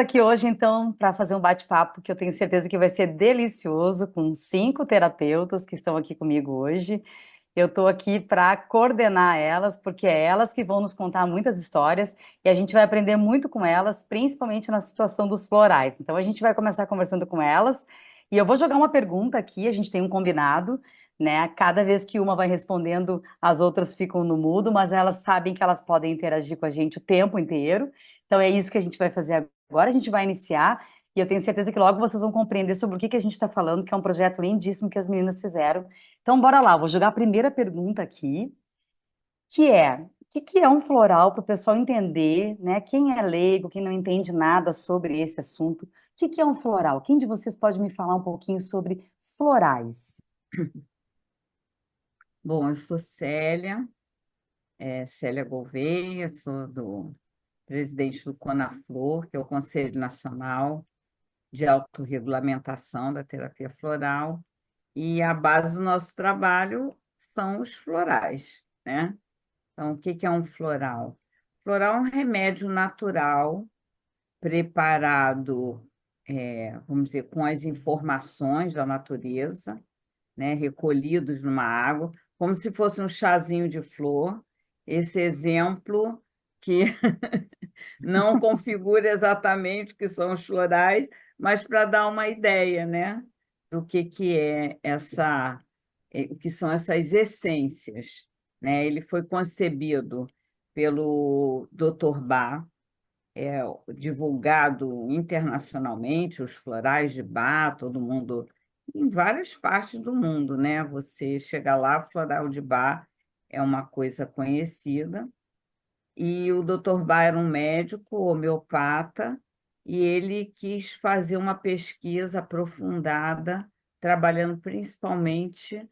aqui hoje, então, para fazer um bate-papo que eu tenho certeza que vai ser delicioso, com 5 terapeutas que estão aqui comigo hoje. Eu estou aqui para coordenar elas, porque é elas que vão nos contar muitas histórias e a gente vai aprender muito com elas, principalmente na situação dos florais. Então, a gente vai começar conversando com elas e eu vou jogar uma pergunta aqui, a gente tem um combinado, né? Cada vez que uma vai respondendo, as outras ficam no mudo, mas elas sabem que elas podem interagir com a gente o tempo inteiro. Então, é isso que a gente vai fazer agora. A gente vai iniciar e eu tenho certeza que logo vocês vão compreender sobre o que que a gente está falando, que é um projeto lindíssimo que as meninas fizeram. Então, bora lá, vou jogar a primeira pergunta aqui, que é: o que que é um floral para o pessoal entender, né? Quem é leigo, quem não entende nada sobre esse assunto, o que que é um floral? Quem de vocês pode me falar um pouquinho sobre florais? Bom, eu sou Célia, Célia Gouveia, sou presidente do CONAFLOR, que é o Conselho Nacional de Autorregulamentação da Terapia Floral, e a base do nosso trabalho são os florais, né? Então, o que que é um floral? Floral é um remédio natural preparado, vamos dizer, com as informações da natureza, né, recolhidos numa água, como se fosse um chazinho de flor. Esse exemplo que não configura exatamente o que são os florais, mas para dar uma ideia, né, do que é o que são essas essências, né? Ele foi concebido pelo Dr. Bach, divulgado internacionalmente, os florais de Bach, todo mundo, em várias partes do mundo, né? Você chega lá, floral de Bach é uma coisa conhecida. E o Dr. Bach era um médico homeopata e ele quis fazer uma pesquisa aprofundada, trabalhando principalmente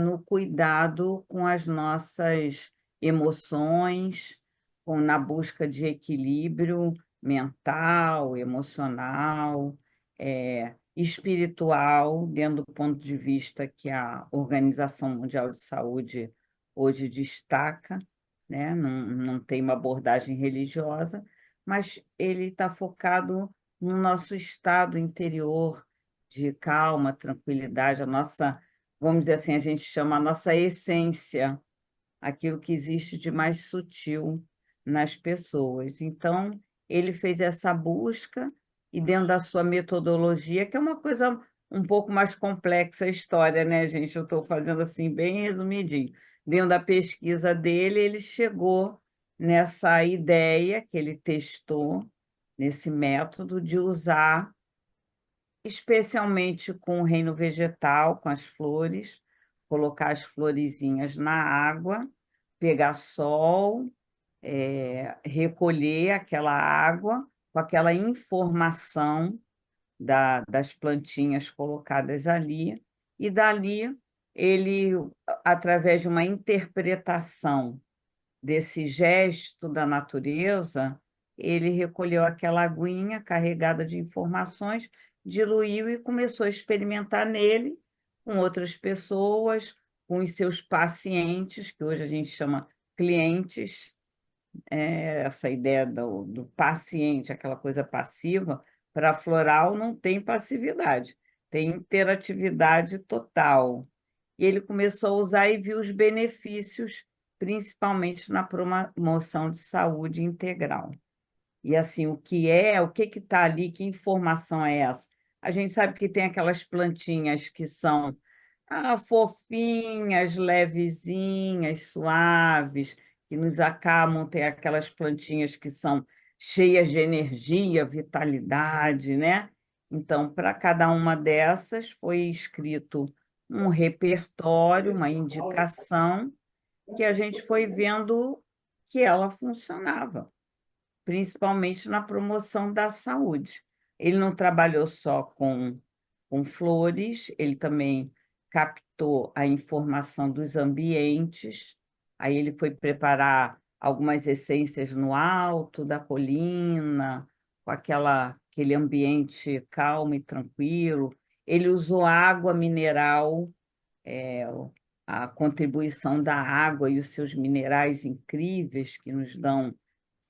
no cuidado com as nossas emoções, na busca de equilíbrio mental, emocional, espiritual, dentro do ponto de vista que a Organização Mundial de Saúde hoje destaca, né? Não tem uma abordagem religiosa, mas ele está focado no nosso estado interior de calma, tranquilidade, vamos dizer assim, a gente chama a nossa essência, aquilo que existe de mais sutil nas pessoas. Então, ele fez essa busca e dentro da sua metodologia, que é uma coisa um pouco mais complexa a história, né, gente? Eu estou fazendo assim bem resumidinho. Dentro da pesquisa dele, ele chegou nessa ideia que ele testou, nesse método de usar, especialmente com o reino vegetal, com as flores, colocar as florezinhas na água, pegar sol, recolher aquela água com aquela informação das plantinhas colocadas ali, e dali ele, através de uma interpretação desse gesto da natureza, ele recolheu aquela aguinha carregada de informações, diluiu e começou a experimentar nele com outras pessoas, com os seus pacientes, que hoje a gente chama clientes, essa ideia do paciente, aquela coisa passiva. Para floral não tem passividade, tem interatividade total. E ele começou a usar e viu os benefícios, principalmente na promoção de saúde integral. E assim, o que está ali, que informação é essa? A gente sabe que tem aquelas plantinhas que são fofinhas, levezinhas, suaves, que nos acalmam, tem aquelas plantinhas que são cheias de energia, vitalidade, né? Então, para cada uma dessas foi escrito um repertório, uma indicação, que a gente foi vendo que ela funcionava, principalmente na promoção da saúde. Ele não trabalhou só com flores, ele também captou a informação dos ambientes, aí ele foi preparar algumas essências no alto da colina, com aquele ambiente calmo e tranquilo. Ele usou água mineral, é, a contribuição da água e os seus minerais incríveis que nos dão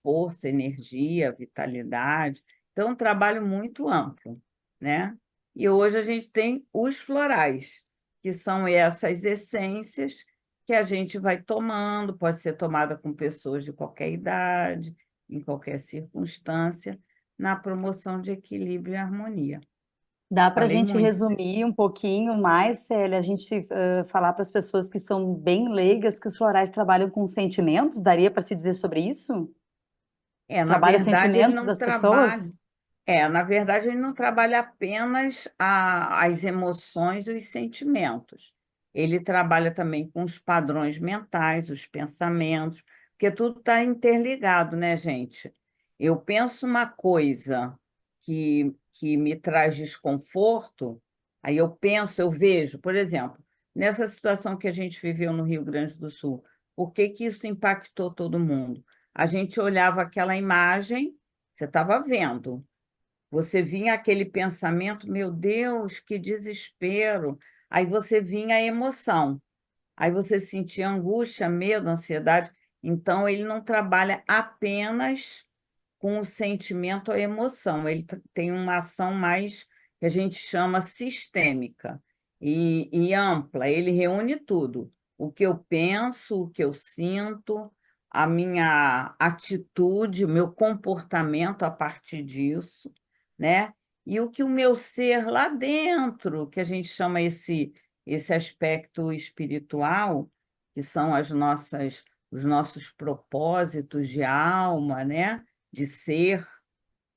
força, energia, vitalidade. Então, é um trabalho muito amplo, né? E hoje a gente tem os florais, que são essas essências que a gente vai tomando, pode ser tomada com pessoas de qualquer idade, em qualquer circunstância, na promoção de equilíbrio e harmonia. Dá para a Falei gente muito. resumir um pouquinho mais, Célia, a gente falar para as pessoas que são bem leigas que os florais trabalham com sentimentos? Daria para se dizer sobre isso? Na Trabalha verdade, ele sentimentos não das trabalha. pessoas? Na verdade, ele não trabalha apenas as emoções e os sentimentos. Ele trabalha também com os padrões mentais, os pensamentos, porque tudo está interligado, né, gente? Eu penso uma coisa que me traz desconforto, aí eu penso, eu vejo, por exemplo, nessa situação que a gente viveu no Rio Grande do Sul, por que que isso impactou todo mundo? A gente olhava aquela imagem, você estava vendo. Você vinha aquele pensamento, meu Deus, que desespero. Aí você vinha a emoção. Aí você sentia angústia, medo, ansiedade. Então, ele não trabalha apenas com o sentimento ou a emoção. Ele tem uma ação mais que a gente chama sistêmica e ampla. Ele reúne tudo. O que eu penso, o que eu sinto, a minha atitude, o meu comportamento a partir disso, né? E o que o meu ser lá dentro, que a gente chama esse aspecto espiritual, que são os nossos propósitos de alma, né? De ser,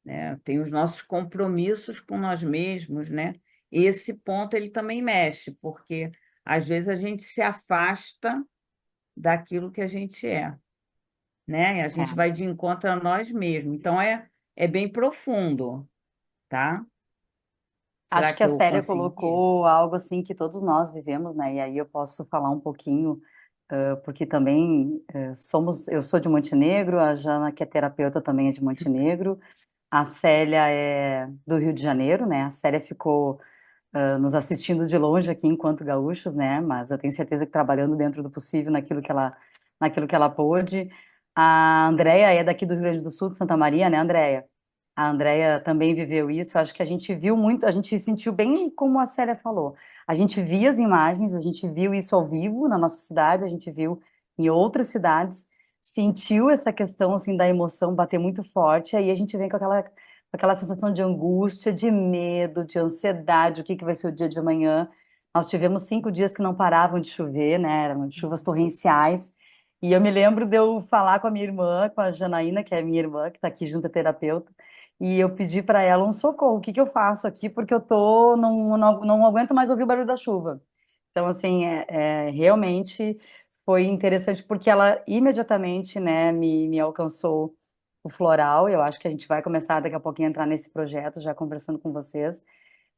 né? Tem os nossos compromissos com nós mesmos, né? Esse ponto ele também mexe, porque às vezes a gente se afasta daquilo que a gente é, né? E a gente É. vai de encontro a nós mesmos. Então é bem profundo, tá? Será Acho que que a eu Célia consegui? colocou algo assim que todos nós vivemos, né? E aí eu posso falar um pouquinho, porque também eu sou de Montenegro, a Jana, que é terapeuta, também é de Montenegro, a Célia é do Rio de Janeiro, né? A Célia ficou nos assistindo de longe aqui enquanto gaúchos, né? Mas eu tenho certeza que trabalhando dentro do possível naquilo que ela pôde. A Andrea é daqui do Rio Grande do Sul, de Santa Maria, né, Andrea? A Andrea também viveu isso. Eu acho que a gente viu muito, a gente sentiu bem como a Célia falou. A gente via as imagens, a gente viu isso ao vivo na nossa cidade, a gente viu em outras cidades, sentiu essa questão assim da emoção bater muito forte, aí a gente vem com aquela sensação de angústia, de medo, de ansiedade, o que que vai ser o dia de amanhã. Nós tivemos 5 dias que não paravam de chover, né? Eram chuvas torrenciais. E eu me lembro de eu falar com a minha irmã, com a Janaína, que é minha irmã, que está aqui junto, é terapeuta, e eu pedi para ela um socorro. O que que eu faço aqui? Porque eu não aguento mais ouvir o barulho da chuva. Então, assim, realmente foi interessante porque ela imediatamente, né, me alcançou o floral. Eu acho que a gente vai começar daqui a pouquinho a entrar nesse projeto, já conversando com vocês.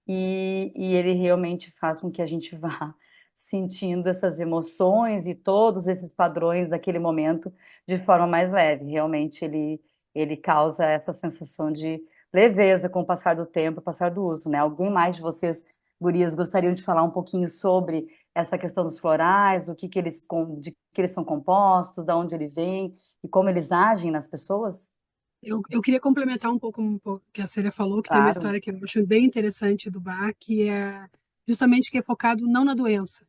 E ele realmente faz com que a gente vá sentindo essas emoções e todos esses padrões daquele momento de forma mais leve. Realmente ele causa essa sensação de leveza com o passar do tempo, o passar do uso, né? Alguém mais de vocês, gurias, gostariam de falar um pouquinho sobre essa questão dos florais, o que que de que eles são compostos, de onde ele vem e como eles agem nas pessoas? Eu queria complementar um pouco o que a Célia falou, que tem uma Claro, história que eu acho bem interessante do bar, que é justamente que é focado não na doença,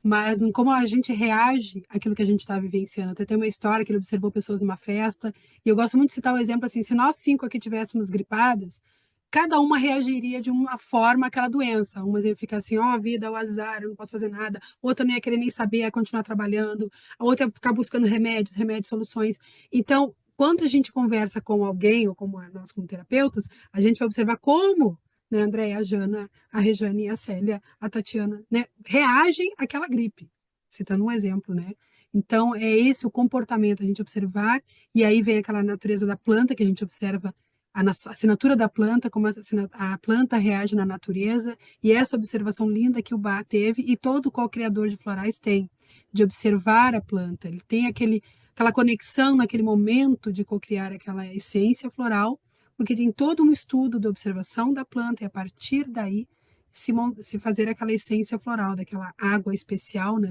mas em como a gente reage àquilo que a gente está vivenciando. Até tem uma história que ele observou pessoas numa festa, e eu gosto muito de citar o exemplo assim, se nós cinco aqui tivéssemos gripadas, cada uma reagiria de uma forma àquela doença. Umas iam ficar assim, ó, oh, vida, o azar, eu não posso fazer nada. Outra não ia querer nem saber, ia continuar trabalhando. A outra ia ficar buscando remédios, soluções. Então, quando a gente conversa com alguém, ou como nós como terapeutas, a gente vai observar como, né, a Andréia, a Jana, a Rejane, a Célia, a Tatiana, né, reagem àquela gripe, citando um exemplo, né? Então, é esse o comportamento, a gente observar, e aí vem aquela natureza da planta que a gente observa a assinatura da planta, como a planta reage na natureza, e essa observação linda que o Bach teve e todo co-criador de florais tem, de observar a planta. Ele tem aquela conexão naquele momento de co-criar aquela essência floral, porque tem todo um estudo de observação da planta e a partir daí se fazer aquela essência floral, daquela água especial, né,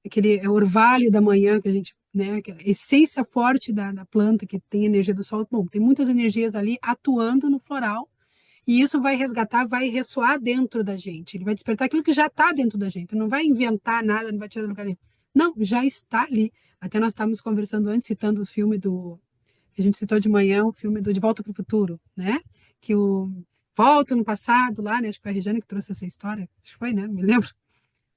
aquele orvalho da manhã que a gente né? Aquela essência forte da planta, que tem energia do sol. Bom, tem muitas energias ali atuando no floral, e isso vai resgatar, vai ressoar dentro da gente. Ele vai despertar aquilo que já está dentro da gente. Ele não vai inventar nada, não vai tirar do lugar nenhum. Não, já está ali. Até nós estávamos conversando antes, citando os filmes do. A gente citou de manhã o filme do De Volta para o Futuro, né? Que o volta no passado lá, né? Acho que foi a Regiane que trouxe essa história. Acho que foi, né? Não me lembro.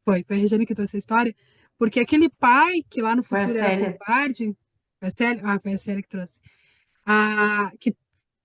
Foi a Regiane que trouxe a história. Porque aquele pai que lá no Foi a futuro era Célia. covarde. Foi a Célia? Ah, foi a Célia que trouxe. Que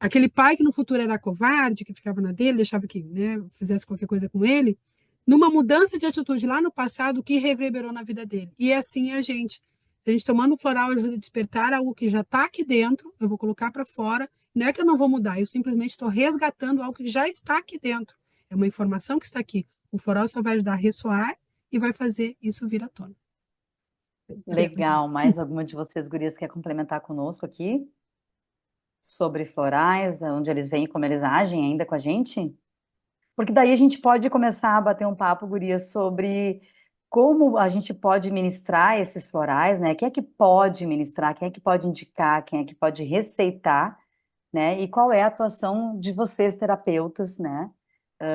aquele pai que no futuro era covarde, que ficava na dele, deixava que, né, fizesse qualquer coisa com ele, numa mudança de atitude lá no passado, que reverberou na vida dele. E assim é a gente. A gente tomando o floral ajuda a despertar algo que já está aqui dentro, eu vou colocar para fora. Não é que eu não vou mudar, eu simplesmente estou resgatando algo que já está aqui dentro. É uma informação que está aqui. O floral só vai ajudar a ressoar e vai fazer isso vir à tona. Legal. Mais alguma de vocês, gurias, quer complementar conosco aqui sobre florais, onde eles vêm e como eles agem ainda com a gente? Porque daí a gente pode começar a bater um papo, gurias, sobre como a gente pode ministrar esses florais, né? Quem é que pode ministrar, quem é que pode indicar, quem é que pode receitar, né? E qual é a atuação de vocês, terapeutas, né?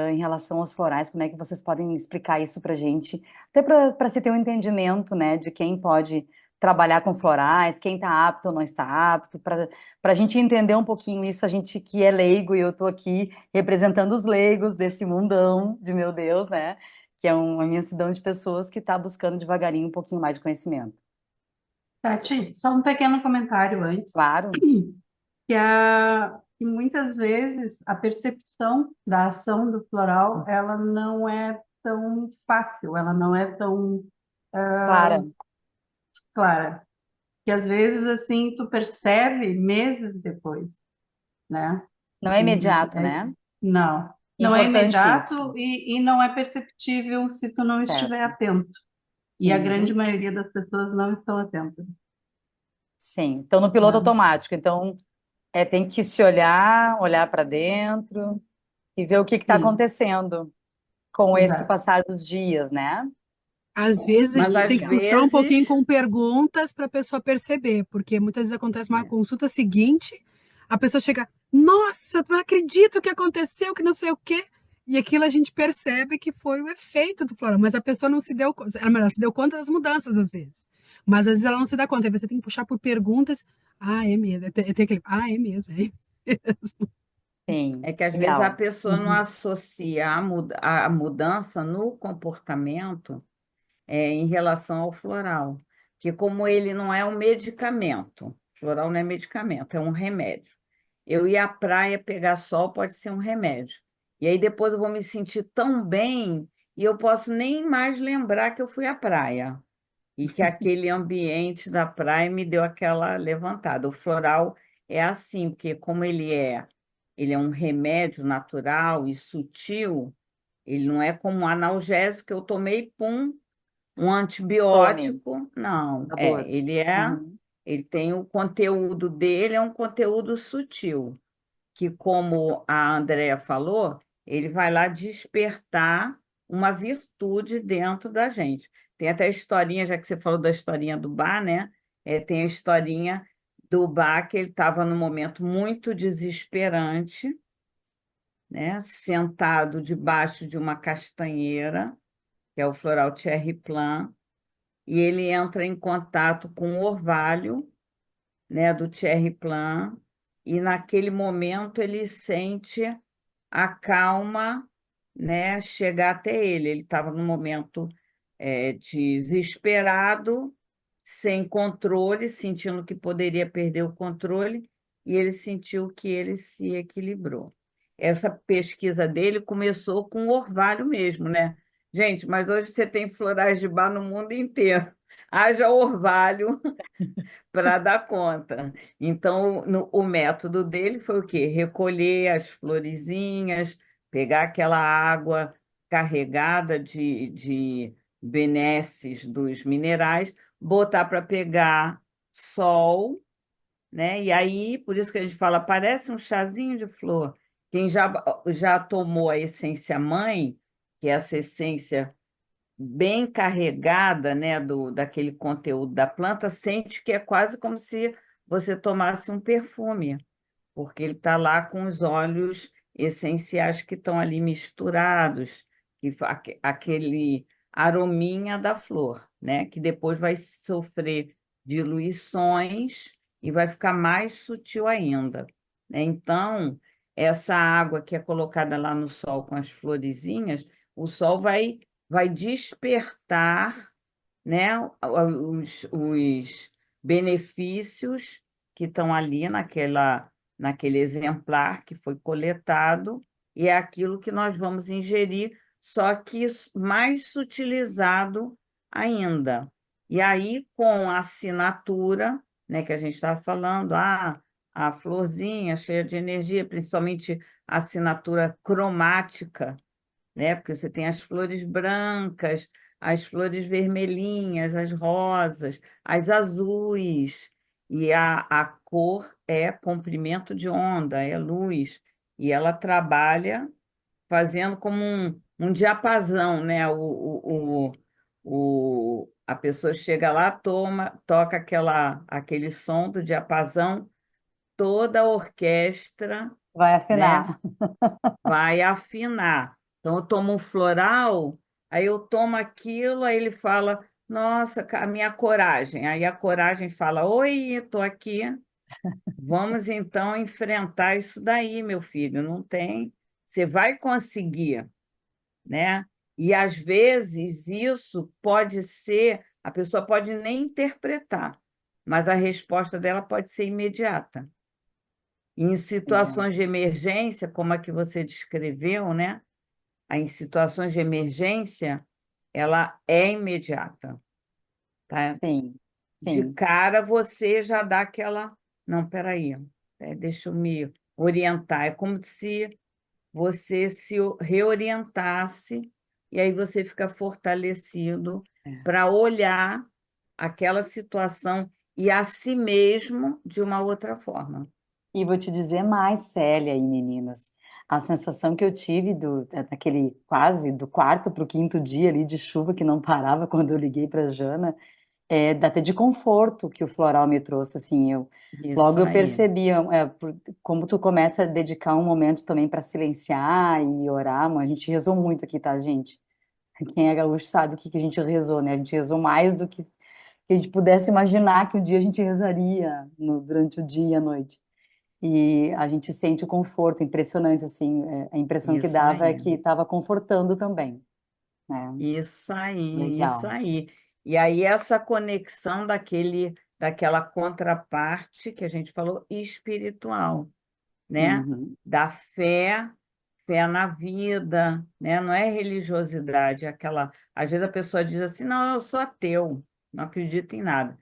Em relação aos florais, como é que vocês podem explicar isso pra gente? Até para se ter um entendimento, né, de quem pode trabalhar com florais, quem está apto ou não está apto, para a gente entender um pouquinho isso, a gente que é leigo, e eu estou aqui representando os leigos desse mundão de meu Deus, né? Que é uma imensidão de pessoas que está buscando devagarinho um pouquinho mais de conhecimento. Tati, só um pequeno comentário antes, Claro, que muitas vezes a percepção da ação do floral, ela não é tão fácil, ela não é tão Clara, clara, que às vezes assim tu percebe meses depois, né? não é E imediato, né? não, não é Importante isso, imediato e não é perceptível se tu não estiver certo. atento. E a grande Uhum. maioria das pessoas não estão atentas, Sim, então no piloto né? automático, então tem que se olhar, olhar para dentro e ver o que está Sim, acontecendo com esse exato. passar dos dias, né? Às vezes a Mas gente às tem que puxar um pouquinho vezes, com perguntas para a pessoa perceber, porque muitas vezes acontece uma é, consulta seguinte, a pessoa chega, nossa, tu não acredito que aconteceu, que não sei o quê. E aquilo a gente percebe que foi o efeito do floral, mas a pessoa não se deu conta, ela se deu conta das mudanças às vezes. Mas às vezes ela não se dá conta, aí você tem que puxar por perguntas. Ah, é mesmo. Tem aquele, ah, é mesmo, é mesmo. Sim, é que às vezes a legal. pessoa não Uhum. associa a mudança no comportamento em relação ao floral, que como ele não é um medicamento, floral não é medicamento, é um remédio. Eu ir à praia pegar sol pode ser um remédio. E aí depois eu vou me sentir tão bem e eu posso nem mais lembrar que eu fui à praia e que aquele ambiente da praia me deu aquela levantada. O floral é assim, porque como ele é um remédio natural e sutil, ele não é como um analgésico que eu tomei, pum, um Tome, antibiótico, não, a dor. Uhum. ele tem o conteúdo dele, é um conteúdo sutil, que como a Andrea falou, ele vai lá despertar uma virtude dentro da gente. Tem até a historinha, já que você falou da historinha do bar, né? Tem a historinha do bar que ele estava num momento muito desesperante, né? Sentado debaixo de uma castanheira, que é o floral Cherry Plum, e ele entra em contato com o orvalho, né, do Cherry Plum, e naquele momento ele sente a calma, né, chegar até ele. Ele estava num momento desesperado, sem controle, sentindo que poderia perder o controle, e ele sentiu que ele se equilibrou. Essa pesquisa dele começou com o orvalho mesmo, né? Gente, mas hoje você tem florais de bar no mundo inteiro. Haja orvalho para dar conta. Então, o método dele foi o quê? Recolher as florezinhas, pegar aquela água carregada de benesses dos minerais, botar para pegar sol, né? E aí, por isso que a gente fala, parece um chazinho de flor. Quem já tomou a essência mãe, que é essa essência bem carregada, né, daquele conteúdo da planta, sente que é quase como se você tomasse um perfume, porque ele está lá com os óleos essenciais que estão ali misturados, aquele arominha da flor, né, que depois vai sofrer diluições e vai ficar mais sutil ainda, né? Então, essa água que é colocada lá no sol com as florezinhas, o sol vai despertar, né, os benefícios que estão ali naquele exemplar que foi coletado, e é aquilo que nós vamos ingerir, só que mais sutilizado ainda. E aí, com a assinatura, né, que a gente estava falando, a florzinha cheia de energia, principalmente a assinatura cromática, né? Porque você tem as flores brancas, as flores vermelhinhas, as rosas, as azuis, e a cor é comprimento de onda, é luz, e ela trabalha fazendo como um diapasão, né? A pessoa chega lá, toca aquele som do diapasão, toda a orquestra, Vai né, afinar. vai afinar. Então, eu tomo um floral, aí eu tomo aquilo, aí ele fala, nossa, a minha coragem. Aí a coragem fala, oi, estou aqui. Vamos então enfrentar isso daí, meu filho. Não tem. Você vai conseguir, né? E às vezes isso pode ser, a pessoa pode nem interpretar, mas a resposta dela pode ser imediata. Em Legal. situações de emergência, como a que você descreveu, né? Em situações de emergência, ela é imediata, tá? Sim, De sim. cara você já dá aquela, não, peraí, deixa eu me orientar. É como se você se reorientasse e aí você fica fortalecido É. para olhar aquela situação e a si mesmo de uma outra forma. E vou te dizer mais, Célia e meninas, a sensação que eu tive daquele quase do quarto para o quinto dia ali de chuva que não parava quando eu liguei para a Jana, até de conforto que o floral me trouxe, assim, logo Isso eu aí, percebi, como tu começa a dedicar um momento também para silenciar e orar, a gente rezou muito aqui, tá, gente? Quem é gaúcho sabe o que que a gente rezou, né? A gente rezou mais do que a gente pudesse imaginar que um dia a gente rezaria durante o dia e a noite. E a gente sente o conforto, impressionante, assim, a impressão que isso dava é aí. que estava confortando também, né? Isso aí, isso Legal. aí. E aí essa conexão daquela contraparte que a gente falou espiritual, né? Uhum. Da fé, fé na vida, né? Não é religiosidade, é aquela. Às vezes a pessoa diz assim, não, eu sou ateu, não acredito em nada.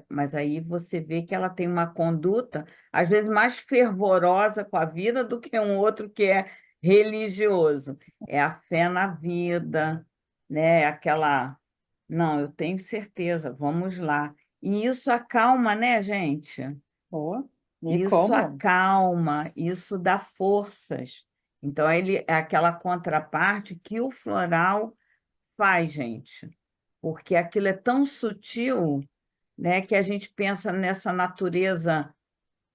Mas aí você vê que ela tem uma conduta, às vezes, mais fervorosa com a vida do que um outro que é religioso. É a fé na vida, né? Aquela, não, eu tenho certeza, vamos lá. E isso acalma, né, gente? Pô, e Isso como? acalma, isso dá forças. Então, ele é aquela contraparte que o floral faz, gente, porque aquilo é tão sutil, né, que a gente pensa nessa natureza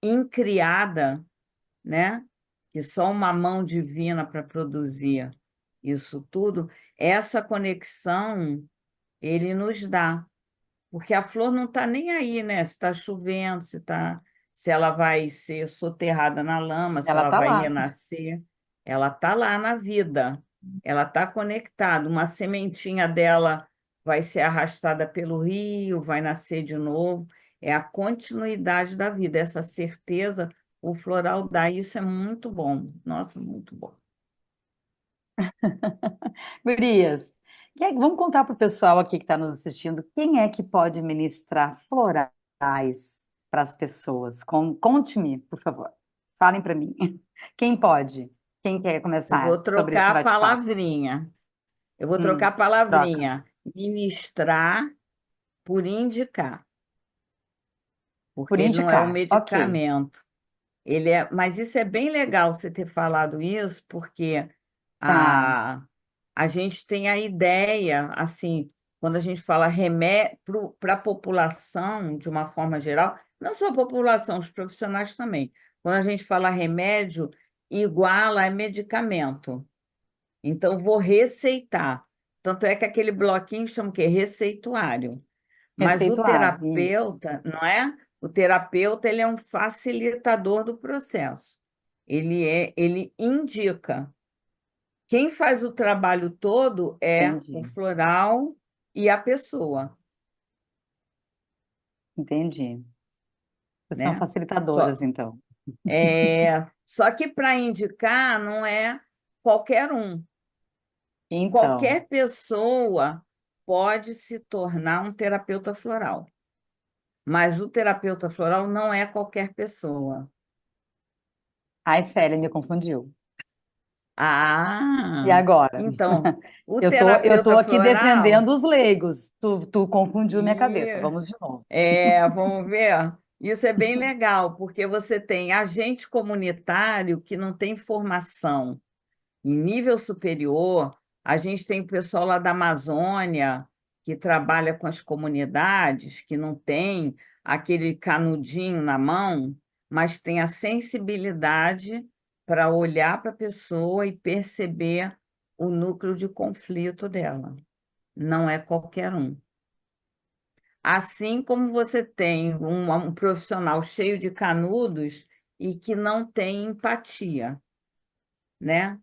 incriada, né, que só uma mão divina para produzir isso tudo, essa conexão ele nos dá. Porque a flor não está nem aí, né? Se está chovendo, se ela vai ser soterrada na lama, se Ela ela tá vai lá. renascer. Ela está lá na vida, ela está conectada. Uma sementinha dela vai ser arrastada pelo rio, vai nascer de novo. É a continuidade da vida, essa certeza o floral dá. Isso é muito bom. Nossa, muito bom. Gurias, vamos contar para o pessoal aqui que está nos assistindo, quem é que pode ministrar florais para as pessoas? Conte-me, por favor. Falem para mim. Quem pode? Quem quer Eu começar vou sobre trocar esse a bate-papo? palavrinha. Eu vou trocar a Troca. palavrinha. Ministrar por indicar, Por porque ele não é um indicar. Ok. medicamento. Ele é, mas isso é bem legal você ter falado isso, porque Tá. a, a gente tem a ideia, assim, quando a gente fala remédio para a população, de uma forma geral, não só a população, os profissionais também. Quando a gente fala remédio, iguala a medicamento. Então, vou receitar. Tanto é que aquele bloquinho chama o quê? Receituário. Mas o Receituário, isso. terapeuta, não é? O terapeuta, ele é um facilitador do processo. Ele indica. Quem faz o trabalho todo é o Entendi, floral e a pessoa, entendi. Vocês são né? Só, facilitadoras, então. só que para indicar não é qualquer um. Então, Qualquer pessoa pode se tornar um terapeuta floral, mas o terapeuta floral não é qualquer pessoa. ai, Célia, me confundiu. E Ah, agora? então, o Eu tô terapeuta aqui floral, defendendo os leigos. Tu confundiu minha e, cabeça. Vamos de novo. vamos ver, isso é bem legal, porque você tem agente comunitário que não tem formação em nível superior, a gente tem o pessoal lá da Amazônia, que trabalha com as comunidades, que não tem aquele canudinho na mão, mas tem a sensibilidade para olhar para a pessoa e perceber o núcleo de conflito dela. Não é qualquer um. Assim como você tem um profissional cheio de canudos e que não tem empatia, né?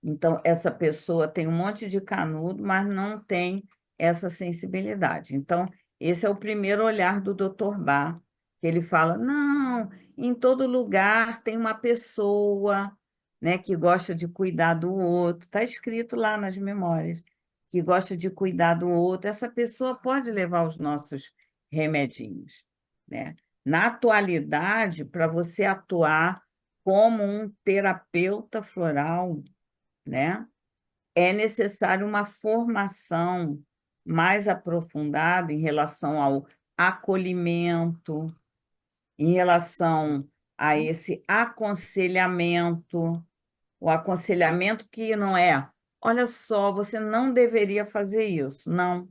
Então, essa pessoa tem um monte de canudo, mas não tem essa sensibilidade. Então, esse é o primeiro olhar do Dr. Bach, que ele fala: não, em todo lugar tem uma pessoa, né, que gosta de cuidar do outro. Está escrito lá nas memórias, que gosta de cuidar do outro. Essa pessoa pode levar os nossos remedinhos, né? Na atualidade, para você atuar como um terapeuta floral, né? É necessário uma formação mais aprofundada em relação ao acolhimento, em relação a esse aconselhamento, o aconselhamento que não é, olha só, você não deveria fazer isso. Não.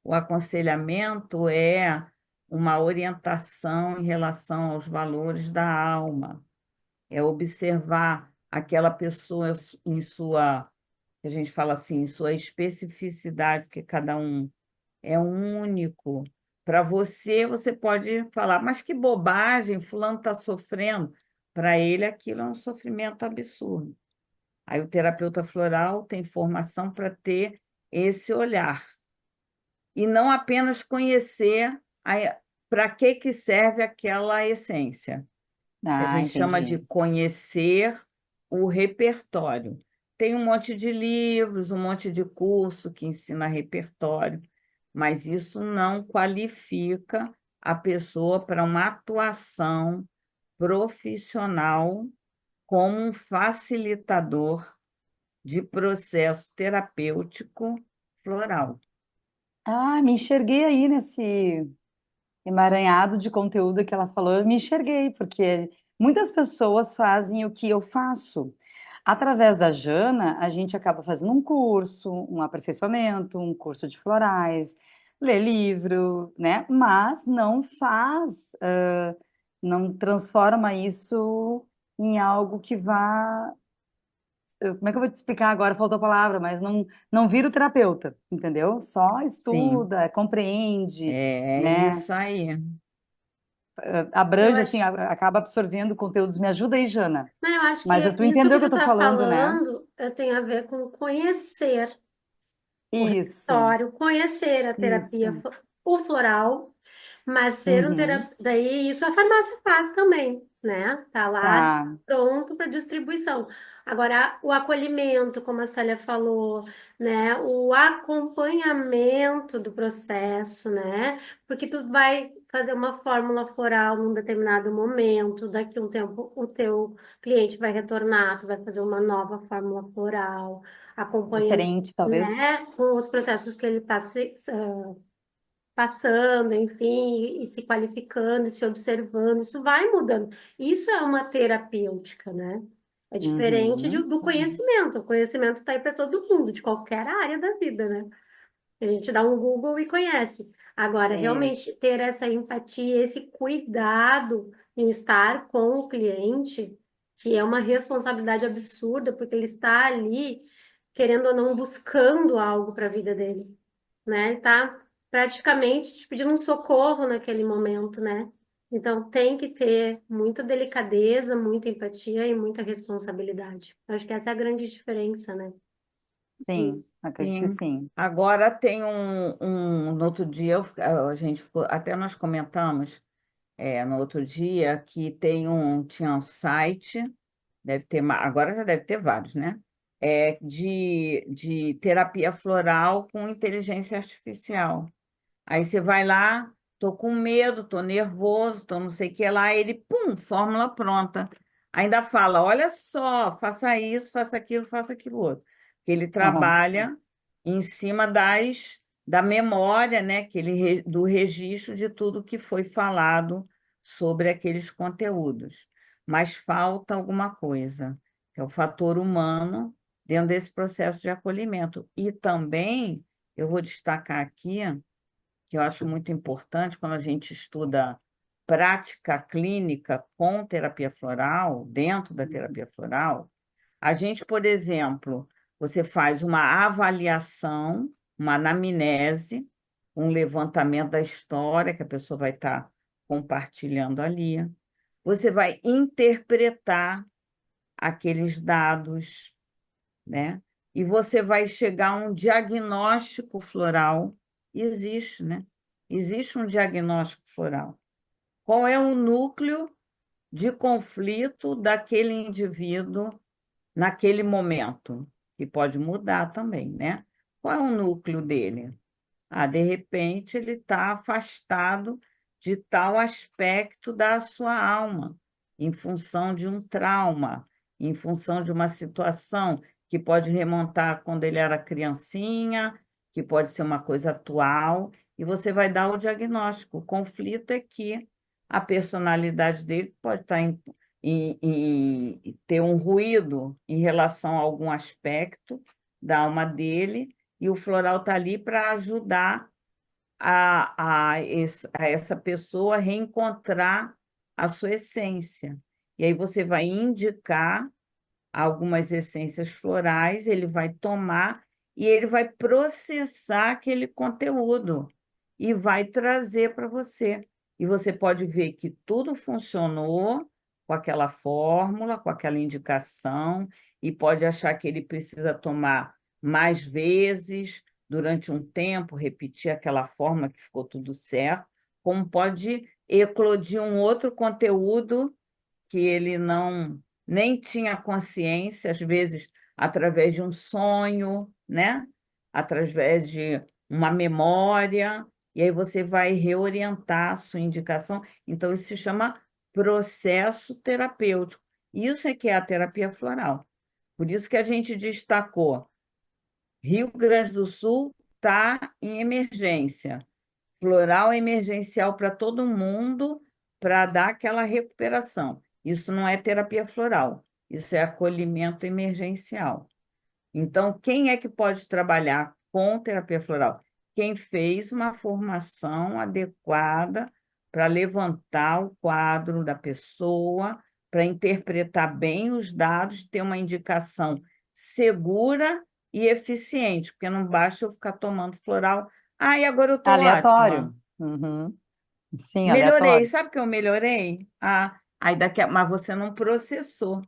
O aconselhamento é uma orientação em relação aos valores da alma, é observar aquela pessoa em sua, que a gente fala assim, em sua especificidade, porque cada um é único. Para você, você pode falar, mas que bobagem, fulano está sofrendo. Para ele, aquilo é um sofrimento absurdo. Aí o terapeuta floral tem formação para ter esse olhar. E não apenas conhecer para que serve aquela essência, que a Ah, gente chama de entendi. conhecer o repertório. Tem um monte de livros, um monte de curso que ensina repertório, mas isso não qualifica a pessoa para uma atuação profissional como um facilitador de processo terapêutico floral. Ah, me enxerguei aí nesse emaranhado de conteúdo que ela falou. Eu me enxerguei, porque muitas pessoas fazem o que eu faço. Através da Jana, a gente acaba fazendo um curso, um aperfeiçoamento, um curso de florais, lê livro, né? Mas não faz, não transforma isso em algo que vá. Como é que eu vou te explicar agora? Faltou a palavra, mas não vira o terapeuta, entendeu? Só Sim, estuda, compreende, é né? isso aí. Eu Abrange, assim, acho, acaba absorvendo conteúdos. Me ajuda aí, Jana. não, eu acho Mas que tu isso entendeu que o que tu eu tô está falando, né? falando tem a ver com conhecer o Isso, repertório, conhecer a terapia, isso. o floral, mas ser um Uhum. terapeuta. Daí isso a farmácia faz também, né? Tá lá Tá. pronto para distribuição. Agora, o acolhimento, como a Célia falou, né? O acompanhamento do processo, né? Porque tu vai fazer uma fórmula floral num determinado momento, daqui a um tempo o teu cliente vai retornar, tu vai fazer uma nova fórmula floral, acompanhando, Diferente, talvez. né, com os processos que ele está passando, enfim, e se qualificando, e se observando, isso vai mudando. Isso é uma terapêutica, né? É diferente Uhum. do conhecimento. O conhecimento está aí para todo mundo, de qualquer área da vida, né? A gente dá um Google e conhece. Agora, Isso. realmente ter essa empatia, esse cuidado em estar com o cliente, que é uma responsabilidade absurda, porque ele está ali, querendo ou não, buscando algo para a vida dele, né? Ele está praticamente te pedindo um socorro naquele momento, né? Então, tem que ter muita delicadeza, muita empatia e muita responsabilidade. Acho que essa é a grande diferença, né? Sim, acredito que Sim. sim. Agora tem no outro dia, a gente até nós comentamos no outro dia que tinha um site, deve ter, agora já deve ter vários, né? De terapia floral com inteligência artificial. Aí você vai lá, tô com medo, tô nervoso, tô não sei o que lá, ele, pum, fórmula pronta. Ainda fala, olha só, faça isso, faça aquilo, faça aquilo outro. Que ele Nossa. trabalha em cima da memória, né, do registro de tudo que foi falado sobre aqueles conteúdos. Mas falta alguma coisa, que é o fator humano dentro desse processo de acolhimento. E também, eu vou destacar aqui, que eu acho muito importante quando a gente estuda prática clínica com terapia floral, dentro da terapia floral, a gente, por exemplo, você faz uma avaliação, uma anamnese, um levantamento da história que a pessoa vai estar compartilhando ali. Você vai interpretar aqueles dados, né? E você vai chegar a um diagnóstico floral. Existe, né? Existe um diagnóstico floral. Qual é o núcleo de conflito daquele indivíduo naquele momento? Que pode mudar também, né? Qual é o núcleo dele? De repente, ele está afastado de tal aspecto da sua alma, em função de um trauma, em função de uma situação que pode remontar quando ele era criancinha, que pode ser uma coisa atual, e você vai dar o diagnóstico. O conflito é que a personalidade dele pode estar ter um ruído em relação a algum aspecto da alma dele, e o floral está ali para ajudar a essa pessoa a reencontrar a sua essência. E aí você vai indicar algumas essências florais, ele vai tomar e ele vai processar aquele conteúdo e vai trazer para você. E você pode ver que tudo funcionou com aquela fórmula, com aquela indicação, e pode achar que ele precisa tomar mais vezes, durante um tempo, repetir aquela fórmula que ficou tudo certo, como pode eclodir um outro conteúdo que ele não nem tinha consciência, às vezes através de um sonho, né? Através de uma memória, e aí você vai reorientar a sua indicação. Então, isso se chama processo terapêutico. Isso é que é a terapia floral. Por isso que a gente destacou, Rio Grande do Sul está em emergência. Floral emergencial para todo mundo, para dar aquela recuperação. Isso não é terapia floral, isso é acolhimento emergencial. Então, quem é que pode trabalhar com terapia floral? Quem fez uma formação adequada para levantar o quadro da pessoa, para interpretar bem os dados, ter uma indicação segura e eficiente, porque não basta eu ficar tomando floral. E agora eu estou Aleatório. ótima. Uhum. Sim, Melhorei. aleatório. Sabe que eu melhorei? Mas você não processou,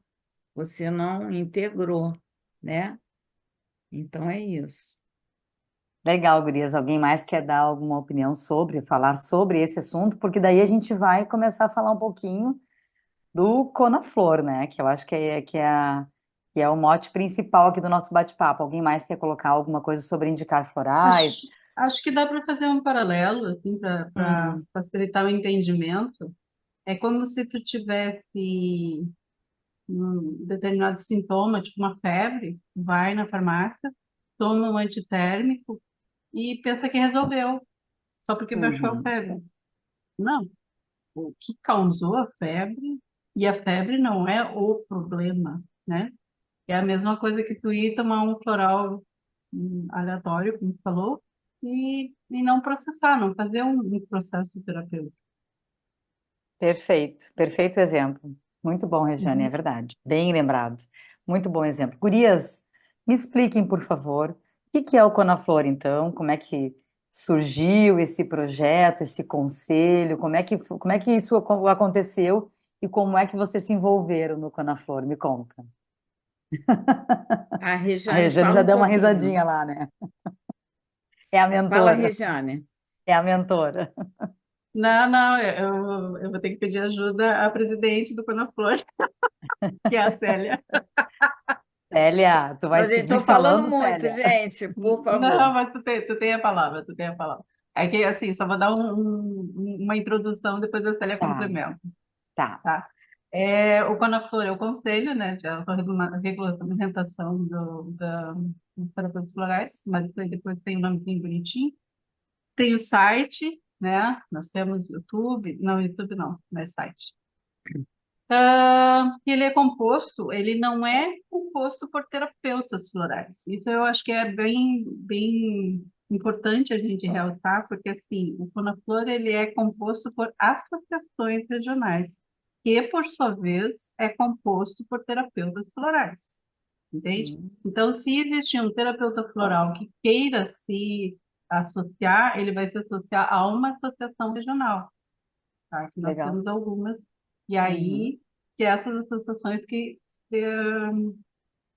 você não integrou, né? Então é isso. Legal, gurias. Alguém mais quer dar alguma opinião sobre, falar sobre esse assunto? Porque daí a gente vai começar a falar um pouquinho do Conaflor, né? Que eu acho que é o mote principal aqui do nosso bate-papo. Alguém mais quer colocar alguma coisa sobre indicar florais? Acho que dá para fazer um paralelo, assim, para Hum, facilitar o entendimento. É como se tu tivesse um determinado sintoma, tipo uma febre, vai na farmácia, toma um antitérmico e pensa que resolveu, só porque baixou a uhum, febre. Não, o que causou a febre, e a febre não é o problema. né? É a mesma coisa que tu ir tomar um floral aleatório, como tu falou, e não processar, não fazer um processo terapêutico. Perfeito, perfeito exemplo. Muito bom, Regiane, é Uhum. verdade. Bem lembrado. Muito bom exemplo. Gurias, me expliquem, por favor, o que que é o Conaflor, então? Como é que surgiu esse projeto, esse conselho? Como é que isso aconteceu e como é que vocês se envolveram no Conaflor? Me conta. A A Regiane Regiane fala já um deu uma pouquinho. risadinha lá, né? É a Fala, mentora, Regiane. é a mentora. Não, não, eu vou ter que pedir ajuda à presidente do Conaflor, que é a Célia. Célia, tu vai Mas eu seguir estou falando falando, muito, Célia? gente, por Não, favor. mas tu tem a palavra, tu tem a palavra. É que, assim, só vou dar uma introdução, depois a Célia Tá, complementa, tá. tá? O CONAFLOR é o conselho, né, de regulamentação dos terapeutas florais, mas depois tem um nomezinho bonitinho. Tem o site, né, nós temos YouTube não, não é site. Ele é composto, ele não é composto por terapeutas florais. Isso eu acho que é bem importante a gente realçar, porque assim, o Conaflor ele é composto por associações regionais, que por sua vez é composto por terapeutas florais, entende? Hum, Então, se existe um terapeuta floral que queira se associar, ele vai se associar a uma associação regional, tá? Que nós legal. temos algumas, e Uhum. aí que essas associações que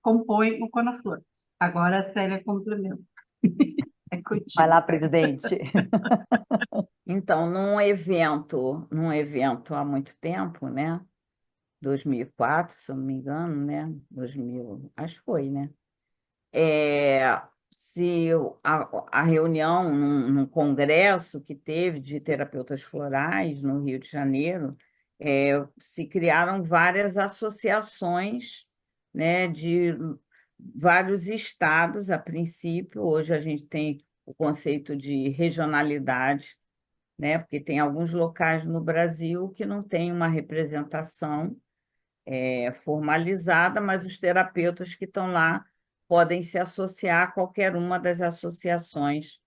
compõem o Conaflor. Agora a Célia complementa. É Vai contigo, lá, Célia. presidente. Então, num evento há muito tempo, né? 2004, se eu não me engano, né? 2000, acho que foi, né? É, se a reunião num congresso que teve de terapeutas florais no Rio de Janeiro, se criaram várias associações, né, de vários estados a princípio. Hoje a gente tem o conceito de regionalidade, né, porque tem alguns locais no Brasil que não tem uma representação formalizada, mas os terapeutas que estão lá podem se associar a qualquer uma das associações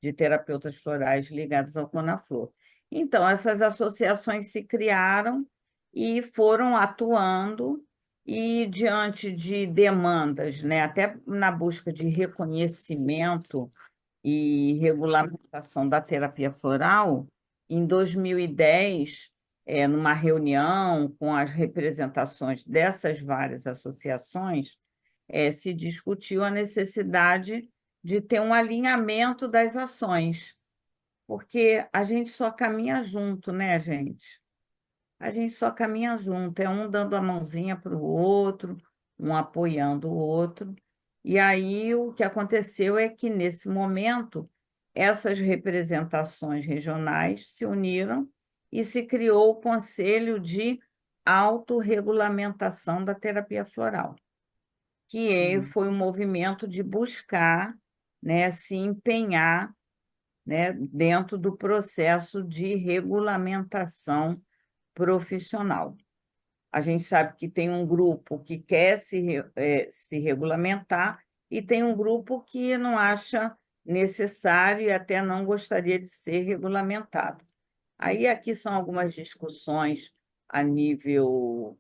de terapeutas florais ligadas ao Conaflor. Então, essas associações se criaram e foram atuando, e diante de demandas, né, até na busca de reconhecimento e regulamentação da terapia floral, em 2010, numa reunião com as representações dessas várias associações, se discutiu a necessidade de ter um alinhamento das ações, porque a gente só caminha junto, né, gente? A gente só caminha junto, é um dando a mãozinha para o outro, um apoiando o outro. E aí o que aconteceu é que, nesse momento, essas representações regionais se uniram e se criou o Conselho de Autorregulamentação da Terapia Floral, Hum, foi um movimento de buscar, né, se empenhar, né, dentro do processo de regulamentação profissional. A gente sabe que tem um grupo que quer se regulamentar e tem um grupo que não acha necessário e até não gostaria de ser regulamentado. Aí aqui são algumas discussões a nível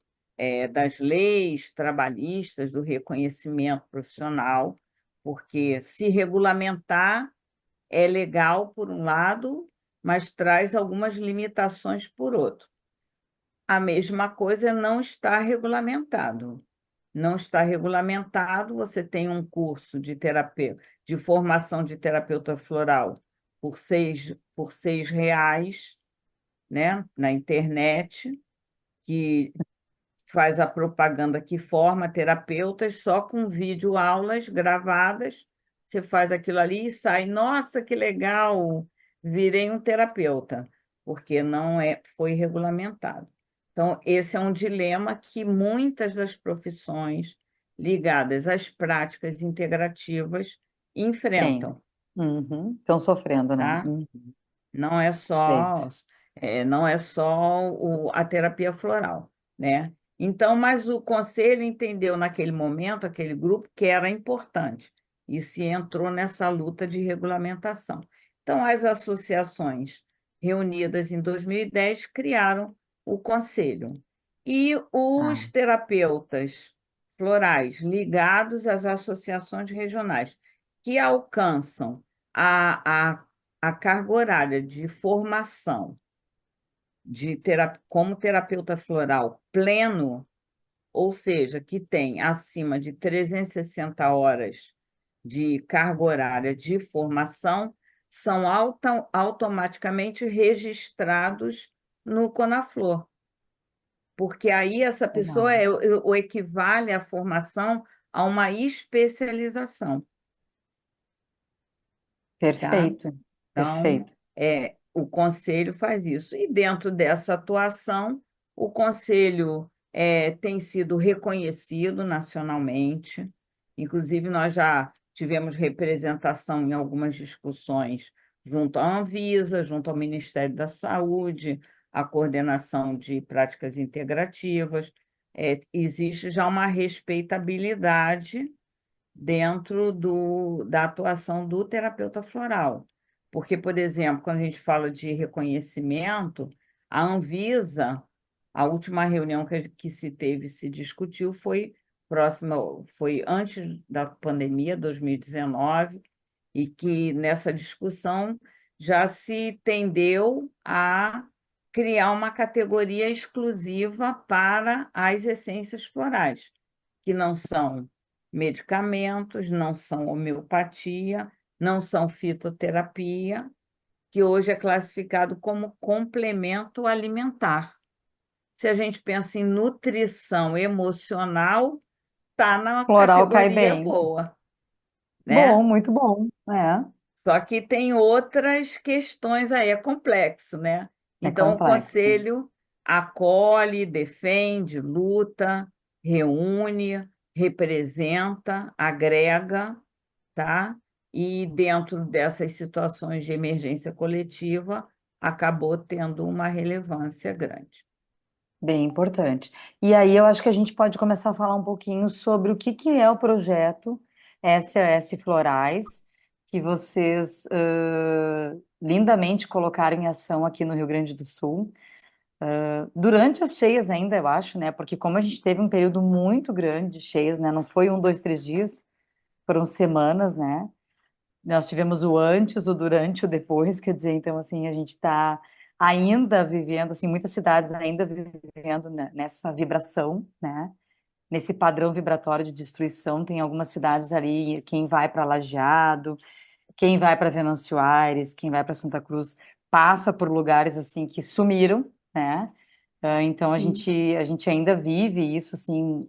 das leis trabalhistas, do reconhecimento profissional, porque se regulamentar é legal por um lado, mas traz algumas limitações por outro. A mesma coisa é não está regulamentado. Não está regulamentado, você tem um curso de de formação de terapeuta floral por R$ 6, né, na internet, que faz a propaganda, que forma terapeutas só com videoaulas gravadas. Você faz aquilo ali e sai, nossa, que legal, virei um terapeuta, porque não foi regulamentado. Então, esse é um dilema que muitas das profissões ligadas às práticas integrativas tem. enfrentam, Uhum. Estão sofrendo, né? tá? Uhum. Não é Perfeito. só, não é só a terapia floral, né? Então, mas o conselho entendeu naquele momento, aquele grupo, que era importante, e se entrou nessa luta de regulamentação. Então, as associações reunidas em 2010 criaram o conselho. E Tá. os terapeutas florais ligados às associações regionais, que alcançam a carga horária de formação como terapeuta floral pleno, ou seja, que tem acima de 360 horas de carga horária de formação, são automaticamente registrados no Conaflor, porque aí essa pessoa Legal. o equivale à formação a uma especialização, tá? Perfeito, Então, perfeito. o conselho faz isso. E dentro dessa atuação, o conselho tem sido reconhecido nacionalmente. Inclusive, nós já tivemos representação em algumas discussões junto à Anvisa, junto ao Ministério da Saúde, à coordenação de práticas integrativas. Existe já uma respeitabilidade dentro da atuação do terapeuta floral. Porque, por exemplo, quando a gente fala de reconhecimento, a Anvisa, a última reunião que se teve, se discutiu, foi antes da pandemia, 2019, e que nessa discussão já se tendeu a criar uma categoria exclusiva para as essências florais, que não são medicamentos, não são homeopatia, não são fitoterapia, que hoje é classificado como complemento alimentar. Se a gente pensa em nutrição emocional, está na Floral cai categoria bem. boa, Bom, né? muito bom. É, Só que tem outras questões aí, é complexo, né? é Então, o complexo. conselho acolhe, defende, luta, reúne, representa, agrega, tá? E dentro dessas situações de emergência coletiva, acabou tendo uma relevância grande. Bem importante. E aí eu acho que a gente pode começar a falar um pouquinho sobre o que que é o projeto SOS Florais, que vocês lindamente colocaram em ação aqui no Rio Grande do Sul. Durante as cheias ainda, eu acho, né? Porque como a gente teve um período muito grande de cheias, né? Não foi um, dois, 3 dias, foram semanas, né? Nós tivemos o antes, o durante, o depois, quer dizer, então, assim, a gente está ainda vivendo, assim, muitas cidades ainda vivendo nessa vibração, né? Nesse padrão vibratório de destruição. Tem algumas cidades ali, quem vai para Lajeado, quem vai para Venâncio Aires, quem vai para Santa Cruz, passa por lugares, assim, que sumiram, né? Então, Sim. a gente ainda vive isso, assim,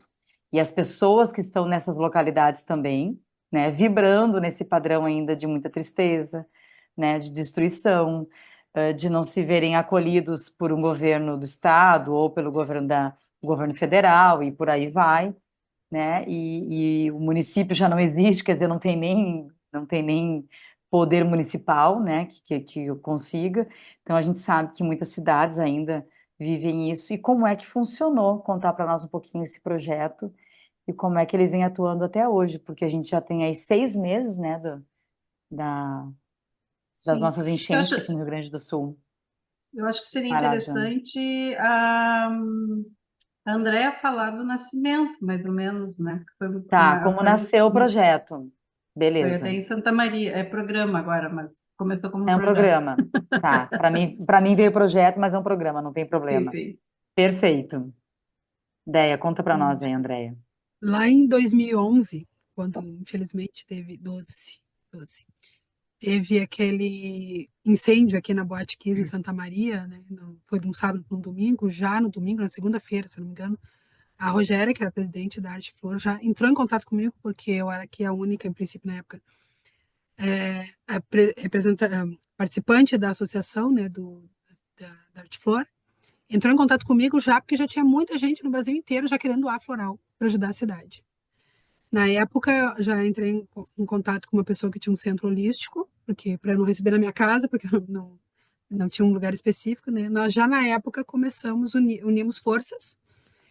e as pessoas que estão nessas localidades também, né, vibrando nesse padrão ainda de muita tristeza, né, de destruição, de não se verem acolhidos por um governo do estado ou pelo governo federal e por aí vai, né, e o município já não existe, quer dizer, não tem nem poder municipal, né, que eu consiga. Então a gente sabe que muitas cidades ainda vivem isso. E como é que funcionou? Contar para nós um pouquinho esse projeto e como é que ele vem atuando até hoje, porque a gente já tem aí 6 meses, né, da, das Sim. nossas Eu acho, enchentes aqui no Rio Grande do Sul. eu acho que seria Vai lá, Jana. interessante a Andrea falar do nascimento, mais ou menos, né? Que Tá, como nasceu o projeto? foi até Beleza. em Santa Maria. É programa agora, mas começou como É um projeto. programa. Tá, para mim veio projeto, mas é um programa, não tem Sim, problema. sim. Perfeito. Ideia, conta para nós aí, Andréia. Lá em 2011, quando infelizmente teve 12, teve aquele incêndio aqui na Boate Kiss em Santa Maria, né? Foi de um sábado para um domingo, já no domingo, na segunda-feira, se não me engano, a Rogéria, que era presidente da Arte Flor, já entrou em contato comigo, porque eu era aqui a única, em princípio, na época, participante da associação, né, da Arte Flor, entrou em contato comigo já, porque já tinha muita gente no Brasil inteiro já querendo doar floral para ajudar a cidade. Na época, já entrei em contato com uma pessoa que tinha um centro holístico, porque para não receber na minha casa, porque eu não tinha um lugar específico, né? Nós já na época começamos, unimos forças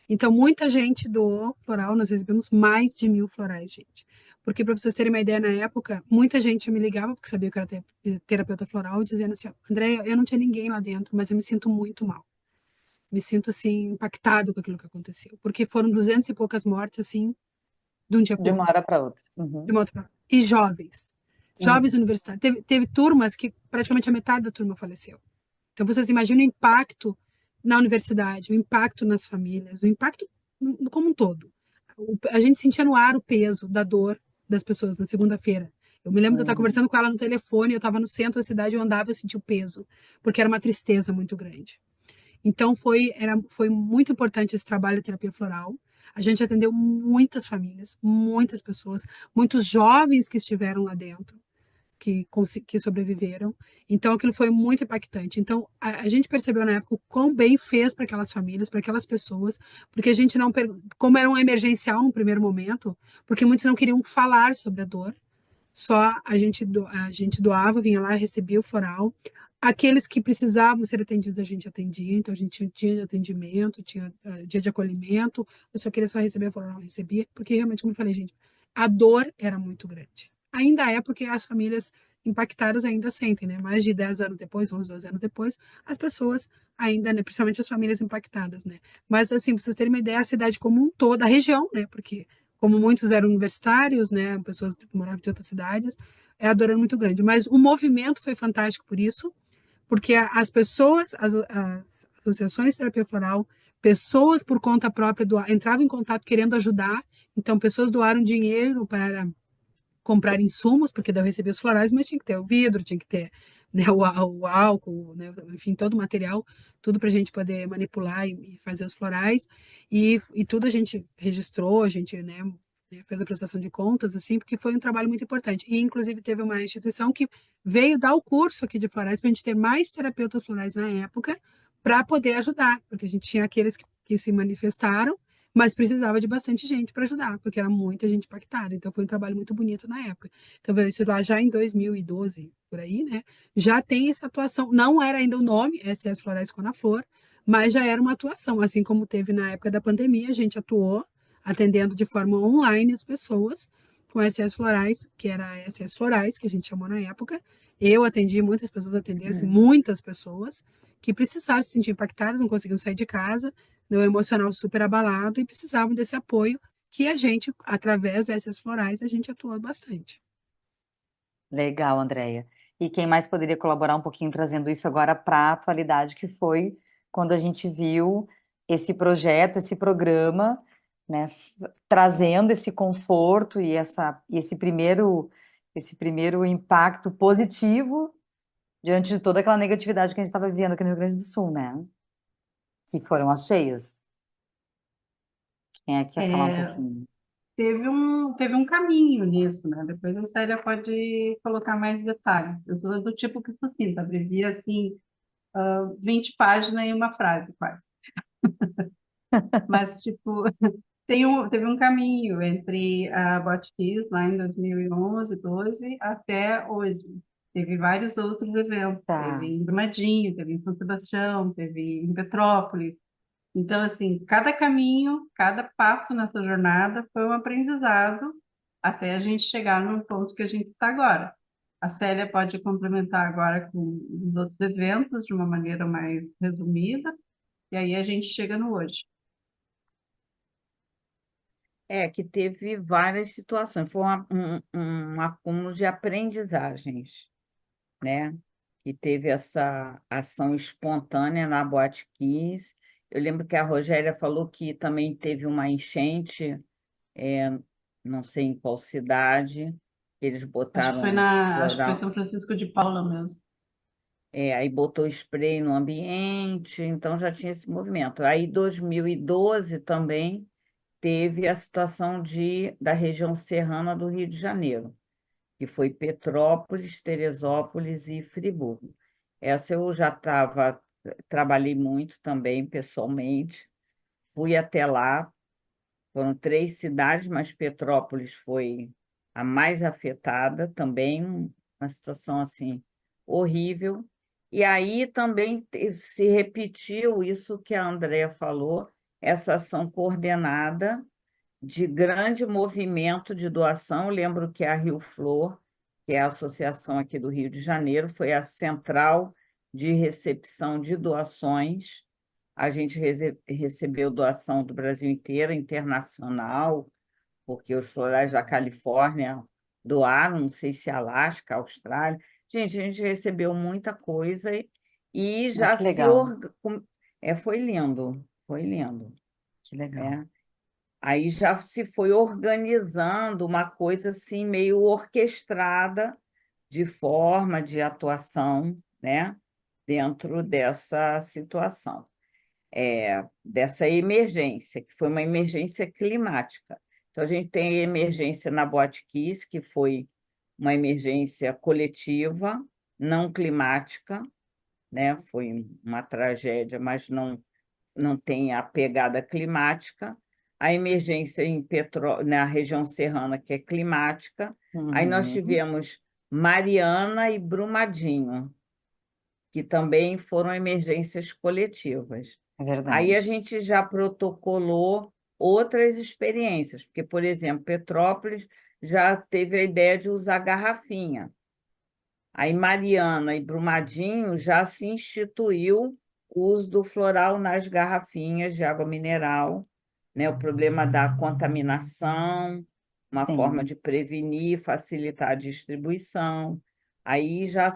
Então, muita gente doou floral, nós recebemos mais de 1.000 florais, gente. Porque, para vocês terem uma ideia, na época, muita gente me ligava, porque sabia que eu era terapeuta floral, dizendo assim: Andréia, eu não tinha ninguém lá dentro, mas eu me sinto muito mal. Me sinto, assim, impactado com aquilo que aconteceu. Porque foram 200 e poucas mortes, assim, de um dia para De o uma outro. hora para outra. De uma outra... E jovens. Jovens Uhum. universitários. Teve turmas que praticamente a metade da turma faleceu. Então, vocês imaginam o impacto na universidade, o impacto nas famílias, o impacto como um todo. A gente sentia no ar o peso da dor das pessoas na segunda-feira. Eu me lembro que eu estava Uhum. conversando com ela no telefone, eu estava no centro da cidade, eu andava, eu sentia o peso, porque era uma tristeza muito grande. Então, foi muito importante esse trabalho de terapia floral. A gente atendeu muitas famílias, muitas pessoas, muitos jovens que estiveram lá dentro que sobreviveram. Então, aquilo foi muito impactante. Então, a gente percebeu na época o quão bem fez para aquelas famílias, para aquelas pessoas, porque a gente não, como era um emergencial no primeiro momento, porque muitos não queriam falar sobre a dor, só a gente doava, vinha lá, recebia o floral. Aqueles que precisavam ser atendidos, a gente atendia, então a gente tinha dia de atendimento, tinha dia de acolhimento, eu só queria só receber o floral, recebia, porque realmente, como eu falei, gente, a dor era muito grande. Ainda é porque as famílias impactadas ainda sentem, né? Mais de 10 anos depois, 11, 12 anos depois, as pessoas ainda, né? Principalmente as famílias impactadas, né? Mas, assim, para vocês terem uma ideia, a cidade como um todo, a região, né? Porque como muitos eram universitários, né, pessoas que moravam de outras cidades, a dor era muito grande. Mas o movimento foi fantástico por isso, porque as pessoas, as associações de terapia floral, pessoas por conta própria entravam em contato querendo ajudar, então pessoas doaram dinheiro para comprar insumos, porque daí eu recebia os florais, mas tinha que ter o vidro, tinha que ter, né, o álcool, né, enfim, todo o material, tudo para a gente poder manipular e fazer os florais, e tudo a gente registrou, a gente, né, fez a prestação de contas, assim, porque foi um trabalho muito importante. E, inclusive, teve uma instituição que veio dar o curso aqui de florais para a gente ter mais terapeutas florais na época, para poder ajudar, porque a gente tinha aqueles que se manifestaram, mas precisava de bastante gente para ajudar, porque era muita gente impactada. Então foi um trabalho muito bonito na época. Então isso lá já em 2012, por aí, né? Já tem essa atuação. Não era ainda o nome, SS Florais Conaflor, mas já era uma atuação, assim como teve na época da pandemia, a gente atuou atendendo de forma online as pessoas com SS Florais, que era SS Florais, que a gente chamou na época. Eu atendi, muitas pessoas atendiam, assim, muitas pessoas que precisavam se sentir impactadas, não conseguiam sair de casa, meu emocional super abalado e precisavam desse apoio que a gente, através dessas florais, a gente atua bastante. Legal, Andréia. E quem mais poderia colaborar um pouquinho trazendo isso agora para a atualidade, que foi quando a gente viu esse projeto, esse programa, né, trazendo esse conforto e esse primeiro impacto positivo diante de toda aquela negatividade que a gente estava vivendo aqui no Rio Grande do Sul, né? Que foram as cheias. Quem é que quer falar um É, pouquinho? teve um caminho nisso, né? Depois a Célia pode colocar mais detalhes. Eu sou do tipo que sucinta, abrevia assim, 20 páginas em uma frase, quase. Mas, tipo, teve um caminho entre a Botkiss, lá em 2011, 12, até hoje. Teve vários outros eventos. Teve Tá. em Brumadinho, teve em São Sebastião, teve em Petrópolis. Então, assim, cada caminho, cada passo nessa jornada foi um aprendizado até a gente chegar no ponto que a gente está agora. A Célia pode complementar agora com os outros eventos de uma maneira mais resumida, e aí a gente chega no hoje. É, que teve várias situações, foi um acúmulo de aprendizagens, né? Que teve essa ação espontânea na Boate Kiss. Eu lembro que a Rogéria falou que também teve uma enchente, é, não sei em qual cidade, eles botaram Acho que foi floral, São Francisco de Paula mesmo. aí botou spray no ambiente, então já tinha esse movimento. Aí, 2012 também teve a situação da região serrana do Rio de Janeiro, que foi Petrópolis, Teresópolis e Friburgo. Essa eu já trabalhei muito também pessoalmente, fui até lá, foram 3 cidades, mas Petrópolis foi a mais afetada, também uma situação assim horrível. E aí também se repetiu isso que a Andrea falou, essa ação coordenada de grande movimento de doação. Eu lembro que a Rio Flor, que é a associação aqui do Rio de Janeiro, foi a central de recepção de doações. A gente recebeu doação do Brasil inteiro, internacional, porque os florais da Califórnia doaram, não sei se Alasca, Austrália. Gente, a gente recebeu muita coisa e Ah, já que legal, foi lindo, foi lindo. que legal. É. Aí já se foi organizando uma coisa assim meio orquestrada de forma de atuação, né, dentro dessa situação, dessa emergência, que foi uma emergência climática. Então, a gente tem a emergência na Boate Kiss, que foi uma emergência coletiva, não climática, né? Foi uma tragédia, mas não tem a pegada climática. A emergência na região serrana, que é climática. Aí nós Uhum, tivemos Mariana e Brumadinho, que também foram emergências coletivas. é Aí a verdade. gente já protocolou outras experiências, porque, por exemplo, Petrópolis já teve a ideia de usar garrafinha. Aí Mariana e Brumadinho já se instituiu o uso do floral nas garrafinhas de água mineral, né? O problema da contaminação, uma forma Sim, de prevenir, facilitar a distribuição. Aí já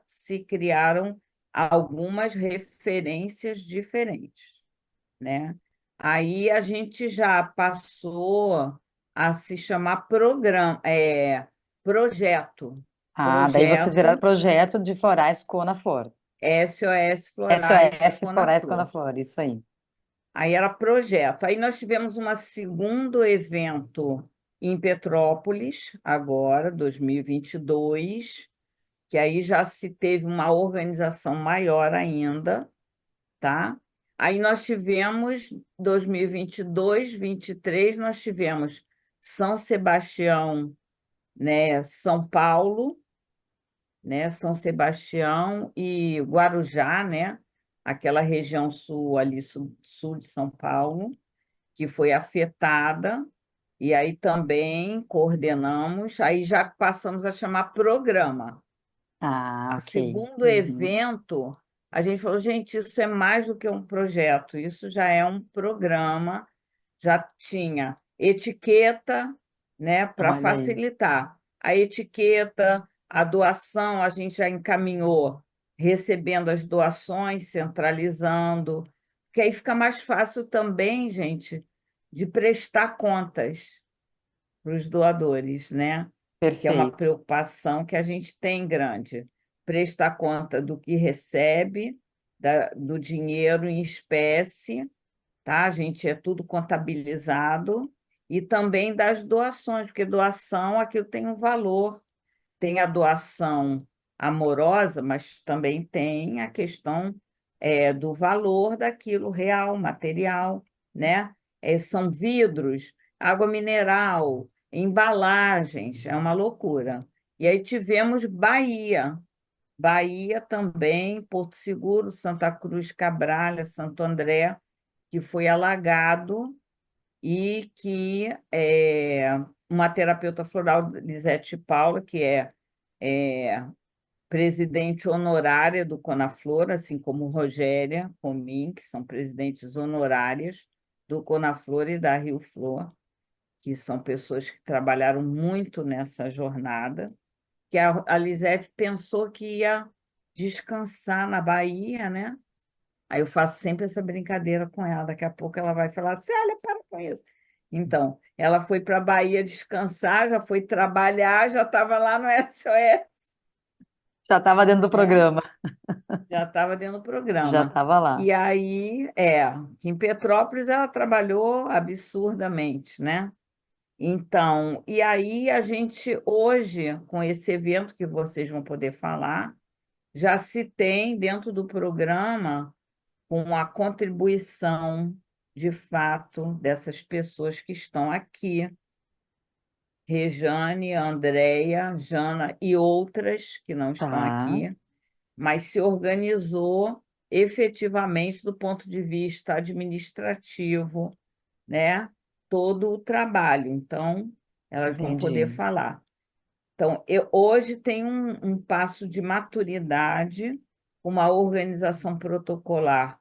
se criaram algumas referências diferentes, né? Aí a gente já passou a se chamar projeto. ah, daí vocês viraram Projeto projeto de florais Conaflor. SOS Florais SOS Florais Conaflor. Conaflor, isso aí. Aí era projeto. Aí nós tivemos um segundo evento em Petrópolis, agora, 2022, que aí já se teve uma organização maior ainda, tá? Aí nós tivemos 2022, 23, nós tivemos São Sebastião, né, São Paulo, né, São Sebastião e Guarujá, né, aquela região sul ali, sul de São Paulo, que foi afetada, e aí também coordenamos, aí já passamos a chamar programa. Ah, O ok. segundo Uhum. evento, a gente falou, gente, isso é mais do que um projeto, isso já é um programa, já tinha etiqueta, né, para Olha aí. facilitar. A etiqueta, a doação, a gente já encaminhou, recebendo as doações, centralizando, que aí fica mais fácil também, gente, de prestar contas para os doadores, né? Que é uma Perfeito. preocupação que a gente tem grande. Prestar conta do que recebe, do dinheiro em espécie, tá? A gente é tudo contabilizado, e também das doações, porque doação, aquilo tem um valor. Tem a doação amorosa, mas também tem a questão do valor daquilo real, material, né? São vidros, água mineral, embalagens, é uma loucura. E aí tivemos Bahia. Bahia também, Porto Seguro, Santa Cruz, Cabralha, Santo André, que foi alagado e que uma terapeuta floral, Lisete Paula, que é presidente honorária do Conaflor, assim como Rogéria Comim, que são presidentes honorárias do Conaflor e da Rio Flor, que são pessoas que trabalharam muito nessa jornada, que a Lisete pensou que ia descansar na Bahia, né? Aí eu faço sempre essa brincadeira com ela. Daqui a pouco ela vai falar, Célia, para com isso. Então, ela foi para a Bahia descansar, já foi trabalhar, já estava lá no SOS, Já estava dentro do né? programa. Já estava dentro do Já programa. estava lá. E aí, que em Petrópolis ela trabalhou absurdamente, né? Então, e aí a gente hoje, com esse evento que vocês vão poder falar, já se tem dentro do programa com a contribuição, de fato, dessas pessoas que estão aqui, Rejane, Andréia, Jana e outras que não estão Tá. aqui, mas se organizou efetivamente do ponto de vista administrativo, né, todo o trabalho. Então, elas vão poder Entendi. falar. Então, eu hoje tenho um passo de maturidade, uma organização protocolar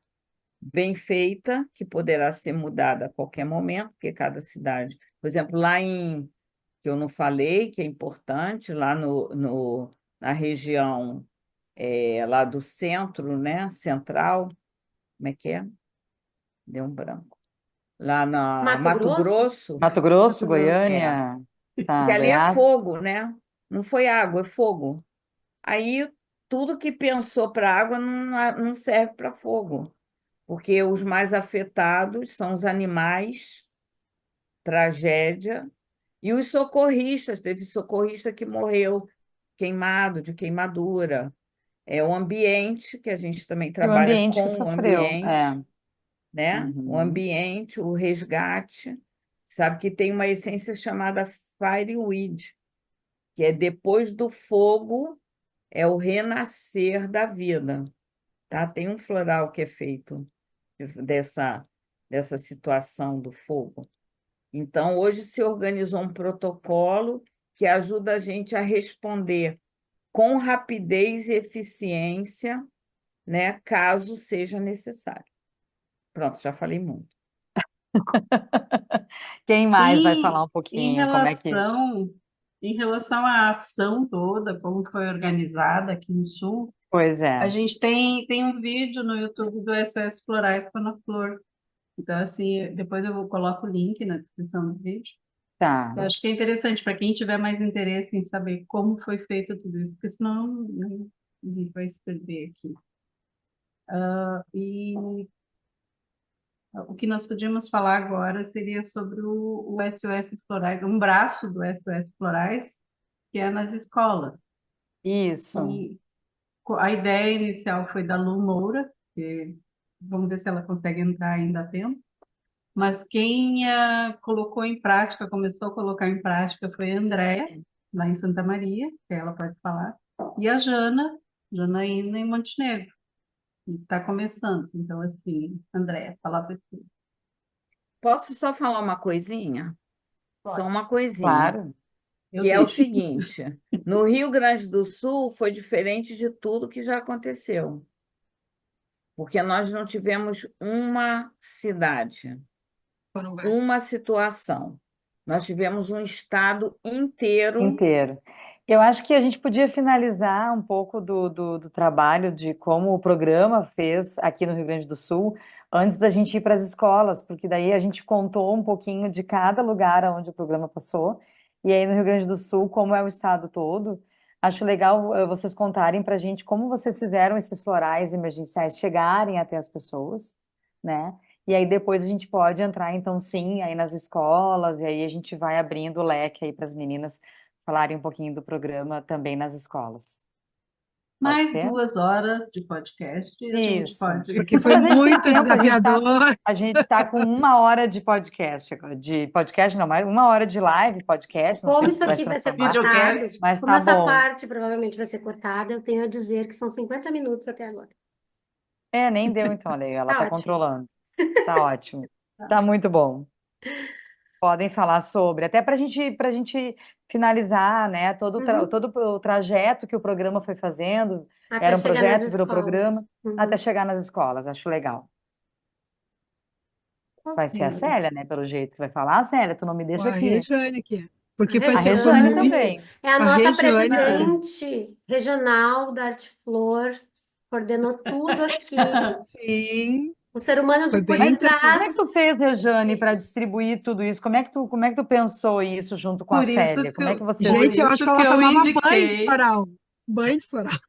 bem feita, que poderá ser mudada a qualquer momento, porque cada cidade, por exemplo, que eu não falei, que é importante, lá na região lá do centro, né, central, como é que é? Deu um branco. Lá na Mato Mato Grosso? Grosso, Mato Grosso, Mato Grosso. é, Goiânia, que tá, ali é Goiás? fogo, né? Não foi água, é fogo. Aí tudo que pensou para água não serve para fogo, porque os mais afetados são os animais, tragédia, e os socorristas. Teve socorrista que morreu queimado, de queimadura. É o ambiente, que a gente também E o trabalha ambiente que com o sofreu, ambiente, né? O Uhum. ambiente, o resgate. Sabe que tem uma essência chamada fireweed, que é depois do fogo, é o renascer da vida, tá? Tem um floral que é feito dessa situação do fogo. Então, hoje se organizou um protocolo que ajuda a gente a responder com rapidez e eficiência, né, caso seja necessário. Pronto, já falei muito. Quem mais vai E falar um em pouquinho? Como é que... relação, em relação à ação toda, como foi organizada aqui no Sul, Pois a é, gente tem um vídeo no YouTube do SOS Florais na Flor. Então, assim, depois coloco o link na descrição do vídeo. Eu tá. acho que é interessante para quem tiver mais interesse em saber como foi feito tudo isso, porque senão, né, a gente vai se perder aqui. E o que nós podíamos falar agora seria sobre o SOS Florais, um braço do SOS Florais, que é nas escolas. Isso. E a ideia inicial foi da Lu Moura, que vamos ver se ela consegue entrar ainda a tempo. Mas quem colocou em prática, começou a colocar em prática, foi a Andréa, lá em Santa Maria, que ela pode falar, e a Janaína em Montenegro, que está começando. Então, assim, Andréa, falar para você. Posso só falar uma coisinha? Só Pode. uma coisinha, Claro. Eu que é o deixo. seguinte: no Rio Grande do Sul foi diferente de tudo que já aconteceu, porque nós não tivemos uma cidade, Foram uma vários. situação. Nós tivemos um estado inteiro. Inteiro. Eu acho que a gente podia finalizar um pouco do trabalho de como o programa fez aqui no Rio Grande do Sul, antes da gente ir para as escolas, porque daí a gente contou um pouquinho de cada lugar onde o programa passou, e aí no Rio Grande do Sul, como é o estado todo, acho legal vocês contarem para a gente como vocês fizeram esses florais emergenciais chegarem até as pessoas, né? E aí depois a gente pode entrar, então, sim, aí nas escolas, e aí a gente vai abrindo o leque aí para as meninas falarem um pouquinho do programa também nas escolas. Pode Mais ser? 2 horas de podcast e a gente Isso. pode. Porque foi Mas a gente tem muito tempo, desafiador. a gente tá com 1 hora de podcast agora, de podcast não, mas 1 hora de live podcast, não sei Como se isso vai se aqui vai ser transformar, cortado, Videocast. mas como tá essa bom. parte provavelmente vai ser cortada, eu tenho a dizer que são 50 minutos até agora. É, nem deu então, olha aí, ela Tá tá ótimo. controlando. Tá ótimo. Tá muito bom. Podem falar sobre, até para gente finalizar, né, Uhum. todo o trajeto que o programa foi fazendo, Até era um chegar nas projeto, virou escolas. programa, até Uhum. chegar nas escolas, acho legal. Vai ser a Ok. Célia, né, pelo jeito que vai falar. Célia, tu não me Com deixa a aqui. Regiane aqui. A Porque foi A assim, foi Rejane muito. Rejane também. é a A nossa Regiane fez. presidente regional da Arte Flor, coordenou tudo aqui. Sim, O ser humano foi de por bem Como é que trás desafiador. tu fez, Rejane, para disso. distribuir tudo isso? Como é que tu pensou isso junto com a Por isso Célia? que Como é que eu, por vocês... Gente, eu acho isso que que ela eu tomava banho de indiquei, floral. Banho de floral.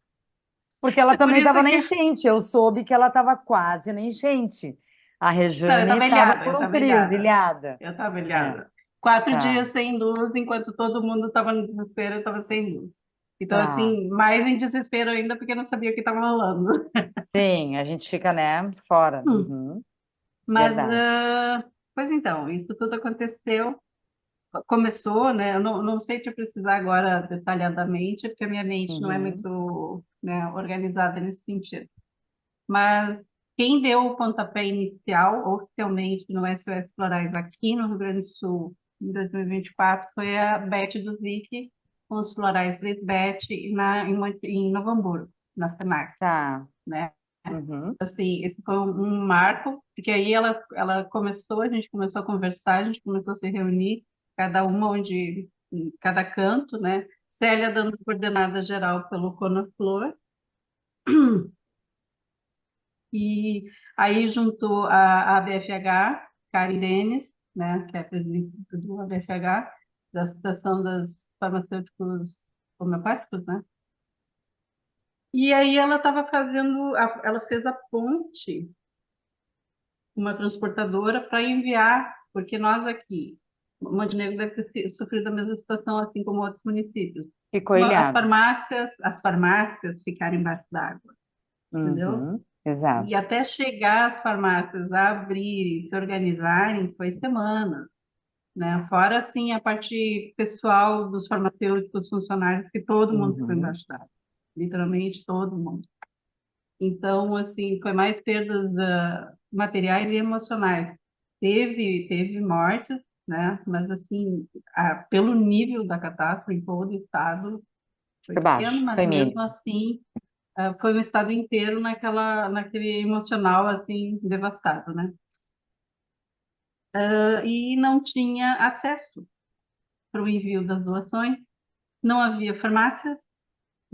Porque ela por também isso estava na que enchente. Eu soube que ela estava quase na enchente. A não, Rejane estava por eu um estava triz, ilhada. ilhada. Eu estava É, ilhada. 4 dias tá, sem luz, enquanto todo mundo estava no desespero, eu estava sem luz. Então, tá. assim, mais em desespero ainda, porque eu não sabia o que estava rolando. Sim, a gente fica, né, fora. Hum. Uhum, Mas, verdade. pois então, isso tudo aconteceu, começou, né? Eu não sei te precisar agora detalhadamente, porque a minha mente não é Uhum, muito, né, organizada nesse sentido. mas quem deu o pontapé inicial, oficialmente, no SOS Florais aqui no Rio Grande do Sul, em 2024, foi a Beth do Zic, com os florais Lisbeth em Novo Hamburgo, na FENAC, Tá. né? Uhum. Assim, esse foi um marco, porque aí ela começou, a gente começou a conversar, a gente começou a se reunir, cada uma em cada canto, né? Célia dando coordenada geral pelo Conaflor, e aí juntou a ABFH, Karen Denis, né, que é a presidente do ABFH, da Associação das Farmacêuticos Homeopáticos, né? E aí ela estava ela fez a ponte, uma transportadora, para enviar, porque nós aqui, Montenegro deve ter sofrido a mesma situação, assim como outros municípios. Ficou ilhado. As farmácias ficaram embaixo d'água, entendeu? Uhum, E exato. até chegar as farmácias a abrirem, se organizarem, foi semanas, né? Fora, assim, a parte pessoal dos farmacêuticos, funcionários, que todo mundo ficou Uhum. embaixo d'água. Literalmente todo mundo. Então, assim, foi mais perdas materiais e emocionais. Teve mortes, né? Mas, assim, pelo nível da catástrofe em todo o estado, foi Foi pequeno, baixo, mas foi mesmo mínimo. assim, foi um estado inteiro naquele emocional, assim, devastado, né? E não tinha acesso para o envio das doações, não havia farmácias,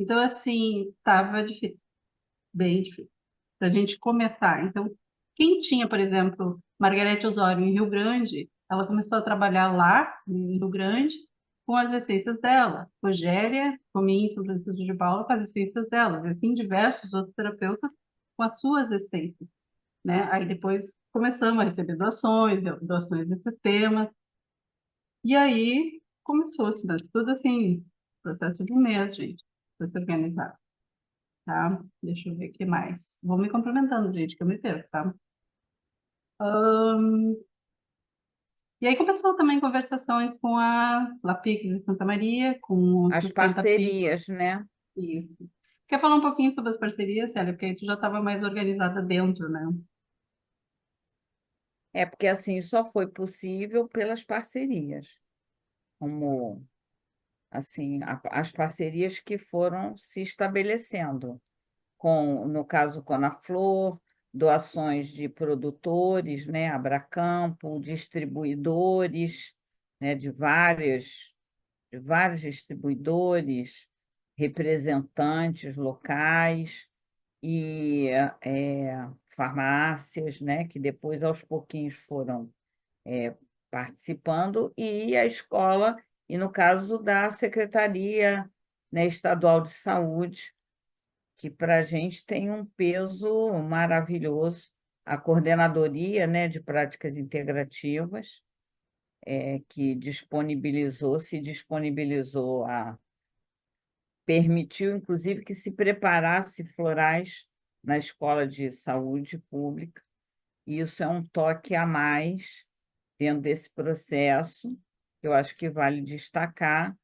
então, assim, estava difícil, bem difícil, para a gente começar. Então, quem tinha, por exemplo, Margarete Osório em Rio Grande, ela começou a trabalhar lá, em Rio Grande, com as receitas dela. Rogéria, Comim, em São Francisco de Paula, com as receitas dela. E assim, diversos outros terapeutas com as suas receitas, né? Aí depois começamos a receber doações desses temas. E aí começou-se, mas tudo assim, processo de um mês, gente, para se organizar, tá? Deixa eu ver o que mais. Vou me complementando, gente, que eu me perco, tá? E aí começou também conversações com a Lapix de Santa Maria, com o As Sustenta Pix. parcerias, né? Isso. Quer falar um pouquinho sobre as parcerias, Célia? Porque aí tu já estava mais organizada dentro, né? É porque assim só foi possível pelas parcerias, como assim as parcerias que foram se estabelecendo, no caso Conaflor, doações de produtores, né, Abracampo, distribuidores, né, de vários distribuidores, representantes locais e farmácias, né, que depois aos pouquinhos foram participando, e a escola, e no caso da Secretaria, né, Estadual de Saúde, que para a gente tem um peso maravilhoso, a coordenadoria, né, de práticas integrativas, que se disponibilizou permitiu, inclusive, que se preparasse florais na escola de saúde pública. E isso é um toque a mais dentro desse processo, que eu acho que vale destacar,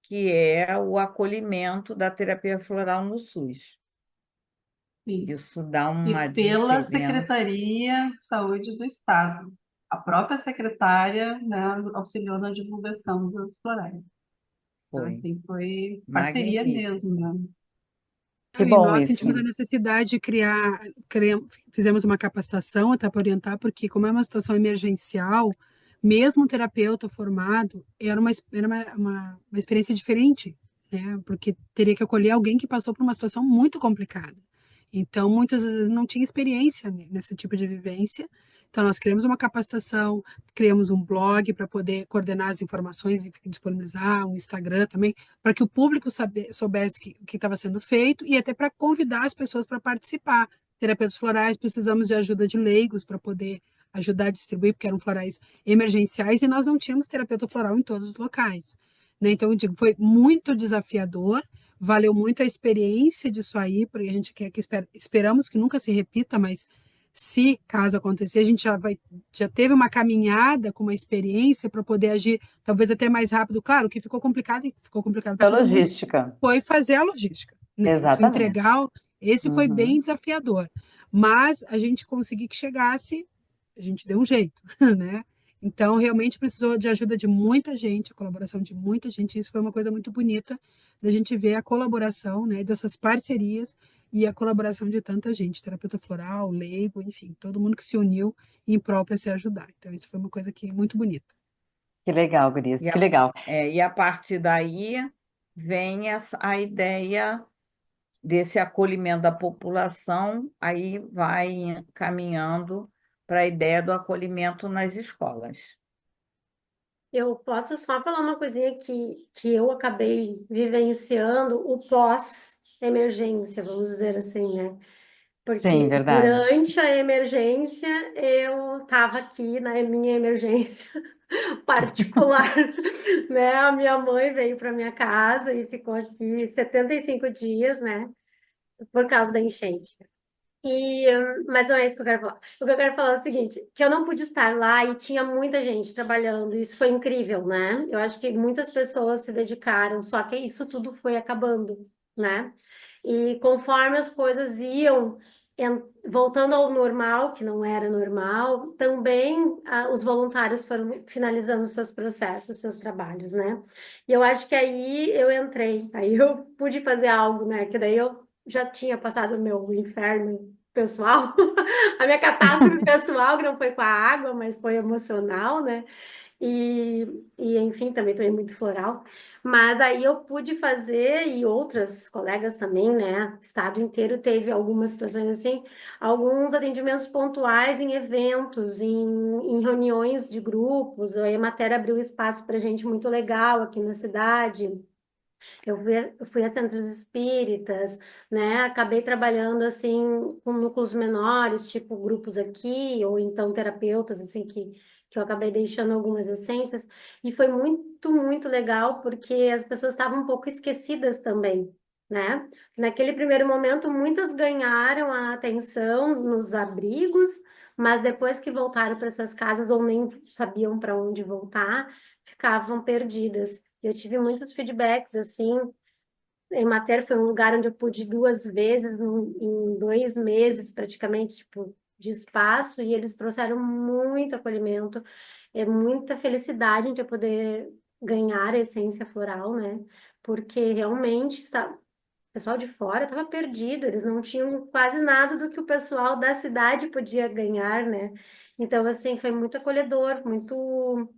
que é o acolhimento da terapia floral no SUS. Sim. Isso dá E uma pela diferença. Secretaria de Saúde do Estado. A própria secretária, né, auxiliou na divulgação dos florais. Então, Foi assim, foi parceria magnífico. mesmo, né? Que E bom nós isso. sentimos a necessidade de fizemos uma capacitação até para orientar, porque como é uma situação emergencial, mesmo um terapeuta formado, era uma experiência diferente, né? Porque teria que acolher alguém que passou por uma situação muito complicada. Então, muitas vezes não tinha experiência nesse tipo de vivência. Então, nós criamos uma capacitação, criamos um blog para poder coordenar as informações e disponibilizar, um Instagram também, para que o público soubesse o que estava sendo feito e até para convidar as pessoas para participar. Terapeutas florais, precisamos de ajuda de leigos para poder ajudar a distribuir, porque eram florais emergenciais e nós não tínhamos terapeuta floral em todos os locais, né? Então, eu digo, foi muito desafiador, valeu muito a experiência disso aí, porque a gente quer que esperamos que nunca se repita, mas se caso acontecer, a gente já teve uma caminhada com uma experiência para poder agir talvez até mais rápido. Claro que ficou complicado e ficou complicado para Foi todo mundo, logística. foi fazer a logística, né? Isso, Exatamente. Esse foi bem Uhum. desafiador, mas a gente conseguiu que chegasse, a gente deu um jeito, né? Então, realmente precisou de ajuda de muita gente, a colaboração de muita gente. Isso foi uma coisa muito bonita da gente ver a colaboração, né, dessas parcerias e a colaboração de tanta gente, terapeuta floral, leigo, enfim, todo mundo que se uniu em prol para se ajudar. Então, isso foi uma coisa que muito bonita. Que legal, Gurias, E que a, legal. e a partir daí vem a ideia desse acolhimento da população, aí vai caminhando para a ideia do acolhimento nas escolas. Eu posso só falar uma coisinha que eu acabei vivenciando o pós-emergência, vamos dizer assim, né? Sim, Porque verdade. durante a emergência eu estava aqui na minha emergência particular, né? A minha mãe veio para minha casa e ficou aqui 75 dias, né? Por causa da enchente. Mas não é isso que eu quero falar. O que eu quero falar é o seguinte, que eu não pude estar lá e tinha muita gente trabalhando. Isso foi incrível, né? Eu acho que muitas pessoas se dedicaram, só que isso tudo foi acabando, né? E conforme as coisas iam voltando ao normal, que não era normal, também os voluntários foram finalizando seus processos, seus trabalhos, né? E eu acho que aí eu entrei, aí eu pude fazer algo, né? Que daí eu já tinha passado o meu inferno pessoal, a minha catástrofe pessoal, que não foi com a água, mas foi emocional, né? E, enfim, também estou muito floral. Mas aí eu pude fazer, e outras colegas também, né? O estado inteiro teve algumas situações assim, alguns atendimentos pontuais em eventos, em reuniões de grupos. A Emater abriu espaço para gente muito legal aqui na cidade. Eu fui a centros espíritas, né? Acabei trabalhando assim com núcleos menores, tipo grupos aqui, ou então terapeutas, assim, que eu acabei deixando algumas essências. E foi muito, muito legal, porque as pessoas estavam um pouco esquecidas também, né? Naquele primeiro momento, muitas ganharam a atenção nos abrigos, mas depois que voltaram para suas casas ou nem sabiam para onde voltar, ficavam perdidas. Eu tive muitos feedbacks, assim. Em Mater foi um lugar onde eu pude ir 2 vezes em 2 meses, praticamente, tipo, de espaço, e eles trouxeram muito acolhimento, muita felicidade de eu poder ganhar a essência floral, né? Porque realmente o pessoal de fora estava perdido, eles não tinham quase nada do que o pessoal da cidade podia ganhar, né? Então, assim, foi muito acolhedor, muito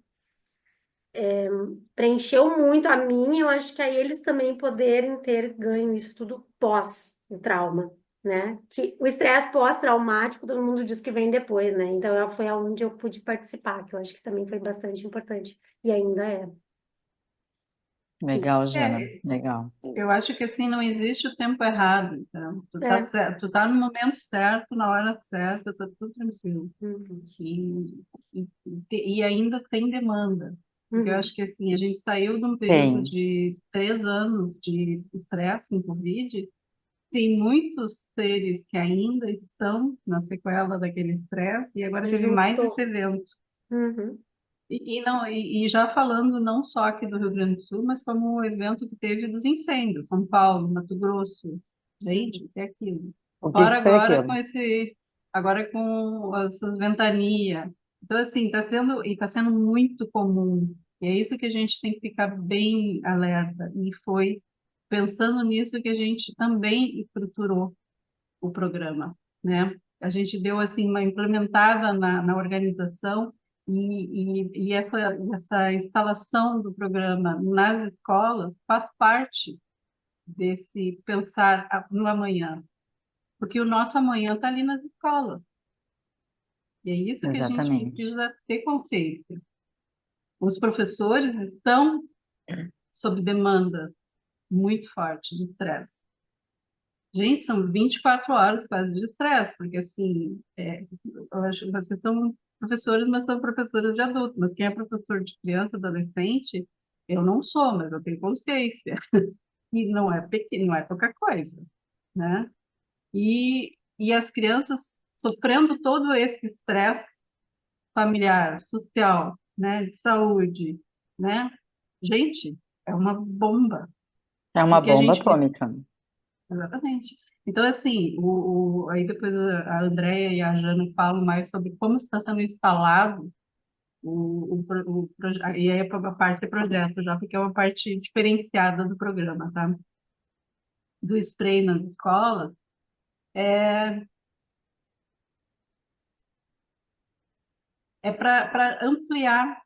preencheu muito a mim, eu acho que aí eles também poderem ter ganho isso tudo pós o trauma, né? Que o estresse pós-traumático, todo mundo diz que vem depois, né? Então foi aonde eu pude participar, que eu acho que também foi bastante importante e ainda é. Legal, É, Jana, legal. eu acho que assim não existe o tempo errado, então tu tá É. certo, tu tá no momento certo, na hora certa, tá tudo tranquilo. Uhum. E ainda tem demanda, porque eu Uhum. acho que assim a gente saiu de um período Tem, de 3 anos de estresse com Covid. Tem muitos seres que ainda estão na sequela daquele estresse e agora teve mais esse Juntou. evento. Uhum. E já falando não só aqui do Rio Grande do Sul, mas como o evento que teve dos incêndios, São Paulo, Mato Grosso, gente, o que é aquilo? o que Fora que foi agora aquilo? agora com essas ventanias. Então assim, está sendo muito comum. E é isso que a gente tem que ficar bem alerta. E foi pensando nisso que a gente também estruturou o programa, né? A gente deu assim uma implementada na organização e essa instalação do programa nas escolas faz parte desse pensar no amanhã, porque o nosso amanhã está ali nas escolas. E é isso que a gente Exatamente. precisa ter consciência. Os professores estão sob demanda muito forte de estresse. Gente, são 24 horas quase de estresse, porque assim, eu acho que vocês são professores, mas são professores de adulto. Mas quem é professor de criança, adolescente, eu não sou, mas eu tenho consciência. E não é pequeno, não é pouca coisa, né? E as crianças sofrendo todo esse estresse familiar, social, né, de saúde, né? Gente, é uma bomba. É E uma o que a bomba gente precisa. atômica. Exatamente. Então, assim, aí depois a Andrea e a Jana falam mais sobre como está sendo instalado e aí a parte de projeto já, porque é uma parte diferenciada do programa, tá? Do spray nas escolas, é, é para ampliar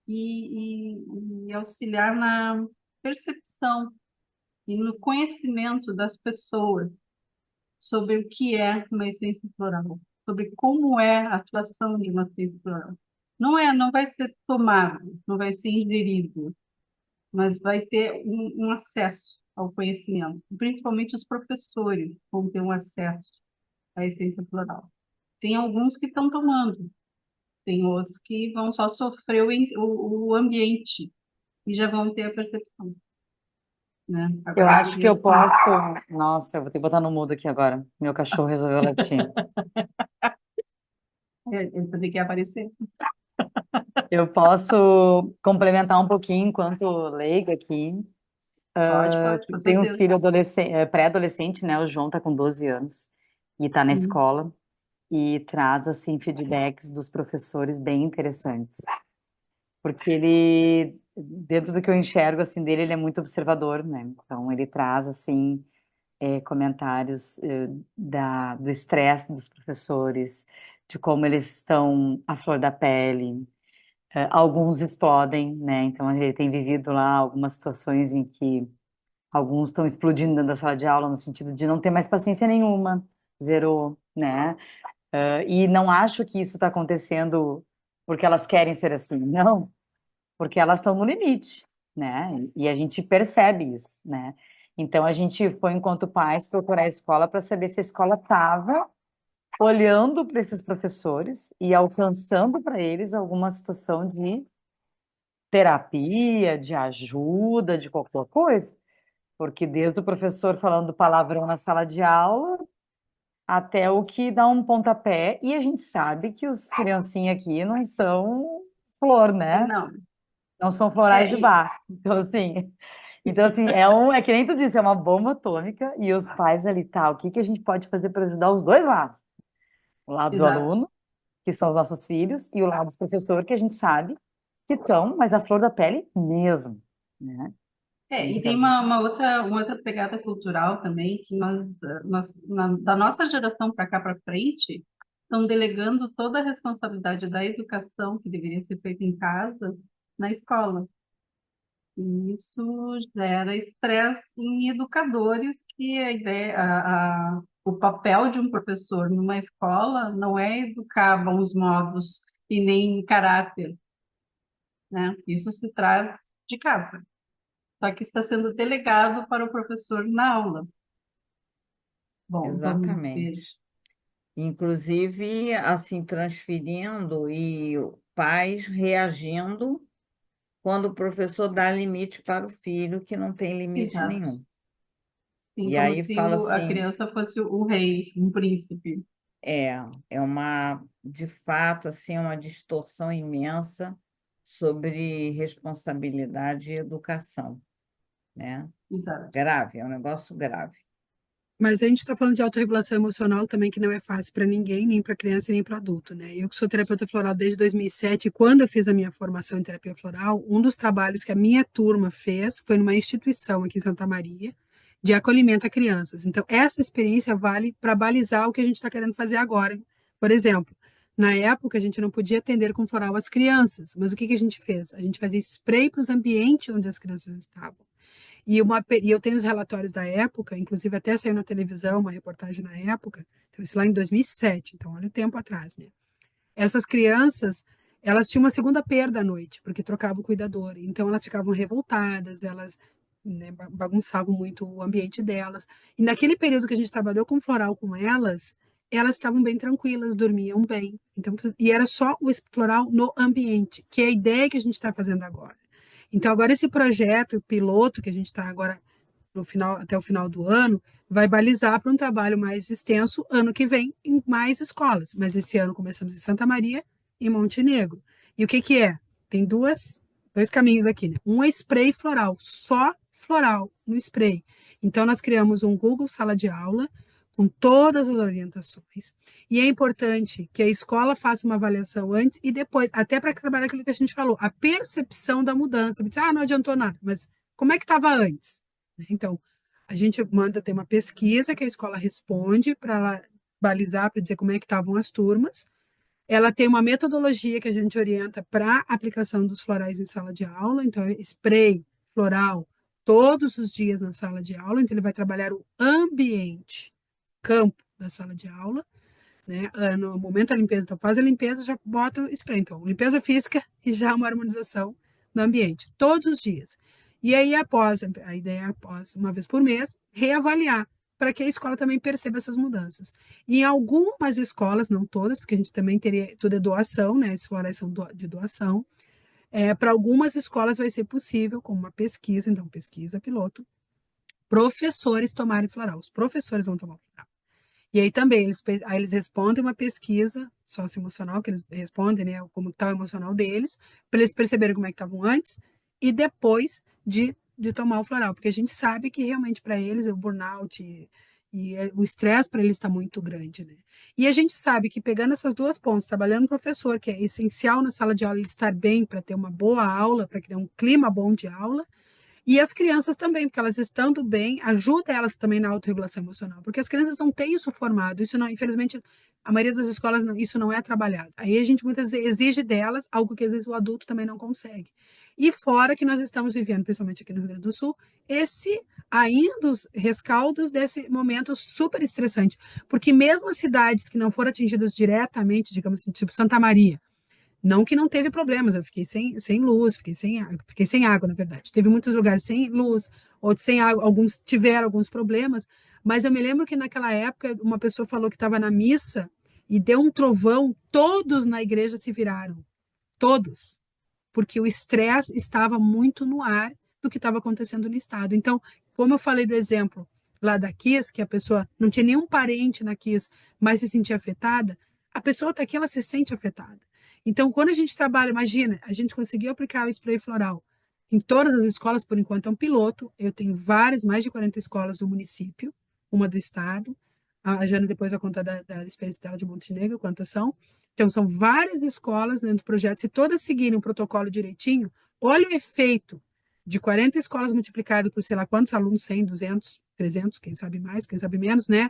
e auxiliar na percepção e no conhecimento das pessoas sobre o que é uma essência floral, sobre como é a atuação de uma essência floral. Não vai ser tomado, não vai ser ingerido, mas vai ter um acesso ao conhecimento. Principalmente os professores vão ter um acesso à essência floral. Tem alguns que estão tomando, tem outros que vão só sofrer o ambiente e já vão ter a percepção, né? Eu Agora, acho que eu criança, posso. Nossa, eu vou ter que botar no mudo aqui agora. Meu cachorro resolveu latir. ele vai ter que aparecer. Eu posso complementar um pouquinho enquanto leiga aqui. Pode, com Tem um certeza. filho pré-adolescente, né? O João tá com 12 anos e tá na Uhum. escola e traz assim feedbacks dos professores bem interessantes, porque ele, dentro do que eu enxergo assim dele, ele é muito observador, né? Então ele traz assim comentários do estresse dos professores, de como eles estão à flor da pele. Alguns explodem, né? Então ele tem vivido lá algumas situações em que alguns estão explodindo dentro da sala de aula no sentido de não ter mais paciência nenhuma, zerou, né? E não acho que isso está acontecendo porque elas querem ser assim, não, porque elas estão no limite, né? E a gente percebe isso, né? Então a gente foi, enquanto pais, procurar a escola para saber se a escola estava olhando para esses professores e alcançando para eles alguma situação de terapia, de ajuda, de qualquer coisa. Porque desde o professor falando palavrão na sala de aula até o que dá um pontapé, e a gente sabe que os criancinhas aqui não são flor, né? Não, Não são florais é, de bar. Então assim, é que nem tu disse, é uma bomba atômica, e os pais ali, tá, o que que a gente pode fazer para ajudar os dois lados? O lado do exato. aluno, que são os nossos filhos, e o lado dos professores, que a gente sabe que estão, mas a flor da pele mesmo, né? E tem Então, uma outra pegada cultural também, que da nossa geração para cá para frente, estão delegando toda a responsabilidade da educação, que deveria ser feita em casa, na escola. E isso gera estresse em educadores, que o papel de um professor numa escola não é educar bons modos e nem caráter, né? Isso se traz de casa. Só que está sendo delegado para o professor na aula. Bom, vamos ver. Exatamente. Inclusive, assim, transferindo e pais reagindo quando o professor dá limite para o filho, que não tem limite Exato. nenhum. Assim, E como aí se fala a assim, criança fosse o rei, um príncipe. é, é uma, de fato, assim, uma distorção imensa sobre responsabilidade e educação, né? Exato. Grave, é um negócio grave. Mas a gente está falando de autorregulação emocional também, que não é fácil para ninguém, nem para criança, nem para adulto, né? Eu que sou terapeuta floral desde 2007, quando eu fiz a minha formação em terapia floral, um dos trabalhos que a minha turma fez foi numa instituição aqui em Santa Maria, de acolhimento a crianças. Então, essa experiência vale para balizar o que a gente está querendo fazer agora. Por exemplo, na época a gente não podia atender com floral as crianças, mas o que que a gente fez? A gente fazia spray para os ambientes onde as crianças estavam. E eu tenho os relatórios da época, inclusive até saiu na televisão uma reportagem na época, então isso lá em 2007, então olha o tempo atrás, né? Essas crianças, elas tinham uma segunda perda à noite, porque trocava o cuidador, então elas ficavam revoltadas, elas, né, bagunçavam muito o ambiente delas. E naquele período que a gente trabalhou com floral com elas estavam bem tranquilas, dormiam bem. Então, e era só o floral no ambiente, que é a ideia que a gente está fazendo agora. Então, agora esse projeto piloto que a gente está agora no final, até o final do ano, vai balizar para um trabalho mais extenso ano que vem em mais escolas. Mas esse ano começamos em Santa Maria e Montenegro. E o que que é? Tem dois caminhos aqui, né? Um é spray floral, só floral no spray. Então, nós criamos um Google Sala de Aula com todas as orientações. E é importante que a escola faça uma avaliação antes e depois, até para trabalhar aquilo que a gente falou, a percepção da mudança. Não adiantou nada, mas como é que estava antes? Então, a gente manda ter uma pesquisa que a escola responde para ela balizar, para dizer como é que estavam as turmas. Ela tem uma metodologia que a gente orienta para a aplicação dos florais em sala de aula, então é spray floral todos os dias na sala de aula, então ele vai trabalhar o ambiente, campo da sala de aula, né? No momento da limpeza, então faz a limpeza, já bota o spray, então limpeza física e já uma harmonização no ambiente, todos os dias. E aí a ideia é após, uma vez por mês, reavaliar, para que a escola também perceba essas mudanças. E em algumas escolas, não todas, porque a gente também teria, tudo é doação, né? Esses florais são de doação. Para algumas escolas vai ser possível, com uma pesquisa, então pesquisa piloto, professores tomarem floral. Os professores vão tomar floral. E aí também aí eles respondem uma pesquisa socioemocional, que eles respondem, né, como está o emocional deles, para eles perceberem como é que estavam antes e depois de tomar o floral, porque a gente sabe que realmente para eles o burnout o estresse para eles está muito grande, né? E a gente sabe que pegando essas duas pontas, trabalhando o professor, que é essencial na sala de aula ele estar bem para ter uma boa aula, para criar um clima bom de aula, e as crianças também, porque elas estando bem, ajuda elas também na autorregulação emocional, porque as crianças não têm isso formado, isso não, infelizmente, a maioria das escolas isso não é trabalhado. Aí a gente muitas vezes exige delas algo que às vezes o adulto também não consegue. E fora que nós estamos vivendo, principalmente aqui no Rio Grande do Sul, ainda os rescaldos desse momento super estressante, porque mesmo as cidades que não foram atingidas diretamente, digamos assim, tipo Santa Maria, não que não teve problemas, eu fiquei sem luz, fiquei sem água, na verdade. Teve muitos lugares sem luz, outros sem água, alguns tiveram alguns problemas, mas eu me lembro que naquela época uma pessoa falou que estava na missa e deu um trovão, todos na igreja se viraram, todos, porque o estresse estava muito no ar do que estava acontecendo no estado. Então, como eu falei do exemplo lá da Kiss, que a pessoa não tinha nenhum parente na Kiss, mas se sentia afetada, a pessoa está aqui, ela se sente afetada. Então, quando a gente trabalha, imagina, a gente conseguiu aplicar o spray floral em todas as escolas, por enquanto é um piloto, eu tenho mais de 40 escolas do município, uma do estado, a Jana depois vai contar da experiência dela de Montenegro, quantas são. Então, são várias escolas dentro do projeto, se todas seguirem o protocolo direitinho, olha o efeito de 40 escolas multiplicado por sei lá quantos alunos, 100, 200, 300, quem sabe mais, quem sabe menos, né?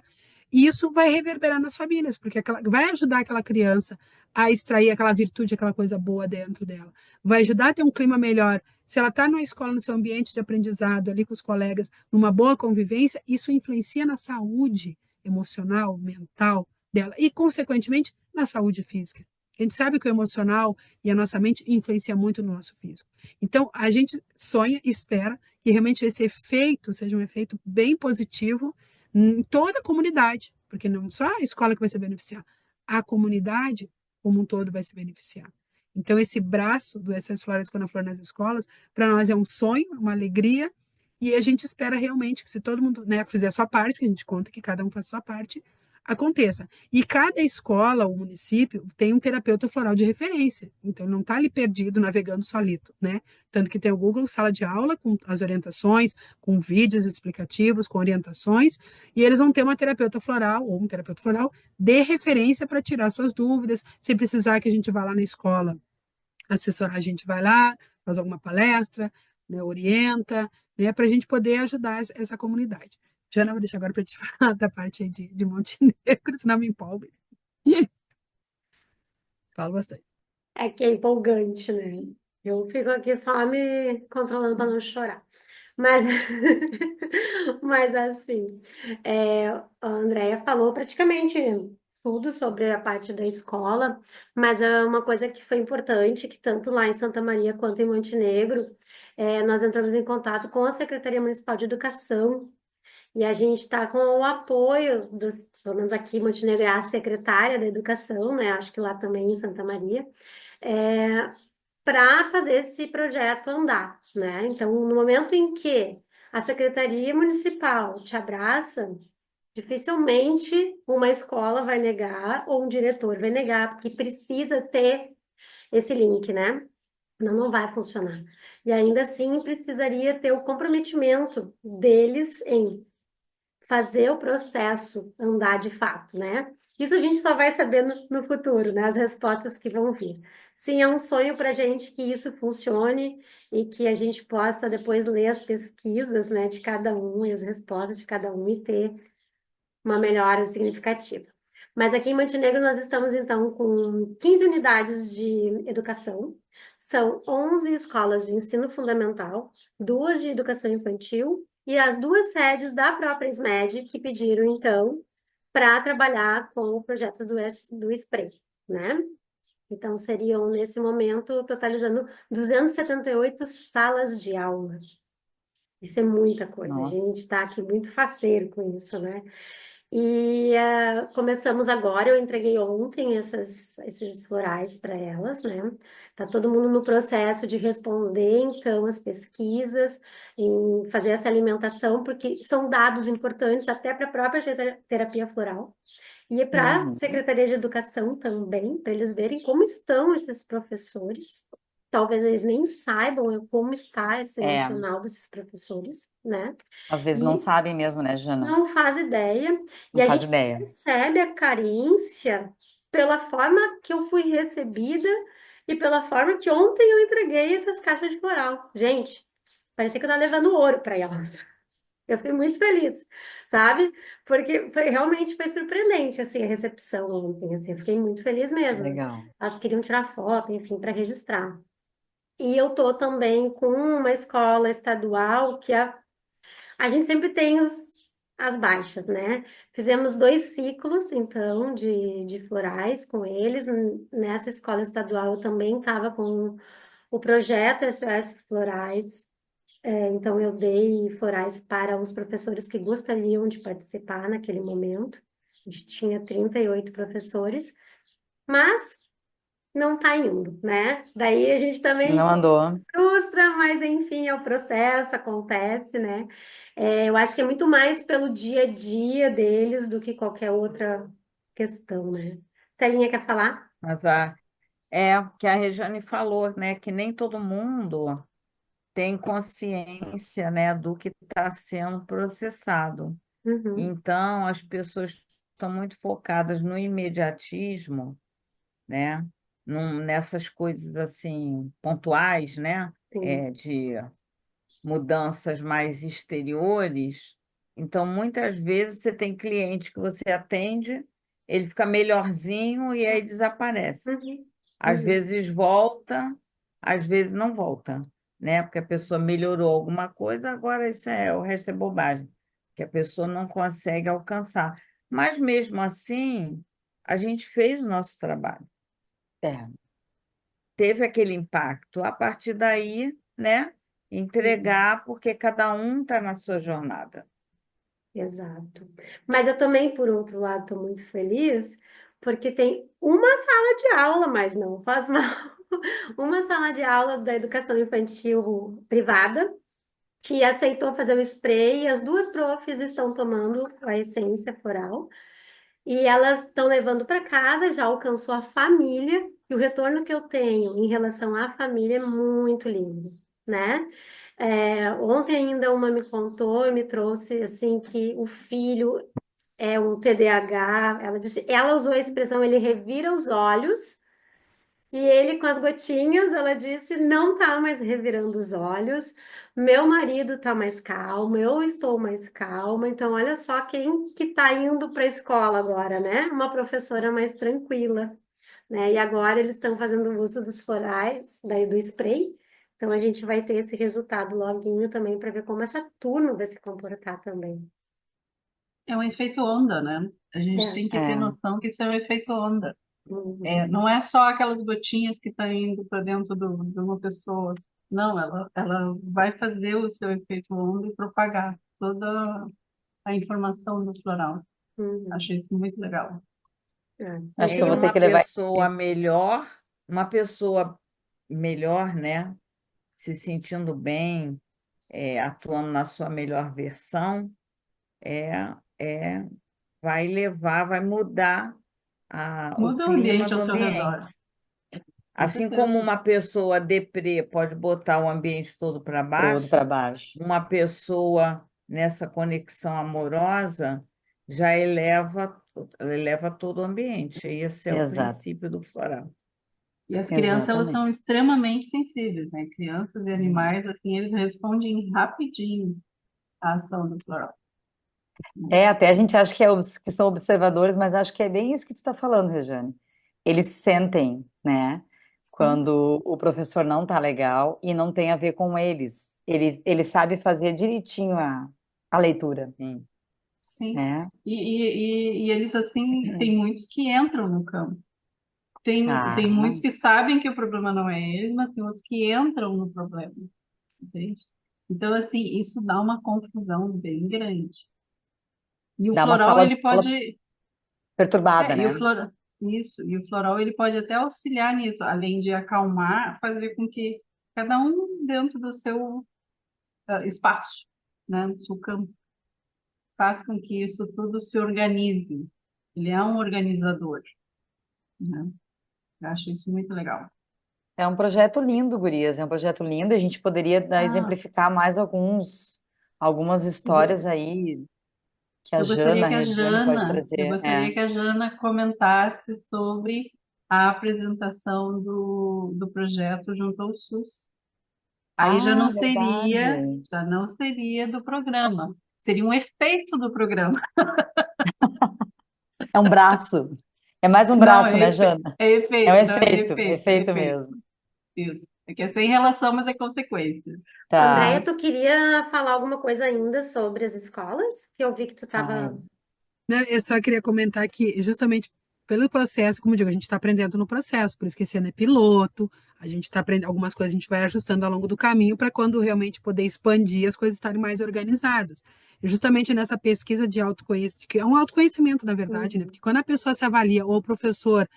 E isso vai reverberar nas famílias, porque vai ajudar aquela criança a extrair aquela virtude, aquela coisa boa dentro dela. Vai ajudar a ter um clima melhor. Se ela está numa escola, no seu ambiente de aprendizado, ali com os colegas, numa boa convivência, isso influencia na saúde emocional, mental dela e, consequentemente, na saúde física. A gente sabe que o emocional e a nossa mente influencia muito no nosso físico. Então, a gente sonha e espera que realmente esse efeito seja um efeito bem positivo em toda a comunidade, porque não só a escola que vai se beneficiar, a comunidade como um todo vai se beneficiar. Então, esse braço do Essências Florais Quando a Flor nas escolas, para nós é um sonho, uma alegria, e a gente espera realmente que se todo mundo, né, fizer a sua parte, que a gente conta que cada um faz a sua parte, aconteça. E cada escola ou município tem um terapeuta floral de referência, então não está ali perdido, navegando solito, né? Tanto que tem o Google Sala de Aula, com as orientações, com vídeos explicativos, com orientações, e eles vão ter uma terapeuta floral, ou um terapeuta floral, de referência para tirar suas dúvidas, se precisar que a gente vá lá na escola assessorar, a gente vai lá, faz alguma palestra, né, orienta, né, para a gente poder ajudar essa comunidade. Jana, vou deixar agora para te falar da parte aí de Montenegro, senão me empolgo. Falo bastante. É que é empolgante, né? Eu fico aqui só me controlando para não chorar. Mas, mas assim, a Andrea falou praticamente tudo sobre a parte da escola, mas é uma coisa que foi importante, que tanto lá em Santa Maria quanto em Montenegro, nós entramos em contato com a Secretaria Municipal de Educação e a gente está com o apoio pelo menos aqui em Montenegro, é a secretária da Educação, né? Acho que lá também em Santa Maria, para fazer esse projeto andar, né? Então, no momento em que a Secretaria Municipal te abraça, dificilmente uma escola vai negar ou um diretor vai negar, porque precisa ter esse link, né? Não vai funcionar. E ainda assim precisaria ter o comprometimento deles em fazer o processo andar de fato, né? Isso a gente só vai saber no futuro, né? As respostas que vão vir. Sim, é um sonho para a gente que isso funcione e que a gente possa depois ler as pesquisas, né, de cada um e as respostas de cada um e ter uma melhora significativa. Mas aqui em Montenegro nós estamos então com 15 unidades de educação, são 11 escolas de ensino fundamental, 2 de educação infantil e as 2 sedes da própria SMED que pediram então para trabalhar com o projeto do SPRAY, né? Então seriam nesse momento totalizando 278 salas de aula. Isso é muita coisa, a Nossa, gente está aqui muito faceiro com isso, né? E começamos agora, eu entreguei ontem esses florais para elas, né? Tá todo mundo no processo de responder, então, as pesquisas, em fazer essa alimentação, porque são dados importantes até para a própria terapia floral. E para a uhum, Secretaria de Educação também, para eles verem como estão esses professores. Talvez eles nem saibam como está esse é, emocional desses professores, né? às vezes não E sabem mesmo, né, Jana? não faz ideia. E Não a faz gente ideia. percebe a carência pela forma que eu fui recebida e pela forma que ontem eu entreguei essas caixas de floral. Gente, parecia que eu estava levando ouro para elas. Eu fiquei muito feliz, sabe? Porque realmente foi surpreendente, assim, a recepção ontem, assim, eu fiquei muito feliz mesmo. Legal. Elas queriam tirar foto, enfim, para registrar. E eu tô também com uma escola estadual que a gente sempre tem as baixas, né? Fizemos 2 ciclos, então, de florais com eles. Nessa escola estadual eu também estava com o projeto SOS Florais. Então, eu dei florais para os professores que gostariam de participar naquele momento. A gente tinha 38 professores, mas não está indo, né? Daí a gente também Não andou. frustra, mas enfim, é o processo, acontece, né? Eu acho que é muito mais pelo dia a dia deles do que qualquer outra questão, né? Celinha quer falar? Mas o que a Regiane falou, né, que nem todo mundo tem consciência, né, do que está sendo processado. Uhum, Então, as pessoas estão muito focadas no imediatismo, né, nessas coisas assim pontuais, né, sim. de mudanças mais exteriores. Então, muitas vezes você tem cliente que você atende, ele fica melhorzinho e aí desaparece. Uhum, Às uhum, vezes volta, às vezes não volta, né? Porque a pessoa melhorou alguma coisa, agora o resto é bobagem, que a pessoa não consegue alcançar. Mas mesmo assim, a gente fez o nosso trabalho, É. teve aquele impacto. A partir daí, né? uhum. Entregar, porque cada um está na sua jornada. Exato. Mas eu também, por outro lado, estou muito feliz porque tem uma sala de aula, mas não faz mal, uma sala de aula da educação infantil privada que aceitou fazer o spray e as 2 profs estão tomando a essência floral e elas estão levando para casa, já alcançou a família e o retorno que eu tenho em relação à família é muito lindo, né? Ontem ainda uma me contou e me trouxe assim que o filho é um TDAH. Ela disse, ela usou a expressão ele revira os olhos e ele com as gotinhas, ela disse, não tá mais revirando os olhos. Meu marido tá mais calmo, eu estou mais calma. Então olha só quem que tá indo para a escola agora, né? Uma professora mais tranquila, né? E agora eles estão fazendo uso dos florais, daí do spray. Então a gente vai ter esse resultado loguinho também para ver como essa turma vai se comportar também. É um efeito onda, né? A gente É. tem que ter É. noção que isso é um efeito onda. Uhum. Não é só aquelas gotinhas que estão indo para dentro de uma pessoa. Não, ela vai fazer o seu efeito onda e propagar toda a informação do floral. Uhum. Achei isso muito legal. Acho que eu E vou Super. ter uma que levar. pessoa melhor, né? Se sentindo bem, atuando na sua melhor versão, é, é, vai mudar o Muda o clima ambiente ao do seu redor, ambiente. com Assim como certeza. uma pessoa deprê pode botar o ambiente todo para Todo baixo, para baixo. uma pessoa nessa conexão amorosa, já eleva todo o ambiente. Esse é o Exato, princípio do floral. E as crianças, elas exatamente. são extremamente sensíveis, né? Crianças e animais, assim, eles respondem rapidinho à ação do floral. Até a gente acha que são observadores, mas acho que é bem isso que tu está falando, Rejane. Eles sentem, né? Sim, Quando o professor não tá legal e não tem a ver com eles. Ele sabe fazer direitinho a leitura, Sim. sim. né? E eles, assim, tem muitos que entram no campo. Tem Ah, muitos que sabem que o problema não é eles, mas tem outros que entram no problema, entende? Então, assim, isso dá uma confusão bem grande. E o dá uma floral, sala de ele aula pode... perturbada, E o né? floral... Isso, e o floral, ele pode até auxiliar nisso, além de acalmar, fazer com que cada um dentro do seu espaço, né, do seu campo, faz com que isso tudo se organize. Ele é um organizador, né? Eu acho isso muito legal. É um projeto lindo, gurias. É um projeto lindo. A gente poderia Ah, exemplificar mais algumas histórias aí que a eu gostaria Jana, a que a Regiane pode Jana, eu trazer. gostaria que a Jana comentasse sobre a apresentação do projeto junto ao SUS. Aí Ah, verdade. já não seria do programa, seria um efeito do programa. É um braço. É mais um Não, braço, né, Jana? é É um efeito, não, efeito, é efeito efeito. mesmo. Isso. É que é sem relação, mas é consequência. Andréia, Tá. tu queria falar alguma coisa ainda sobre as escolas? Que eu vi que tu Ai, estava. Né, eu só queria comentar que, justamente pelo processo, como eu digo, a gente está aprendendo no processo, por isso que esse ano é piloto, a gente está aprendendo algumas coisas, a gente vai ajustando ao longo do caminho para quando realmente poder expandir, as coisas estarem mais organizadas. E justamente nessa pesquisa de autoconhecimento, que é um autoconhecimento, na verdade, né? Uhum. Porque quando a pessoa se avalia, ou o professor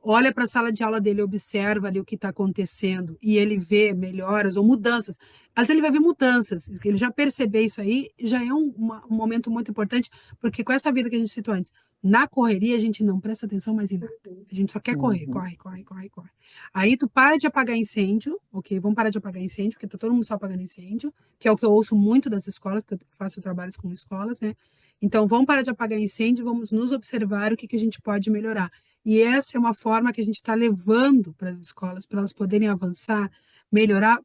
olha para a sala de aula dele, observa ali o que está acontecendo e ele vê melhoras ou mudanças. Às vezes ele vai ver mudanças, ele já perceber isso aí, já é um momento muito importante, porque com essa vida que a gente citou antes, na correria a gente não presta atenção mais em nada. Uhum. A gente só quer correr, uhum. corre, corre, corre, corre. Aí tu para de apagar incêndio, ok? Vamos parar de apagar incêndio, porque tá todo mundo só apagando incêndio, que é o que eu ouço muito das escolas, porque eu faço trabalhos com escolas, né? Então, vamos parar de apagar incêndio, vamos nos observar o que a gente pode melhorar. E essa é uma forma que a gente está levando para as escolas, para elas poderem avançar, melhorar,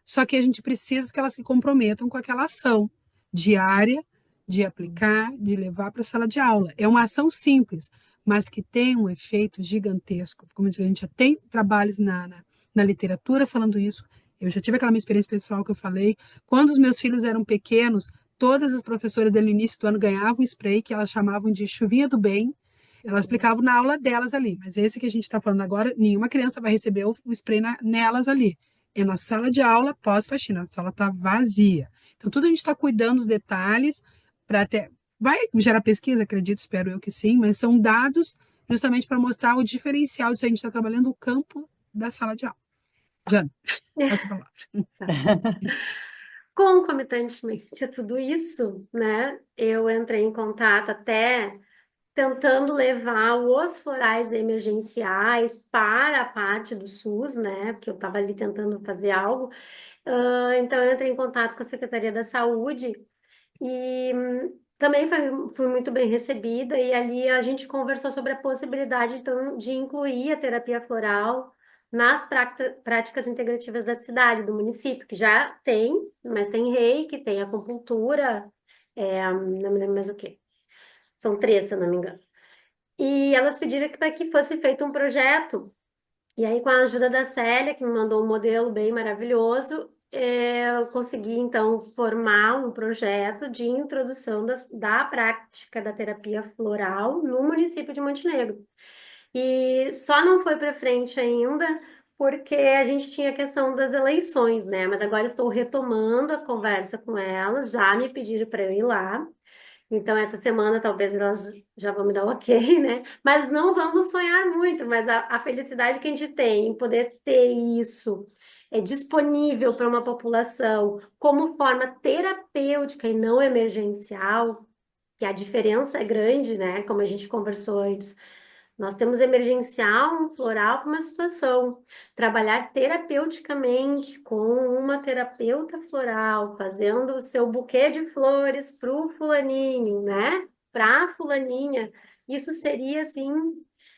só que a gente precisa que elas se comprometam com aquela ação diária de aplicar, de levar para a sala de aula. É uma ação simples, mas que tem um efeito gigantesco. Como eu disse, a gente já tem trabalhos na literatura falando isso. Eu já tive aquela minha experiência pessoal que eu falei. Quando os meus filhos eram pequenos, todas as professoras no início do ano ganhavam um spray que elas chamavam de chuvinha do bem. Elas explicavam na aula delas ali, mas esse que a gente está falando agora, nenhuma criança vai receber o spray nelas ali. É na sala de aula, pós-faxina, a sala está vazia. Então, tudo a gente está cuidando dos detalhes para até. Vai gerar pesquisa, acredito, espero eu que sim, mas são dados justamente para mostrar o diferencial disso. A gente está trabalhando o campo da sala de aula. Jana, passa a palavra. Tá. Concomitantemente a tudo isso, né? Eu entrei em contato até tentando levar os florais emergenciais para a parte do SUS, né? Porque eu estava ali tentando fazer algo. Então, eu entrei em contato com a Secretaria da Saúde e também fui muito bem recebida. E ali a gente conversou sobre a possibilidade, então, de incluir a terapia floral nas práticas integrativas da cidade, do município, que já tem, mas tem reiki, tem acupuntura, não me lembro mais o quê. São três, se eu não me engano. E elas pediram para que fosse feito um projeto. E aí, com a ajuda da Célia, que me mandou um modelo bem maravilhoso, eu consegui, então, formar um projeto de introdução da prática da terapia floral no município de Montenegro. E só não foi para frente ainda porque a gente tinha a questão das eleições, né? Mas agora estou retomando a conversa com elas, já me pediram para eu ir lá. Então, essa semana talvez elas já vão me dar o ok, né? Mas não vamos sonhar muito, mas a felicidade que a gente tem em poder ter isso disponível para uma população como forma terapêutica e não emergencial, que a diferença é grande, né? Como a gente conversou antes, Nós temos emergencial, um floral para uma situação. Trabalhar terapeuticamente com uma terapeuta floral, fazendo o seu buquê de flores para o fulaninho, né? Para a fulaninha. Isso seria, assim,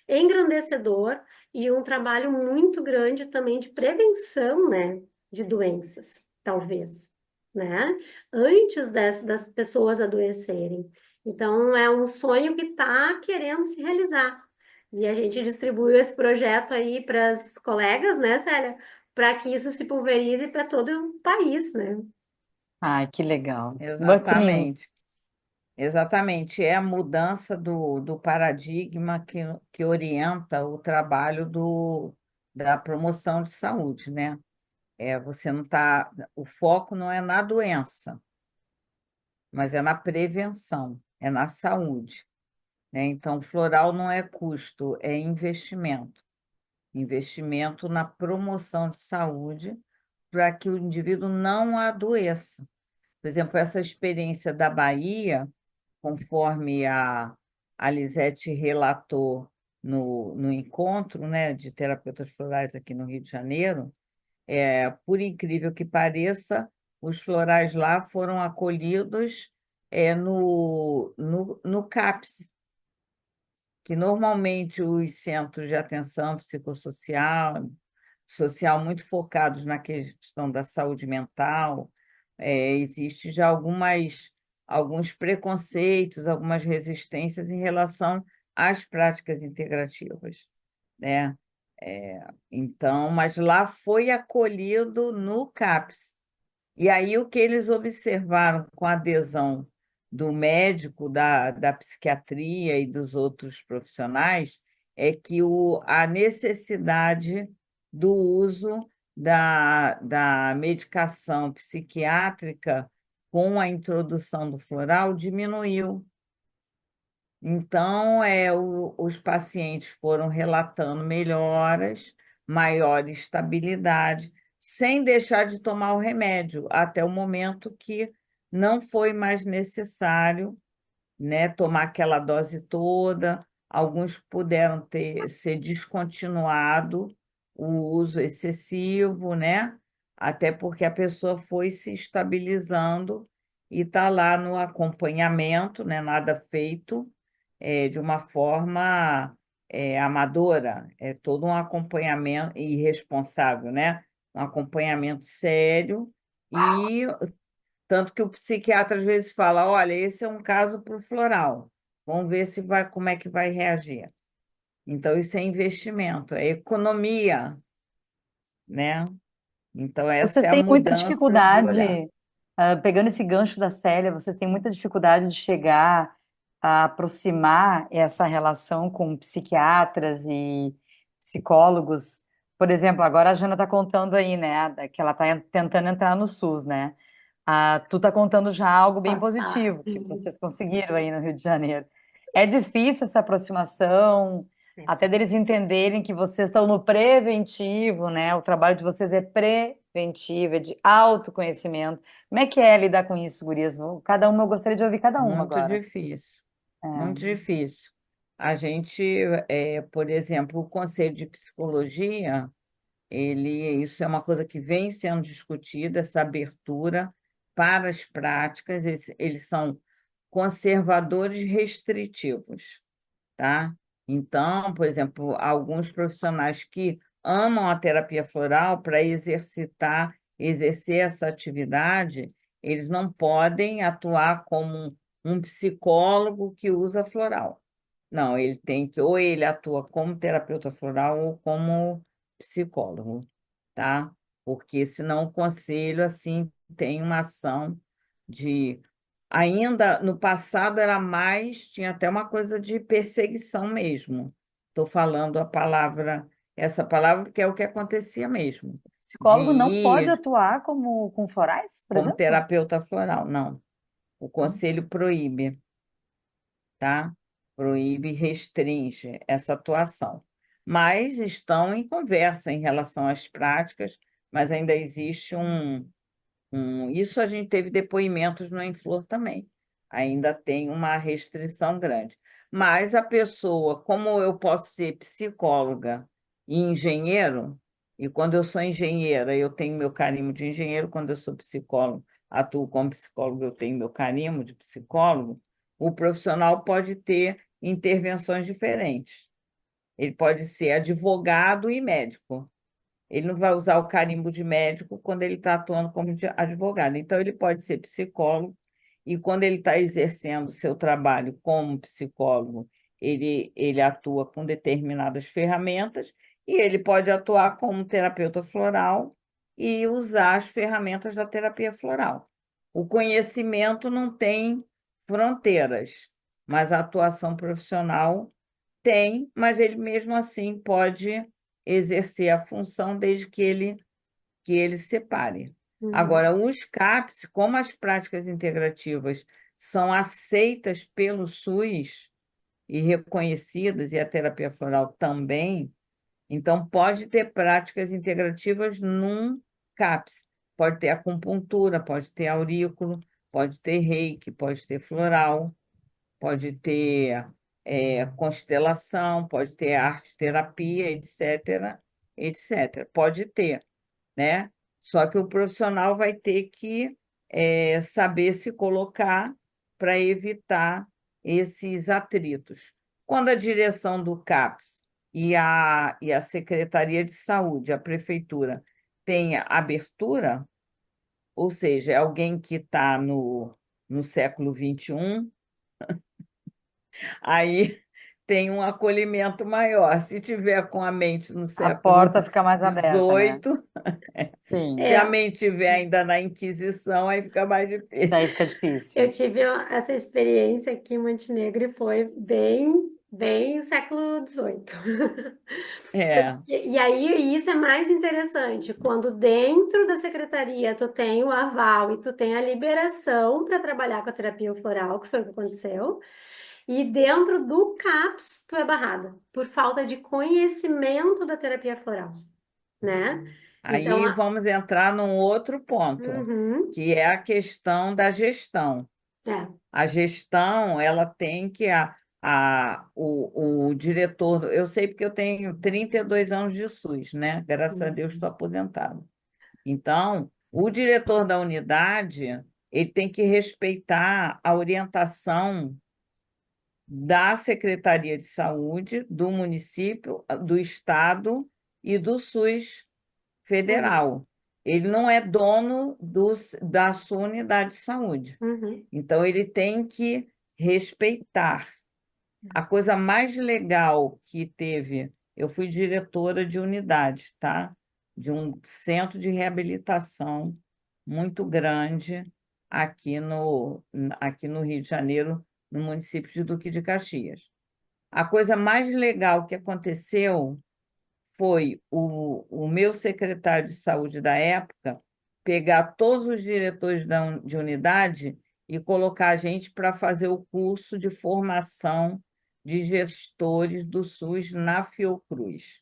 engrandecedor e um trabalho muito grande também de prevenção, né? De doenças, talvez, né? Antes das pessoas adoecerem. Então, é um sonho que está querendo se realizar. E a gente distribuiu esse projeto aí para as colegas, né, Célia? Para que isso se pulverize para todo o país, né? Ai, que legal. Bacaninho. Exatamente. Exatamente, é a mudança do paradigma que orienta o trabalho da promoção de saúde, né? Você não tá, o foco não é na doença, mas é na prevenção, é na saúde, né? Então, floral não é custo, é investimento. Investimento na promoção de saúde para que o indivíduo não adoeça. Por exemplo, essa experiência da Bahia, conforme a Lisete relatou no encontro, né, de terapeutas florais aqui no Rio de Janeiro, por incrível que pareça, os florais lá foram acolhidos no CAPS, que normalmente os centros de atenção social muito focados na questão da saúde mental, existe já alguns preconceitos, algumas resistências em relação às práticas integrativas, né? Então, mas lá foi acolhido no CAPS. E aí o que eles observaram com a adesão do médico, da psiquiatria e dos outros profissionais é que a necessidade do uso da medicação psiquiátrica com a introdução do floral diminuiu. Então, os pacientes foram relatando melhoras, maior estabilidade, sem deixar de tomar o remédio, até o momento que não foi mais necessário, né, tomar aquela dose toda. Alguns puderam ser descontinuado o uso excessivo, né? Até porque a pessoa foi se estabilizando e está lá no acompanhamento, né? Nada feito de uma forma amadora, é todo um acompanhamento irresponsável, né? Um acompanhamento sério e tanto que o psiquiatra às vezes fala, olha, esse é um caso para o floral, vamos ver se vai, como é que vai reagir. Então, isso é investimento, é economia, né? Então, essa Vocês é a têm muita mudança de olhar. dificuldade, pegando esse gancho da Célia, vocês têm muita dificuldade de chegar a aproximar essa relação com psiquiatras e psicólogos. Por exemplo, agora a Jana está contando aí, né, que ela está tentando entrar no SUS, né? Tu está contando já algo bem Passar. positivo que vocês conseguiram aí no Rio de Janeiro. É difícil essa aproximação, até deles entenderem que vocês estão no preventivo, né? O trabalho de vocês é preventivo, é de autoconhecimento. Como é que é lidar com isso, gurias? Cada uma, eu gostaria de ouvir cada uma Muito agora. difícil, muito É. difícil. A gente, por exemplo, o Conselho de Psicologia, isso é uma coisa que vem sendo discutida, essa abertura para as práticas, eles são conservadores restritivos, tá? Então, por exemplo, alguns profissionais que amam a terapia floral para exercer essa atividade, eles não podem atuar como um psicólogo que usa floral. Não, ele tem que, ou ele atua como terapeuta floral ou como psicólogo, tá? Porque senão o conselho, assim, tem uma ação de ainda no passado era mais, tinha até uma coisa de perseguição mesmo. Estou falando essa palavra, porque é o que acontecia mesmo, de Psicólogo não pode ir atuar como com florais, por como exemplo? terapeuta floral, não. O conselho proíbe, tá? Proíbe, restringe essa atuação. Mas estão em conversa em relação às práticas, mas ainda existe isso a gente teve depoimentos no Inflor também. Ainda tem uma restrição grande. Mas a pessoa, como eu posso ser psicóloga e engenheiro, e quando eu sou engenheira, eu tenho meu carimbo de engenheiro, quando eu sou psicólogo, atuo como psicólogo, eu tenho meu carimbo de psicólogo, o profissional pode ter intervenções diferentes. Ele pode ser advogado e médico. Ele não vai usar o carimbo de médico quando ele está atuando como advogado. Então, ele pode ser psicólogo, e quando ele está exercendo seu trabalho como psicólogo, ele atua com determinadas ferramentas, e ele pode atuar como terapeuta floral e usar as ferramentas da terapia floral. O conhecimento não tem fronteiras, mas a atuação profissional tem, mas ele mesmo assim pode exercer a função desde que ele separe. Uhum. Agora, os CAPS, como as práticas integrativas são aceitas pelo SUS e reconhecidas, e a terapia floral também, então pode ter práticas integrativas num CAPS. Pode ter acupuntura, pode ter aurículo, pode ter reiki, pode ter floral, pode ter constelação, pode ter arte-terapia, etc., etc. Pode ter, né? Só que o profissional vai ter que saber se colocar para evitar esses atritos. Quando a direção do CAPS e a Secretaria de Saúde, a Prefeitura, tem abertura, ou seja, é alguém que está no século XXI, aí tem um acolhimento maior. Se tiver com a mente no A século porta fica mais aberta, né? XVIII, Sim, se a É, mente estiver ainda na Inquisição, aí fica mais difícil. daí fica eu difícil. tive essa experiência aqui em Montenegro e foi bem século XVIII. É, E aí, isso é mais interessante, quando dentro da secretaria tu tem o aval e tu tem a liberação para trabalhar com a terapia floral, que foi o que aconteceu, e dentro do CAPS tu é barrada, por falta de conhecimento da terapia floral, né? Então, aí vamos entrar num outro ponto, uhum, que é a questão da gestão. é, A gestão, ela tem que... o diretor... Eu sei porque eu tenho 32 anos de SUS, né? Graças a Deus estou aposentado. Então, o diretor da unidade, ele tem que respeitar a orientação da Secretaria de Saúde, do município, do estado e do SUS uhum, federal. Ele não é dono da sua unidade de saúde. uhum, Então, ele tem que respeitar. A coisa mais legal que teve, eu fui diretora de unidade, tá? De um centro de reabilitação muito grande aqui no Rio de Janeiro, no município de Duque de Caxias. A coisa mais legal que aconteceu foi o meu secretário de saúde da época pegar todos os diretores de unidade e colocar a gente para fazer o curso de formação de gestores do SUS na Fiocruz,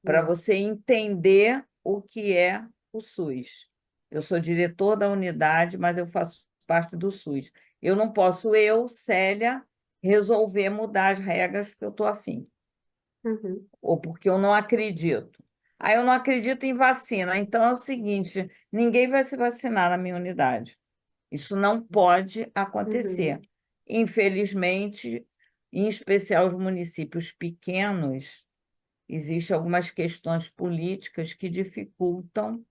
para uhum, você entender o que é o SUS. Eu sou diretor da unidade, mas eu faço parte do SUS. Eu não posso, Célia, resolver mudar as regras porque eu estou afim uhum, ou porque eu não acredito. Aí eu não acredito em vacina. Então é o seguinte: ninguém vai se vacinar na minha unidade. Isso não pode acontecer. uhum. Infelizmente, em especial os municípios pequenos, existem algumas questões políticas que dificultam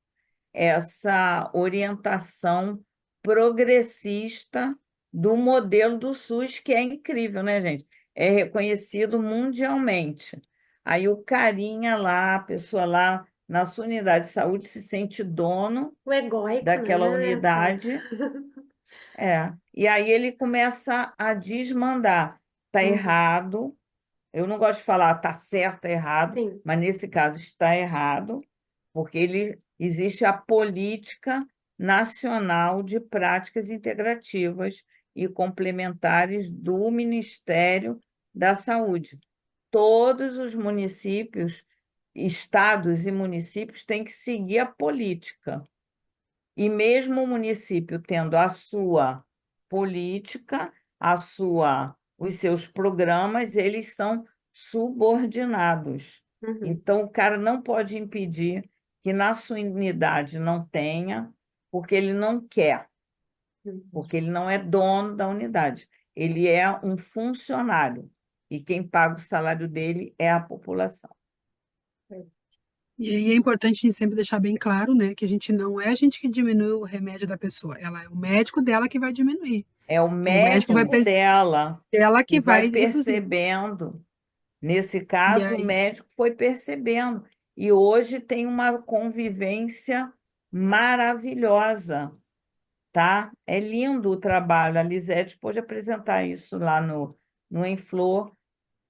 essa orientação progressista do modelo do SUS, que é incrível, né, gente? É reconhecido mundialmente. Aí o carinha lá, a pessoa lá na sua unidade de saúde se sente dono O egóico, daquela né, Sara? unidade, e aí ele começa a desmandar. Está Uhum, errado, eu não gosto de falar está certo, está errado, sim. mas nesse caso está errado, porque existe a política nacional de práticas integrativas e complementares do Ministério da Saúde. Todos os municípios, estados e municípios têm que seguir a política. E mesmo o município tendo a sua política, a sua os seus programas, eles são subordinados. Uhum. Então, o cara não pode impedir que na sua unidade não tenha, porque ele não quer, porque ele não é dono da unidade. Ele é um funcionário, e quem paga o salário dele é a população. E aí é importante a gente sempre deixar bem claro, né, que a gente não é a gente que diminui o remédio da pessoa, ela é o médico dela que vai diminuir. É o Então, o médico vai médico dela ela que que vai vai reduzir. percebendo. Nesse E caso, o aí, médico foi percebendo. E hoje tem uma convivência maravilhosa, tá? É lindo o trabalho. A Lisete pôde apresentar isso lá no Enflor.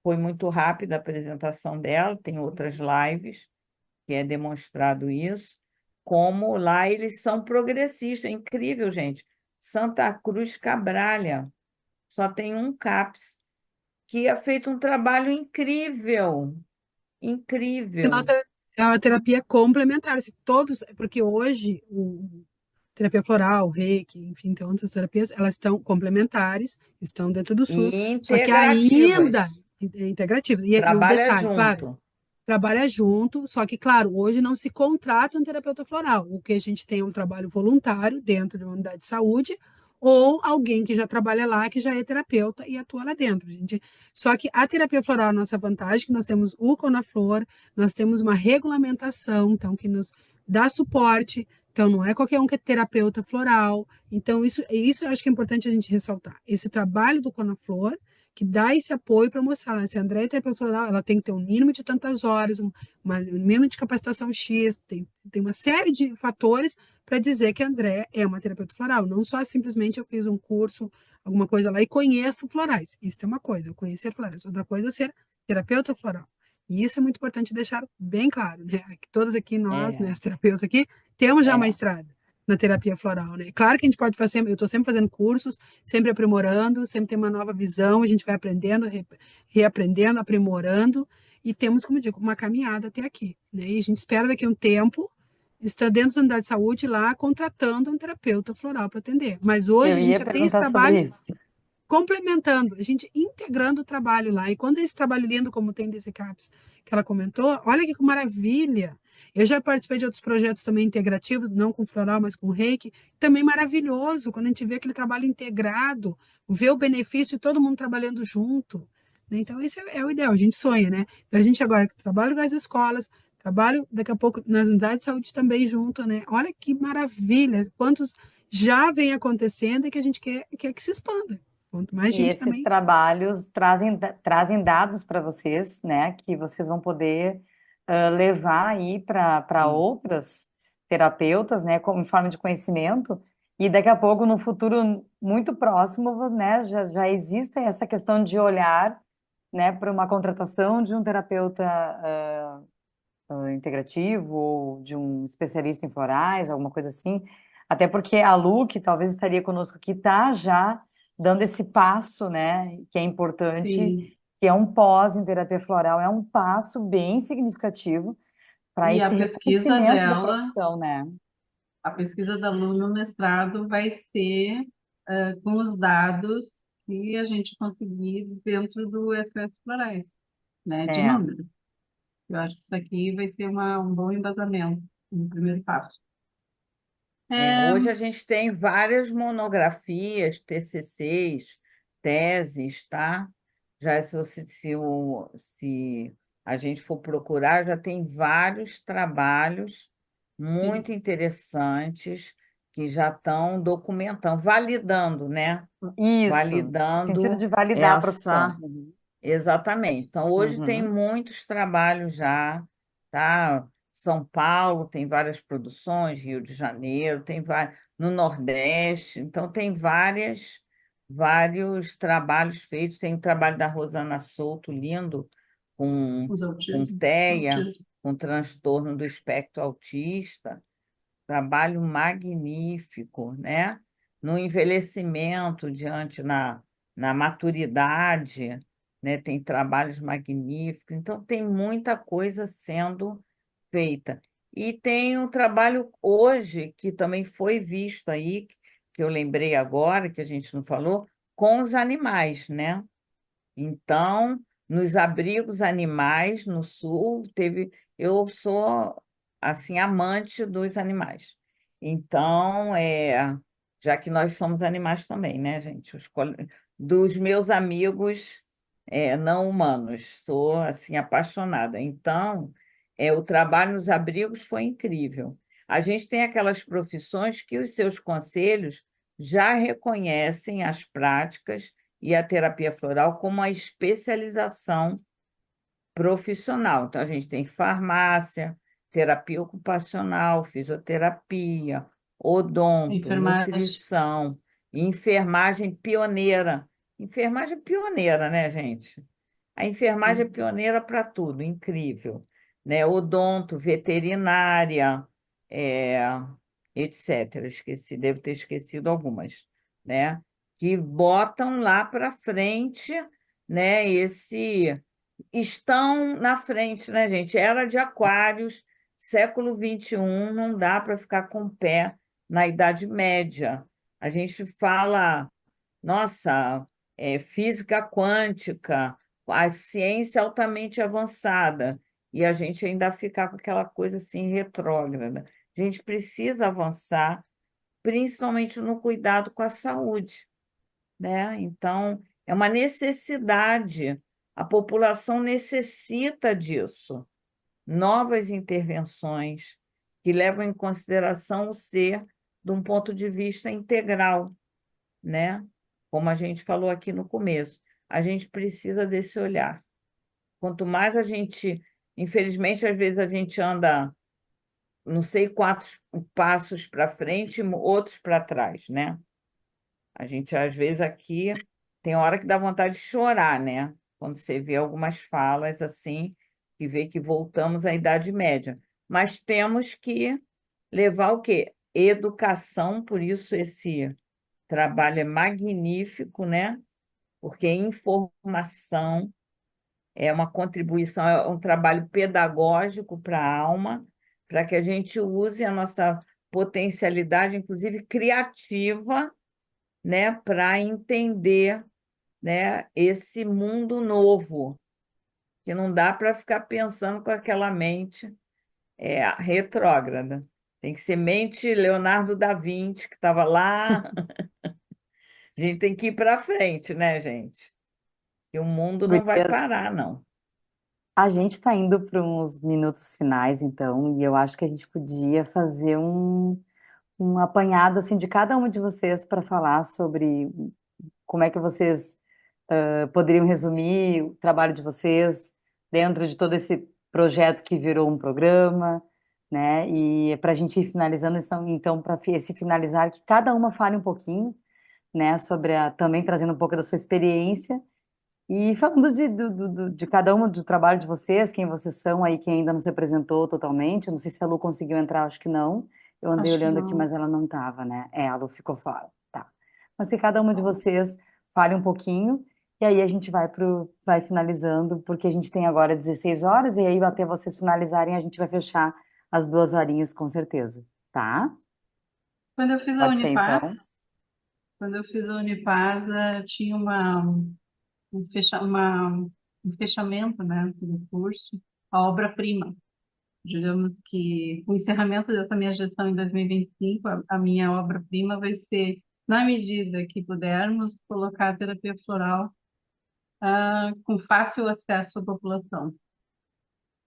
Foi muito rápida a apresentação dela, tem outras lives que é demonstrado isso. Como lá eles são progressistas. É incrível, gente. Santa Cruz Cabralha só tem um CAPS que é feito um trabalho incrível, que incrível. nossa é uma terapia complementar, assim, todos, porque hoje o terapia floral, o Reiki, enfim, tem outras terapias, elas estão complementares, estão dentro do E SUS, só que ainda integrativas. integrativas. E o Trabalha detalhe, claro, junto. trabalha junto, só que, claro, hoje não se contrata um terapeuta floral. O que a gente tem é um trabalho voluntário dentro de uma unidade de saúde, ou alguém que já trabalha lá, que já é terapeuta e atua lá dentro, gente. Só que a terapia floral, a nossa vantagem, é que nós temos o Conaflor, nós temos uma regulamentação, então, que nos dá suporte. Então, não é qualquer um que é terapeuta floral. Então, isso eu acho que é importante a gente ressaltar. Esse trabalho do Conaflor, que dá esse apoio para mostrar, né? Se a Andréia é terapeuta floral, ela tem que ter um mínimo de tantas horas, um mínimo de capacitação X, tem uma série de fatores para dizer que a Andréia é uma terapeuta floral. Não só simplesmente eu fiz um curso, alguma coisa lá e conheço florais. Isso é uma coisa, eu conhecer florais. Outra coisa é ser terapeuta floral. E isso é muito importante deixar bem claro, né? Todas aqui, nós, né, É, as terapeutas aqui, temos já uma é. estrada na terapia floral, né? Claro que a gente pode fazer, eu estou sempre fazendo cursos, sempre aprimorando, sempre tem uma nova visão, a gente vai aprendendo, reaprendendo, aprimorando, e temos, como eu digo, uma caminhada até aqui, né? E a gente espera daqui a um tempo estar dentro da unidade de saúde lá contratando um terapeuta floral para atender. Mas hoje Eu a gente ia já tem esse perguntar trabalho sobre isso. complementando, a gente integrando o trabalho lá. E quando esse trabalho lindo, como tem desse CAPS, que ela comentou, olha que maravilha. Eu já participei de outros projetos também integrativos, não com floral, mas com reiki, também maravilhoso, quando a gente vê aquele trabalho integrado, vê o benefício de todo mundo trabalhando junto. Né? Então, esse é o ideal, a gente sonha, né? Então, a gente agora trabalha com as escolas, trabalho daqui a pouco nas unidades de saúde também junto, né? Olha que maravilha, quantos já vem acontecendo e que a gente quer que se expanda. Quanto mais E gente esses também. trabalhos trazem dados para vocês, né, que vocês vão poder levar aí para Sim. outras terapeutas, né, como em forma de conhecimento, e daqui a pouco, no futuro muito próximo, né, já existe essa questão de olhar, né, para uma contratação de um terapeuta integrativo ou de um especialista em florais, alguma coisa assim. Até porque a Lu, que talvez estaria conosco aqui, está já dando esse passo, né, que é importante, Sim. que é um pós em terapia floral, é um passo bem significativo para E a esse pesquisa reconhecimento da dela, profissão, né? a pesquisa da Lu no mestrado vai ser com os dados que a gente conseguir dentro do SS Florais, né, de É, número. Eu acho que isso aqui vai ser um bom embasamento no primeiro passo. É, Hoje a gente tem várias monografias, TCCs, teses, tá? Já se a gente for procurar, já tem vários trabalhos sim. muito interessantes que já estão documentando, validando, né? isso, no sentido Validando de validar a profissão. essa. Exatamente. Então, hoje tem Uhum. muitos trabalhos já, tá? São Paulo tem várias produções, Rio de Janeiro, tem no Nordeste, então tem vários trabalhos feitos. Tem o trabalho da Rosana Souto, lindo, com, Os com autismo, TEA, autismo. com transtorno do espectro autista, trabalho magnífico, né? No envelhecimento, na maturidade, né? Tem trabalhos magníficos. Então, tem muita coisa sendo feita. E tem um trabalho hoje, que também foi visto aí, que eu lembrei agora, que a gente não falou, com os animais, né? Então, nos abrigos animais no sul, eu sou assim amante dos animais. Então, já que nós somos animais também, né, gente? Dos meus amigos não humanos, sou assim apaixonada. Então, o trabalho nos abrigos foi incrível. A gente tem aquelas profissões que os seus conselhos já reconhecem as práticas e a terapia floral como a especialização profissional. Então, a gente tem farmácia, terapia ocupacional, fisioterapia, odonto, Enfermagem. nutrição, enfermagem pioneira. Enfermagem pioneira, né, gente? A enfermagem é Sim. pioneira para tudo, incrível, né? Odonto, veterinária, é, etc. Esqueci, devo ter esquecido algumas, né? Que botam lá para frente, né? Estão na frente, né, gente? Era de Aquários, século XXI, não dá para ficar com o pé na Idade Média. A gente fala, nossa, física quântica, a ciência altamente avançada, e a gente ainda ficar com aquela coisa assim retrógrada. A gente precisa avançar, principalmente no cuidado com a saúde, né? Então, é uma necessidade, a população necessita disso. Novas intervenções que levam em consideração o ser de um ponto de vista integral, né? Como a gente falou aqui no começo, a gente precisa desse olhar. Quanto mais a gente, infelizmente, às vezes a gente anda não sei quantos passos para frente, outros para trás, né? A gente, às vezes, aqui tem hora que dá vontade de chorar, né? Quando você vê algumas falas assim, que vê que voltamos à Idade Média. Mas temos que levar o quê? Educação, por isso esse trabalho é magnífico, né? Porque informação é uma contribuição, é um trabalho pedagógico para a alma, para que a gente use a nossa potencialidade, inclusive criativa, né, para entender, né, esse mundo novo, que não dá para ficar pensando com aquela mente retrógrada. Tem que ser mente Leonardo da Vinci, que estava lá. A gente tem que ir para frente, né, gente? E o mundo não vai Gurias, parar, não. a gente está indo para uns minutos finais, então, e eu acho que a gente podia fazer um apanhado assim de cada uma de vocês para falar sobre como é que vocês poderiam resumir o trabalho de vocês dentro de todo esse projeto que virou um programa, né? E para a gente ir finalizando, então, para esse finalizar, que cada uma fale um pouquinho, né, também trazendo um pouco da sua experiência e falando de cada uma do trabalho de vocês, quem vocês são aí, quem ainda não se apresentou totalmente. Não sei se a Lu conseguiu entrar, acho que não. Eu andei Acho que olhando aqui, não. mas ela não estava, né? A Lu ficou fora. Tá. Mas que cada uma de vocês fale um pouquinho, e aí a gente vai finalizando, porque a gente tem agora 16 horas, e aí até vocês finalizarem, a gente vai fechar as 2 horinhas, com certeza. Tá? Quando eu fiz a Pode ser, então? Unipaz, quando eu fiz a Unipaz, tinha um fechamento, né, do curso, a obra-prima. Digamos que o encerramento dessa minha gestão em 2025, a minha obra-prima vai ser, na medida que pudermos, colocar a terapia floral com fácil acesso à população.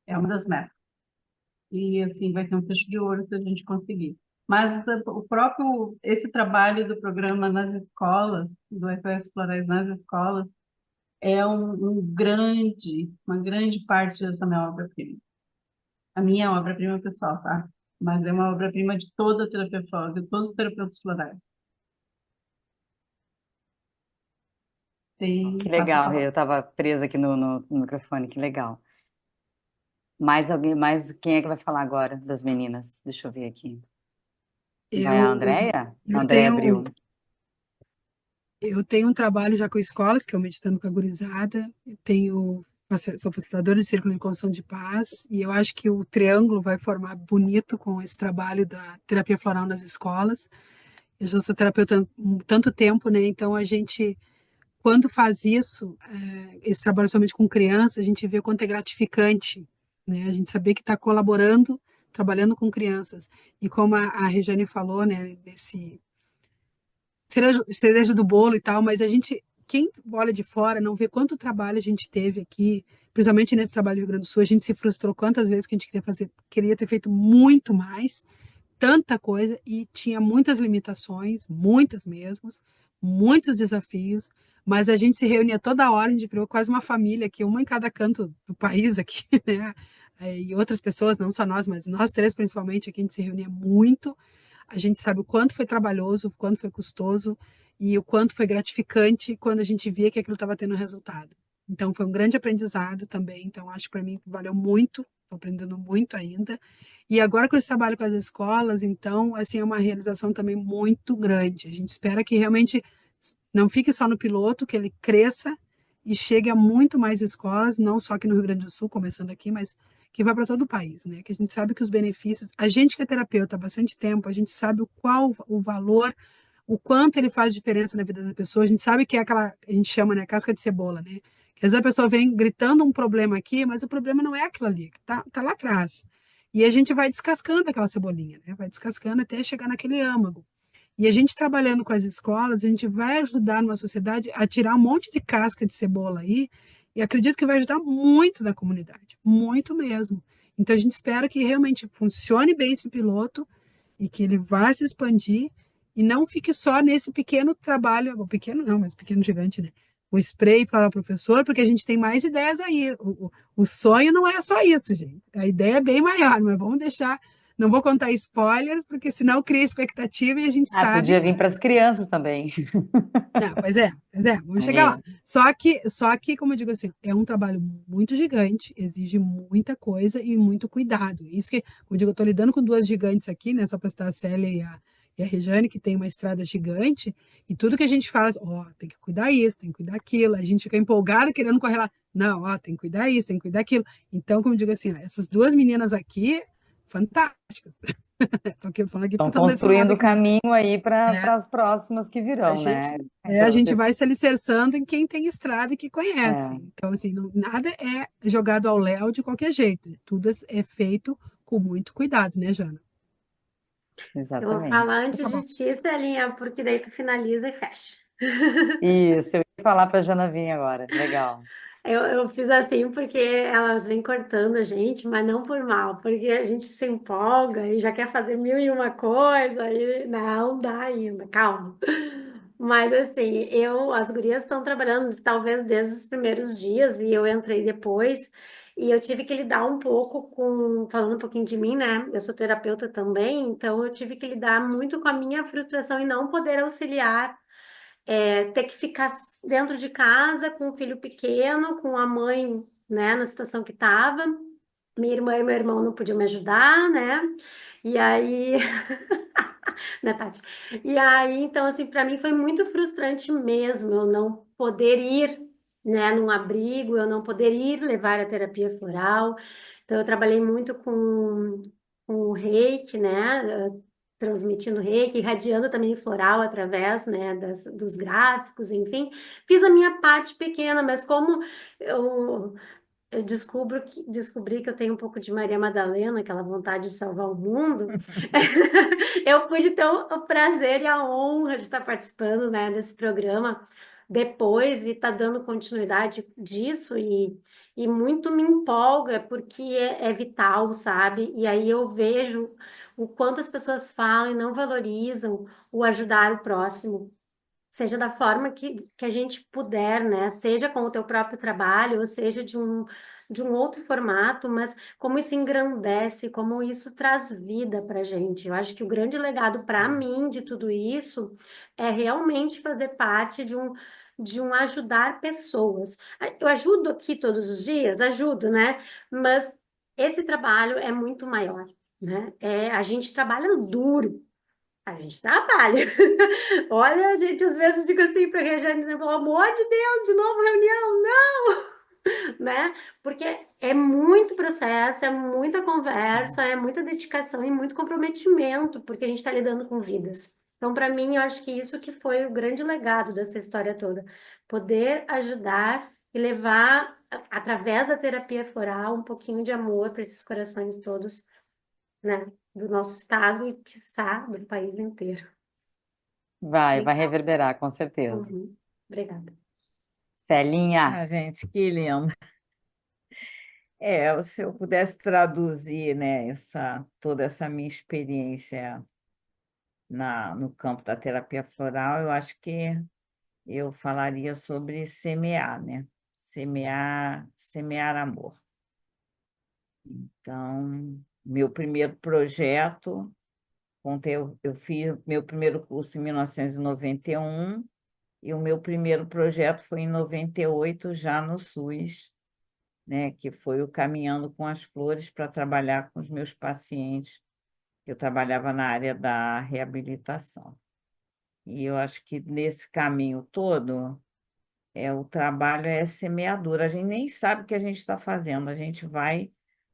É uma das metas. E, assim, vai ser um fecho de ouro se a gente conseguir. Mas esse trabalho do programa nas escolas, do SOS Florais nas escolas, é uma grande parte dessa minha obra-prima. A minha obra-prima pessoal, tá? Mas é uma obra-prima de toda a terapia floral, de todos os terapeutas florais. Que Passo a legal, eu palavra. estava presa aqui no microfone, que legal. Mais alguém, mais quem é que vai falar agora das meninas? Deixa eu ver aqui. Vai a Eu, Andrea? A eu Andrea tenho, abriu. eu tenho um trabalho já com escolas, que é o Meditando com a Gurizada. Sou facilitadora de Círculo de Construção de Paz, e eu acho que o triângulo vai formar bonito com esse trabalho da terapia floral nas escolas. Eu já sou terapeuta há tanto tempo, né? Então a gente quando faz isso, esse trabalho somente com criança, a gente vê o quanto é gratificante, né? A gente saber que está colaborando, trabalhando com crianças. E como a Regiane falou, né, desse cereja do bolo e tal, mas a gente, quem olha de fora, não vê quanto trabalho a gente teve aqui, principalmente nesse trabalho do Rio Grande do Sul, a gente se frustrou quantas vezes que a gente queria ter feito muito mais, tanta coisa, e tinha muitas limitações, muitas mesmo, muitos desafios, mas a gente se reunia toda hora, a gente virou quase uma família aqui, uma em cada canto do país aqui, né? E outras pessoas, não só nós, mas nós três principalmente, aqui a gente se reunia muito. A gente sabe o quanto foi trabalhoso, o quanto foi custoso e o quanto foi gratificante quando a gente via que aquilo estava tendo resultado. Então, foi um grande aprendizado também. Então, acho que para mim valeu muito, estou aprendendo muito ainda. E agora com esse trabalho com as escolas, então, assim, é uma realização também muito grande. A gente espera que realmente não fique só no piloto, que ele cresça e chegue a muito mais escolas, não só aqui no Rio Grande do Sul, começando aqui, mas que vai para todo o país, né? Que a gente sabe que os benefícios, a gente que é terapeuta há bastante tempo, a gente sabe o valor, o quanto ele faz diferença na vida da pessoa, a gente sabe que é aquela, a gente chama, né, casca de cebola, né? Que às vezes a pessoa vem gritando um problema aqui, mas o problema não é aquilo ali, que tá lá atrás. E a gente vai descascando aquela cebolinha, né? Vai descascando até chegar naquele âmago. E a gente trabalhando com as escolas, a gente vai ajudar numa sociedade a tirar um monte de casca de cebola aí, e acredito que vai ajudar muito na comunidade, muito mesmo. Então a gente espera que realmente funcione bem esse piloto e que ele vá se expandir e não fique só nesse pequeno trabalho, ou pequeno não, mas pequeno gigante, né? O spray para o professor, porque a gente tem mais ideias aí. O sonho não é só isso, gente. A ideia é bem maior, mas vamos deixar. Não vou contar spoilers, porque senão cria expectativa e a gente Ah, sabe. podia vir para as crianças também. Não, pois é, vamos chegar lá. É, Só que, como eu digo assim, é um trabalho muito gigante, exige muita coisa e muito cuidado. Isso que, como eu digo, eu estou lidando com duas gigantes aqui, né? Só para citar a Célia e a Rejane, que tem uma estrada gigante, e tudo que a gente fala, ó, tem que cuidar isso, tem que cuidar aquilo, a gente fica empolgado querendo correr lá. Não, ó, tem que cuidar isso, tem que cuidar aquilo. Então, como eu digo assim, ó, essas duas meninas aqui, fantásticas. Estou falando aqui porque estão estão desse lado construindo o aqui. caminho aí para É, as próximas que a virão, gente, né? a Então, gente vocês, vai se alicerçando em quem tem estrada e que conhece. é, Então, assim, nada é jogado ao léu de qualquer jeito. Tudo é feito com muito cuidado, né, Jana? Eu vou exatamente. falar Por antes de favor. ti, Celinha, porque daí tu finaliza e fecha. Isso, eu ia falar para a Jana vir agora. Legal. Eu fiz assim porque elas vêm cortando a gente, mas não por mal, porque a gente se empolga e já quer fazer mil e uma coisa e não dá ainda, calma. Mas assim, as gurias estão trabalhando talvez desde os primeiros dias e eu entrei depois e eu tive que lidar um pouco falando um pouquinho de mim, né? Eu sou terapeuta também, então eu tive que lidar muito com a minha frustração e não poder auxiliar ter que ficar dentro de casa com o filho pequeno, com a mãe, né, na situação que estava. Minha irmã e meu irmão não podiam me ajudar, né? E aí, né, Tati? E aí, então, assim, para mim foi muito frustrante mesmo eu não poder ir, né, num abrigo, eu não poder ir levar a terapia floral. Então, eu trabalhei muito com o reiki, né? Transmitindo reiki, irradiando também floral através, né, dos gráficos, enfim. Fiz a minha parte pequena, mas como eu, eu descobri que eu tenho um pouco de Maria Madalena, aquela vontade de salvar o mundo, eu pude ter o prazer e a honra de estar participando, né, desse programa depois e estar dando continuidade disso e muito me empolga porque é vital, sabe? E aí eu vejo o quanto as pessoas falam e não valorizam o ajudar o próximo, seja da forma que a gente puder, né? Seja com o teu próprio trabalho, ou seja de um outro formato, mas como isso engrandece, como isso traz vida para gente. Eu acho que o grande legado para mim de tudo isso é realmente fazer parte de um ajudar pessoas. Eu ajudo aqui todos os dias, ajudo, né? Mas esse trabalho é muito maior, né? A gente trabalha duro, a gente trabalha. Olha, gente, às vezes eu digo assim para a Regiane, né, pelo amor de Deus, de novo reunião, não, né? Porque é muito processo, é muita conversa, é muita dedicação e muito comprometimento, porque a gente está lidando com vidas. Então, para mim, eu acho que isso que foi o grande legado dessa história toda. Poder ajudar e levar, através da terapia floral, um pouquinho de amor para esses corações todos, né, do nosso estado e, quiçá, do país inteiro. Vai Legal. reverberar, com certeza. Uhum. Obrigada. Celinha, Ah, gente, que lindo. Se eu pudesse traduzir, né, toda essa minha experiência no campo da terapia floral, eu acho que eu falaria sobre semear, né? Semear amor. Então, meu primeiro projeto, eu fiz meu primeiro curso em 1991 e o meu primeiro projeto foi em 98, já no SUS, né? Que foi o Caminhando com as Flores para trabalhar com os meus pacientes. Eu trabalhava na área da reabilitação. E eu acho que nesse caminho todo, o trabalho é semeadura. A gente nem sabe o que a gente está fazendo, a gente vai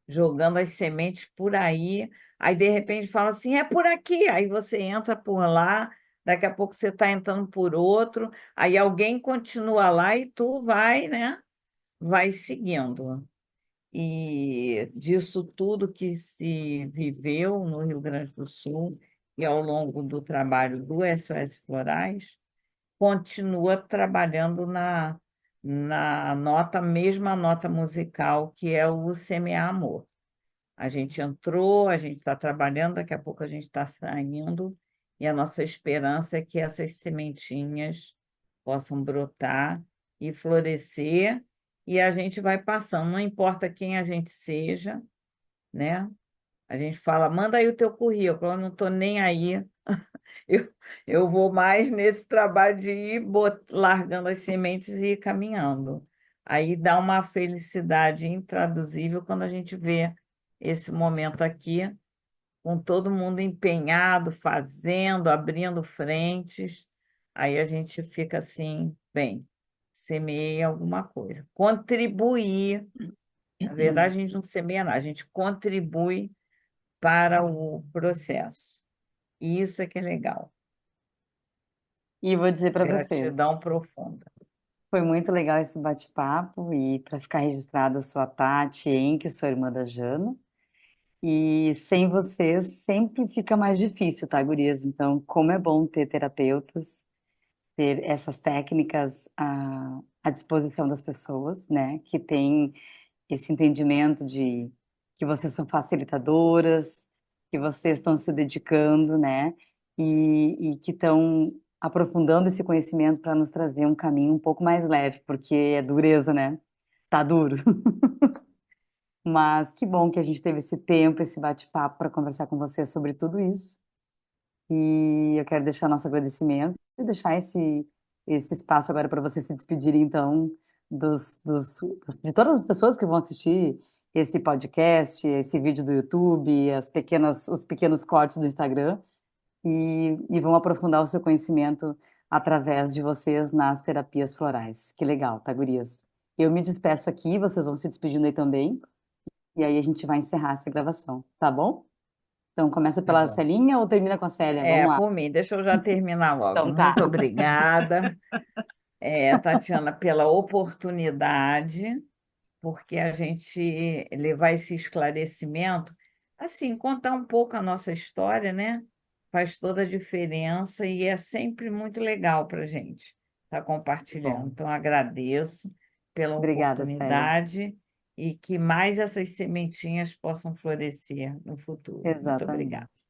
jogando as sementes por aí de repente fala assim, é por aqui, aí você entra por lá, daqui a pouco você está entrando por outro, aí alguém continua lá e tu vai, né? Vai seguindo. E disso tudo que se viveu no Rio Grande do Sul e ao longo do trabalho do SOS Florais, continua trabalhando na mesma nota musical, que é o Semear Amor. A gente entrou, a gente está trabalhando, daqui a pouco a gente está saindo, e a nossa esperança é que essas sementinhas possam brotar e florescer, e a gente vai passando, não importa quem a gente seja, né? A gente fala, manda aí o teu currículo, eu não estou nem aí. Eu vou mais nesse trabalho de ir largando as sementes e ir caminhando. Aí dá uma felicidade intraduzível quando a gente vê esse momento aqui, com todo mundo empenhado, fazendo, abrindo frentes. Aí a gente fica assim, bem, semeei alguma coisa. Contribuir, na verdade, a gente não semeia nada, a gente contribui para o processo. E isso é que é legal. e vou dizer para Gratidão vocês, profunda. foi muito legal esse bate-papo e para ficar registrado, eu sou a Tati que sou irmã da Jana. E sem vocês sempre fica mais difícil, tá, gurias? Então, como é bom ter terapeutas, ter essas técnicas à disposição das pessoas, né? Que têm esse entendimento de que vocês são facilitadoras, que vocês estão se dedicando, né? E que estão aprofundando esse conhecimento para nos trazer um caminho um pouco mais leve, porque é dureza, né? Tá duro. Mas que bom que a gente teve esse tempo, esse bate-papo para conversar com você sobre tudo isso. E eu quero deixar nosso agradecimento e deixar esse espaço agora para você se despedir, então, de todas as pessoas que vão assistir esse podcast, esse vídeo do YouTube, os pequenos cortes do Instagram, e vão aprofundar o seu conhecimento através de vocês nas terapias florais. Que legal, tá, gurias? Eu me despeço aqui, vocês vão se despedindo aí também. E aí a gente vai encerrar essa gravação, tá bom? Então começa Tá pela bom. Celinha ou termina com a Célia? Vamos lá. Por mim, deixa eu já terminar logo. Então tá. Muito obrigada, Tatiana, pela oportunidade, porque a gente levar esse esclarecimento, assim, contar um pouco a nossa história, né? Faz toda a diferença e é sempre muito legal para a gente estar compartilhando. Bom, Então, agradeço pela obrigada, Célia. oportunidade e que mais essas sementinhas possam florescer no futuro. Muito obrigada. Exatamente.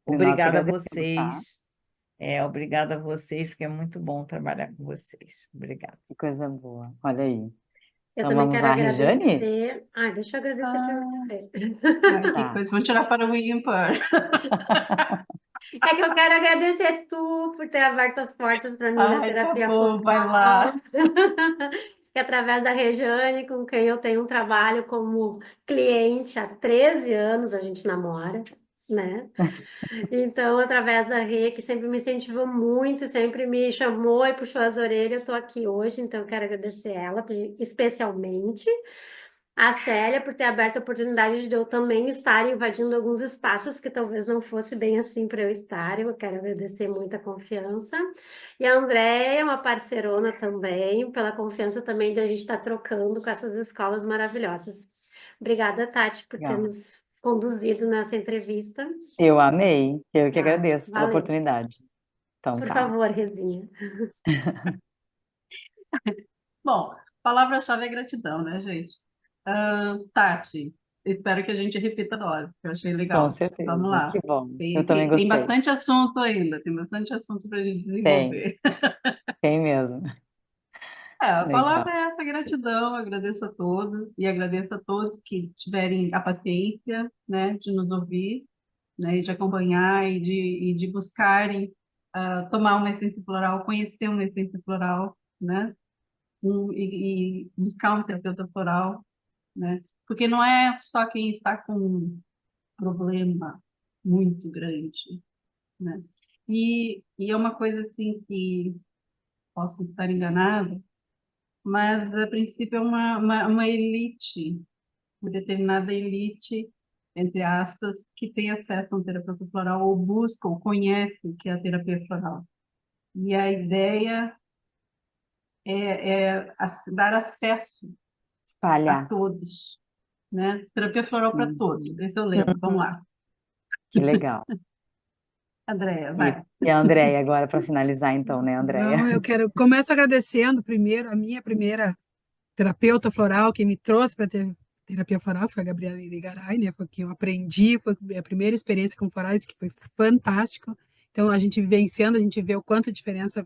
E nós que Obrigada a agradecemos, tá? vocês. Obrigada a vocês, porque é muito bom trabalhar com vocês. Obrigada. Que coisa boa. Olha aí. Eu Então também vamos quero lá, Rejane? agradecer. Ai, deixa eu agradecer primeiro. Ah, Fê. que Tá. coisa. Vou tirar para o ímpar. É que eu quero agradecer tu por ter aberto as portas para mim na Ai, tá terapia bom, vai floral. lá. Que através da Rejane, com quem eu tenho um trabalho como cliente há 13 anos, a gente namora, né? Então, através da Rê, que sempre me incentivou muito, sempre me chamou e puxou as orelhas, eu tô aqui hoje, então eu quero agradecer ela especialmente. a Célia por ter aberto a oportunidade de eu também estar invadindo alguns espaços que talvez não fosse bem assim para eu estar. Eu quero agradecer muito a confiança. E a Andréia, uma parceirona também, pela confiança também de a gente estar trocando com essas escolas maravilhosas. Obrigada, Tati, por ter Legal. nos conduzido nessa entrevista. Eu amei. Eu que Ah, agradeço pela valeu. oportunidade. Então Por tá. favor, Rezinha. Bom, palavra-chave é gratidão, né, gente? Tati, espero que a gente repita agora, porque eu achei Com legal. Vamos certeza. Que lá. bom. Eu Tem, também tem, tem gostei. bastante assunto ainda, tem bastante assunto para a gente Tem. desenvolver. Tem mesmo. A palavra Legal. é essa, gratidão. Agradeço a todos e agradeço a todos que tiverem a paciência, né, de nos ouvir, né, e de acompanhar e de buscarem tomar uma essência floral, conhecer uma essência floral, né, e buscar um terapeuta floral, né, porque não é só quem está com um problema muito grande, né, e é uma coisa assim que posso estar enganada, mas a princípio é uma elite, uma determinada elite, entre aspas, que tem acesso a um terapeuta floral ou busca ou conhece o que é a terapia floral. E a ideia é dar acesso a Espalhar. todos, né? Terapia floral para todos, Uhum. esse é o lema. Vamos lá. Que legal. Andréia, E, vai. e a Andréia agora para finalizar então, né, Andréia? Não, começo agradecendo primeiro a minha primeira terapeuta floral que me trouxe para ter terapia floral foi a Gabriela Irigaray, né? Foi que eu aprendi, foi a primeira experiência com florais que foi fantástico. Então a gente vivenciando, a gente vê o quanto diferença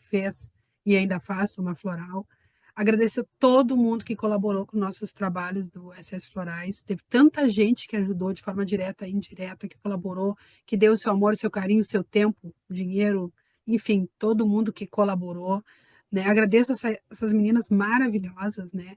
fez e ainda faz uma floral. Agradecer a todo mundo que colaborou com nossos trabalhos do SS Florais. Teve tanta gente que ajudou de forma direta e indireta, que colaborou, que deu o seu amor, o seu carinho, o seu tempo, o dinheiro, enfim, todo mundo que colaborou, né? Agradeço essas meninas maravilhosas, né?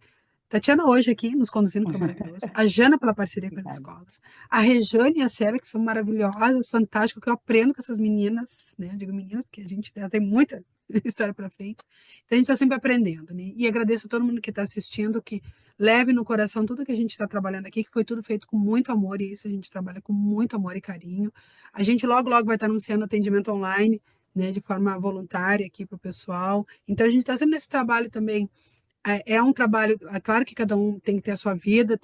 Tatiana hoje aqui nos conduzindo foi maravilhoso. A Jana pela parceria com as Obrigada. escolas. A Rejane e a Célia, que são maravilhosas, fantásticas, que eu aprendo com essas meninas, né? Eu digo meninas, porque a gente tem muita história para frente. Então a gente está sempre aprendendo, né? E agradeço a todo mundo que está assistindo, que leve no coração tudo que a gente está trabalhando aqui, que foi tudo feito com muito amor, e isso a gente trabalha com muito amor e carinho. A gente logo, logo vai estar anunciando atendimento online, né, de forma voluntária aqui para o pessoal. Então a gente está sempre nesse trabalho também. É um trabalho, é claro que cada um tem que ter a sua vida,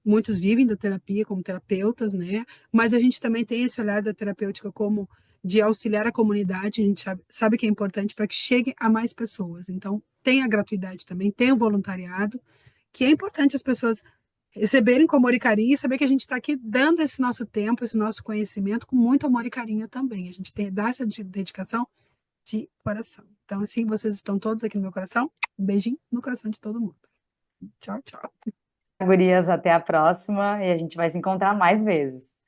muitos vivem da terapia como terapeutas, né? Mas a gente também tem esse olhar da terapêutica como de auxiliar a comunidade, a gente sabe que é importante para que chegue a mais pessoas. Então, tem a gratuidade também, tem o voluntariado, que é importante as pessoas receberem com amor e carinho e saber que a gente está aqui dando esse nosso tempo, esse nosso conhecimento com muito amor e carinho também. A gente dá essa dedicação de coração. Então, assim, vocês estão todos aqui no meu coração. Um beijinho no coração de todo mundo. Tchau, tchau. Gurias, até a próxima e a gente vai se encontrar mais vezes.